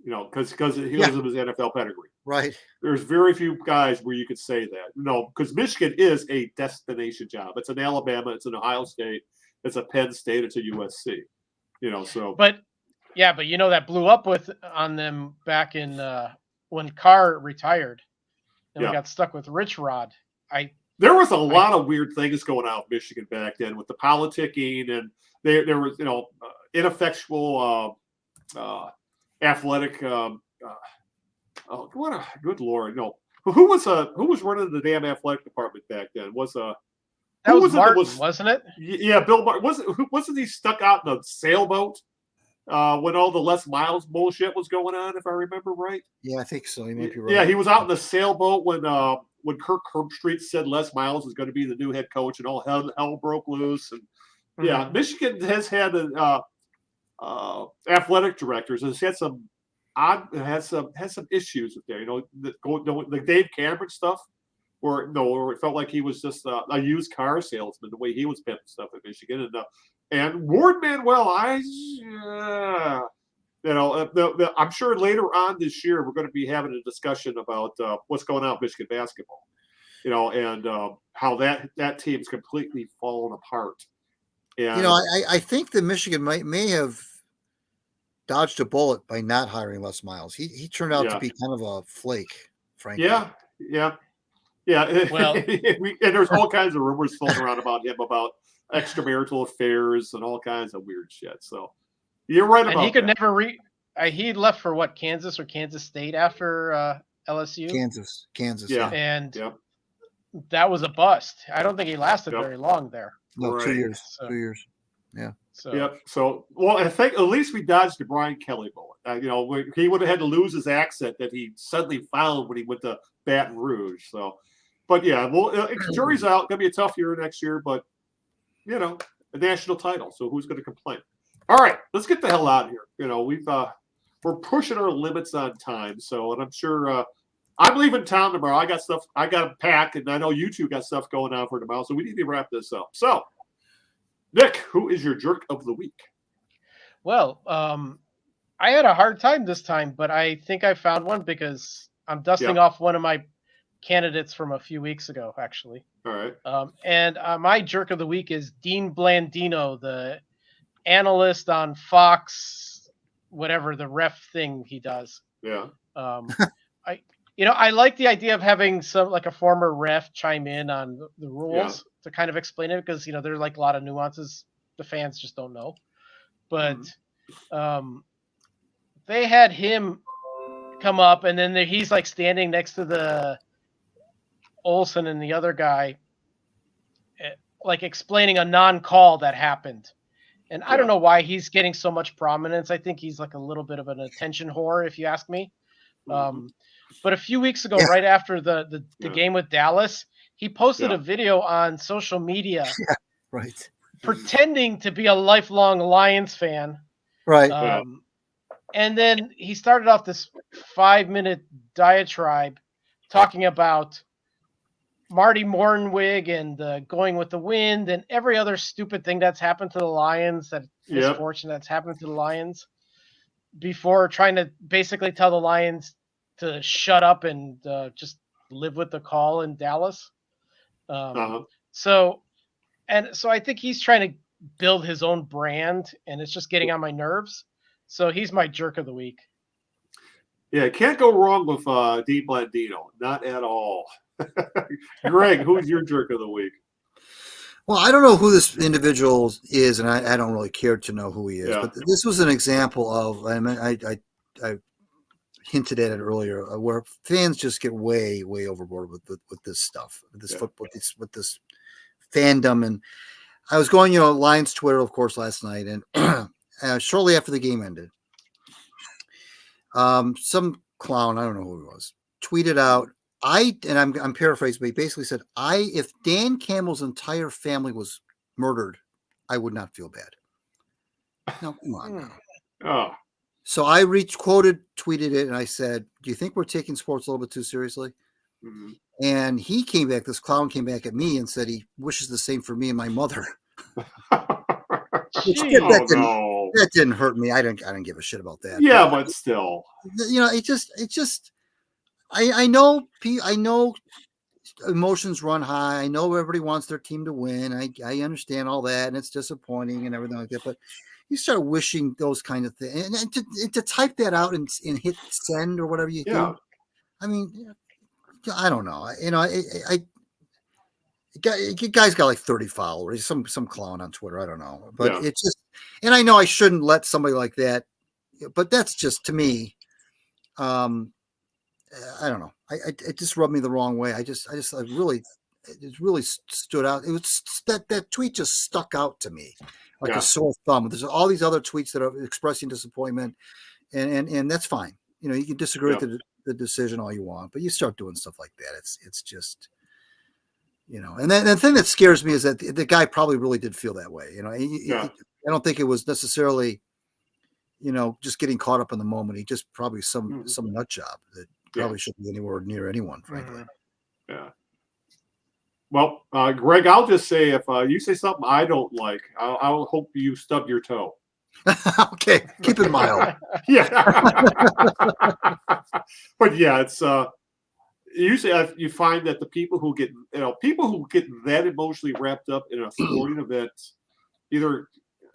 You know, because he lives in his NFL pedigree. Right. There's very few guys where you could say that. No, because Michigan is a destination job. It's an Alabama. It's an Ohio State. It's a Penn State. It's a USC. You know, so. But you know, that blew up on them back in when Carr retired, and we got stuck with Rich Rod. There was a lot of weird things going on with Michigan back then with the politicking, and there was, ineffectual athletic. What a good Lord! No, who was running the damn athletic department back then? That was Martin, wasn't it? Yeah, Bill Martin. Wasn't he stuck out in a sailboat when all the Les Miles bullshit was going on? If I remember right. Yeah, I think so. You might be right. Yeah, he was out in the sailboat when Kirk Herbstreit said Les Miles was going to be the new head coach, and all hell broke loose. And Michigan has had athletic directors has had some issues with there. You know, the Dave Cameron stuff, where it felt like he was just a used car salesman, the way he was pimping stuff at Michigan, and Ward Manuel. I'm sure later on this year we're going to be having a discussion about what's going on with Michigan basketball. You know, and how that team's completely fallen apart. And, I think that Michigan may have dodged a bullet by not hiring Les Miles. He turned out to be kind of a flake, frankly. Yeah. Well, and there's all kinds of rumors floating around about him, about extramarital affairs and all kinds of weird shit. So you're right about that. he left for what, Kansas or Kansas State after LSU? Kansas. Yeah. And that was a bust. I don't think he lasted very long there. No, right. 2 years. So, 2 years. Yeah. So, well, I think at least we dodged the Brian Kelly bullet. He would have had to lose his accent that he suddenly found when he went to Baton Rouge. So, but yeah, well, jury's out. Gonna be a tough year next year, but a national title. So who's going to complain? All right, let's get the hell out of here. We're pushing our limits on time. So, and I'm sure I'm leaving town tomorrow. I got stuff. I got to pack, and I know you two got stuff going on for tomorrow. So we need to wrap this up. So, Nick, who is your jerk of the week? Well, I had a hard time this time, but I think I found one because I'm dusting off one of my candidates from a few weeks ago, actually. All right. And my jerk of the week is Dean Blandino, the analyst on Fox, whatever the ref thing he does. Yeah. I like the idea of having a former ref chime in on the rules to kind of explain it, because there's like a lot of nuances the fans just don't know. But they had him come up, and then he's like standing next to the Olsen and the other guy, like explaining a non-call that happened. And I don't know why he's getting so much prominence. I think he's like a little bit of an attention whore, if you ask me. But a few weeks ago, right after the game with Dallas, he posted a video on social media, pretending to be a lifelong Lions fan. Right. And then he started off this 5-minute diatribe talking about Marty Mornwig and going with the wind and every other stupid thing that's happened to the Lions, that misfortune that's happened to the Lions, before trying to basically tell the Lions to shut up and just live with the call in Dallas. So I think he's trying to build his own brand, and it's just getting on my nerves. So he's my jerk of the week. Yeah, can't go wrong with Dean Blandino. Not at all. Greg, who's your jerk of the week? Well, I don't know who this individual is, and I don't really care to know who he is. But this was an example of, I hinted at it earlier, where fans just get way overboard with this stuff, with this football, with this fandom. And I was going, Lions Twitter, of course, last night, and shortly after the game ended, some clown, I don't know who it was, tweeted out, I'm paraphrasing, but he basically said, if Dan Campbell's entire family was murdered, I would not feel bad. Now, come on now. Oh. So I tweeted it, and I said, do you think we're taking sports a little bit too seriously? Mm-hmm. And this clown came back at me and said he wishes the same for me and my mother. That didn't hurt me. I didn't give a shit about that. Yeah, but still. I know emotions run high. I know everybody wants their team to win. I understand all that, and it's disappointing and everything like that. But you start wishing those kind of things, and to type that out and hit send or whatever you do. I mean, I don't know. Guy's got like 30 followers. Some clown on Twitter. I don't know, but it's just, and I know I shouldn't let somebody like that, but that's just, to me, I don't know. It just rubbed me the wrong way. it really stood out. It was that tweet just stuck out to me like a sore thumb. There's all these other tweets that are expressing disappointment, and that's fine. You can disagree with the decision all you want, but you start doing stuff like that, it's just, and then the thing that scares me is that the guy probably really did feel that way. I don't think it was necessarily, just getting caught up in the moment. He just probably some nut job that probably shouldn't be anywhere near anyone, frankly. Yeah. Well, Greg, I'll just say, if you say something I don't like, I'll hope you stub your toe. Okay, keep it mild. But it's usually you find that the people who get that emotionally wrapped up in a sporting event either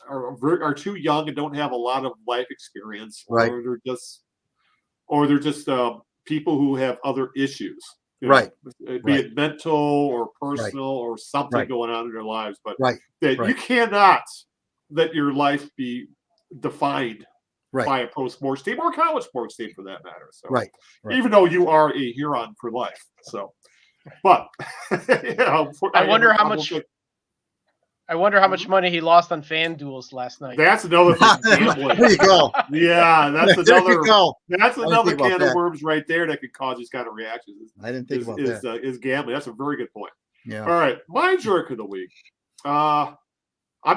are too young and don't have a lot of life experience, or they're just people who have other issues, be it mental or personal or something going on in their lives, but you cannot let your life be defined by a pro sports team or a college sports team for that matter. So right. Even though you are a Huron for life. So, but I wonder how much. I wonder how much money he lost on fan duels last night. That's another thing. Gambling. There you go. Yeah, that's another. That's another can of worms right there that could cause these kind of reactions. I didn't think about that. Is gambling. That's a very good point. Yeah. All right, my jerk of the week. I'm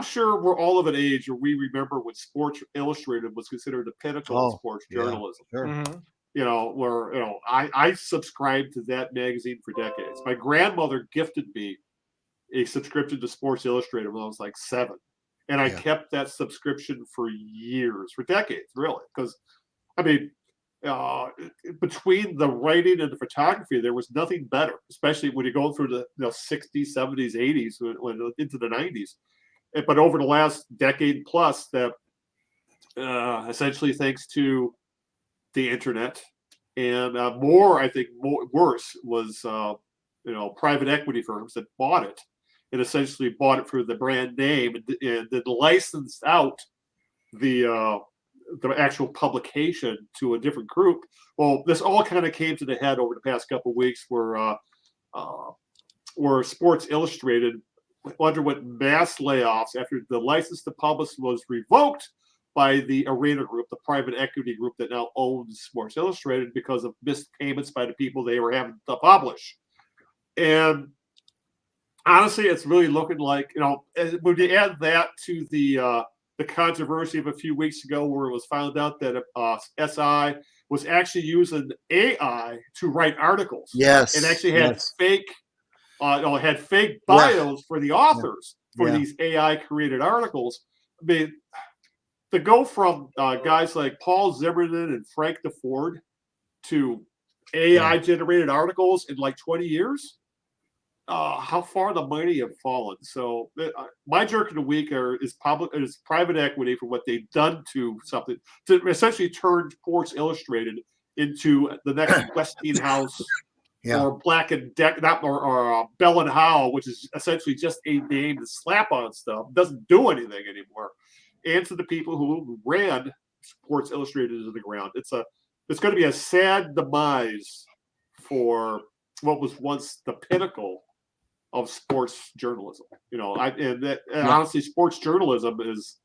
sure we're all of an age where we remember when Sports Illustrated was considered the pinnacle of sports journalism. Sure. Mm-hmm. Where I subscribed to that magazine for decades. My grandmother gifted me a subscription to Sports Illustrated when I was like 7. And I kept that subscription for years, for decades, really. Because, I mean, between the writing and the photography, there was nothing better, especially when you go through the 60s, 70s, 80s, when into the 90s. But over the last decade plus, that essentially thanks to the internet and worse was, private equity firms that bought it. And essentially bought it for the brand name and then licensed out the actual publication to a different group. Well, this all kind of came to the head over the past couple of weeks where Sports Illustrated underwent mass layoffs after the license to publish was revoked by the Arena Group, the private equity group that now owns Sports Illustrated, because of missed payments by the people they were having to publish. And honestly, it's really looking like, when you add that to the controversy of a few weeks ago where it was found out that SI was actually using AI to write articles. Yes. And actually had fake bios for the authors for these AI created articles. I mean, to go from guys like Paul Zimmerman and Frank DeFord to AI generated articles in like 20 years. How far the mighty have fallen. So my jerk of the week is private equity for what they've done to something to essentially turn Sports Illustrated into the next Westinghouse or Black and Deck, or Bell and Howell, which is essentially just a name to slap on stuff. Doesn't do anything anymore. And to the people who ran Sports Illustrated into the ground, it's going to be a sad demise for what was once the pinnacle of sports journalism. Honestly, sports journalism is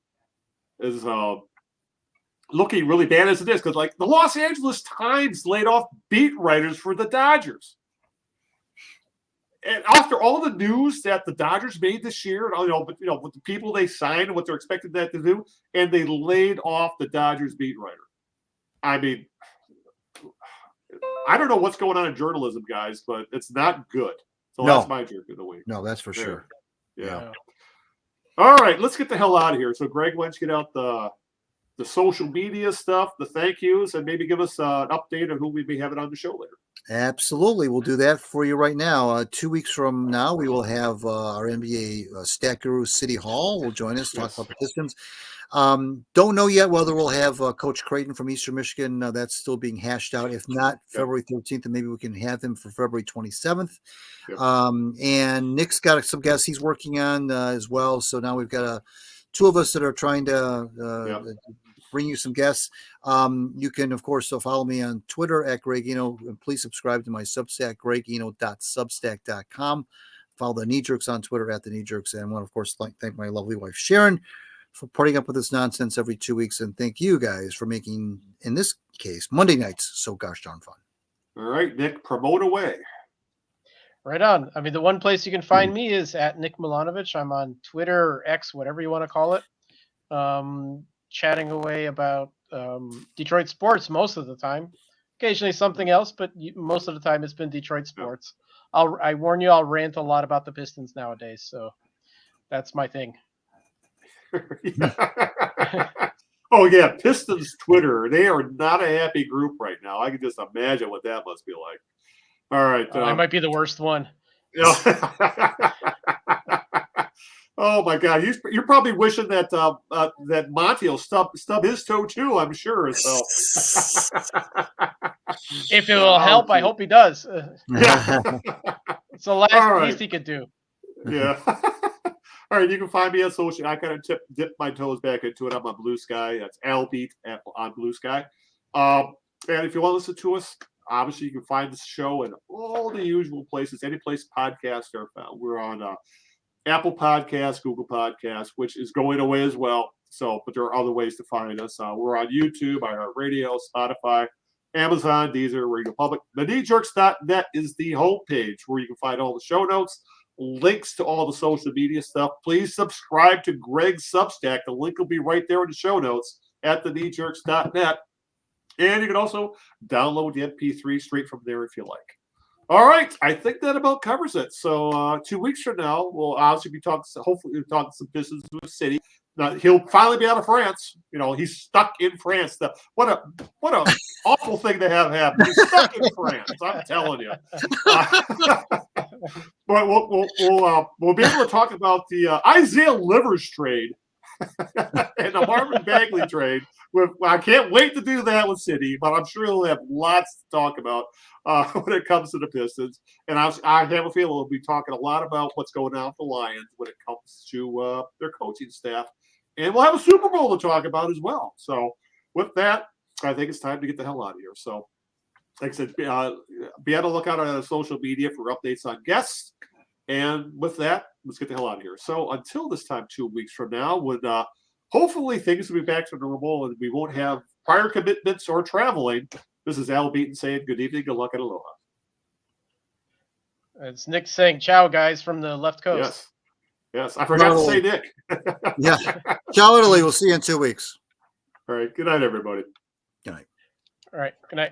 looking really bad as it is, because like the Los Angeles Times laid off beat writers for the Dodgers. And after all the news that the Dodgers made this year, with the people they signed and what they're expected that to do, and they laid off the Dodgers beat writer. I mean, I don't know what's going on in journalism, guys, but it's not good. So that's my jerk of the week. No, that's for sure. Yeah. All right, let's get the hell out of here. So, Greg, why don't you get out the social media stuff, the thank yous, and maybe give us an update on who we may have it on the show later. Absolutely. We'll do that for you right now. 2 weeks from now, we will have our NBA stat guru, City Hall, will join us, talk about the Pistons. Don't know yet whether we'll have Coach Creighton from Eastern Michigan. That's still being hashed out. If not, February 13th, and maybe we can have him for February 27th. And Nick's got some guests he's working on as well. So now we've got two of us that are trying to bring you some guests. You can, of course, follow me on Twitter at Greg Eno, and please subscribe to my Substack, gregeno.substack.com. Follow the Knee Jerks on Twitter at the Knee Jerks. And I want to, of course, thank my lovely wife, Sharon, for putting up with this nonsense every 2 weeks. And thank you guys for making, in this case, Monday nights so gosh darn fun. All right, Nick, promote away. Right on. I mean, the one place you can find me is at Nick Milanovich. I'm on Twitter or X, whatever you want to call it. Chatting away about Detroit sports most of the time. Occasionally something else, but most of the time it's been Detroit sports. I warn you, I'll rant a lot about the Pistons nowadays, so that's my thing. Oh yeah, Pistons Twitter. They are not a happy group right now. I can just imagine what that must be like. All right, I might be the worst one. Oh my God, you're probably wishing that that Monty will stub his toe too. I'm sure. So if it will help, I hope he does. It's the last least he could do. Yeah. All right, you can find me on social. I kind of dip my toes back into it. I'm on Blue Sky. That's Beat on Blue Sky. And if you want to listen to us, obviously you can find this show in all the usual places. Any place podcasts are found. We're on Apple Podcasts, Google Podcasts, which is going away as well. So, but there are other ways to find us. We're on YouTube, iHeartRadio, Spotify, Amazon, Deezer, Radio Public. TheKneeJerks.net is the homepage where you can find all the show notes, links to all the social media stuff. Please subscribe to Greg's Substack. The link will be right there in the show notes at TheKneeJerks.net. And you can also download the MP3 straight from there if you like. All right, I think that about covers it. So 2 weeks from now, we'll obviously be talking. Hopefully, we'll talk some business with City. Now, he'll finally be out of France. You know, he's stuck in France. What a awful thing to have happen. He's stuck in France. I'm telling you. But we'll be able to talk about the Isaiah Livers trade and the Marvin Bagley trade. I can't wait to do that with City, but I'm sure he'll have lots to talk about when it comes to the Pistons. And I have a feeling we'll be talking a lot about what's going on with the Lions when it comes to their coaching staff. And we'll have a Super Bowl to talk about as well. So with that, I think it's time to get the hell out of here. So like I said, be on the lookout on social media for updates on guests. And with that, let's get the hell out of here. So until this time 2 weeks from now, when hopefully things will be back to normal and we won't have prior commitments or traveling, this is Al Beaton saying good evening, good luck, and aloha. It's Nick saying ciao, guys, from the left coast. Yes. I forgot to say Nick. Yeah. Ciao, Italy. We'll see you in 2 weeks. All right. Good night, everybody. Good night. All right. Good night.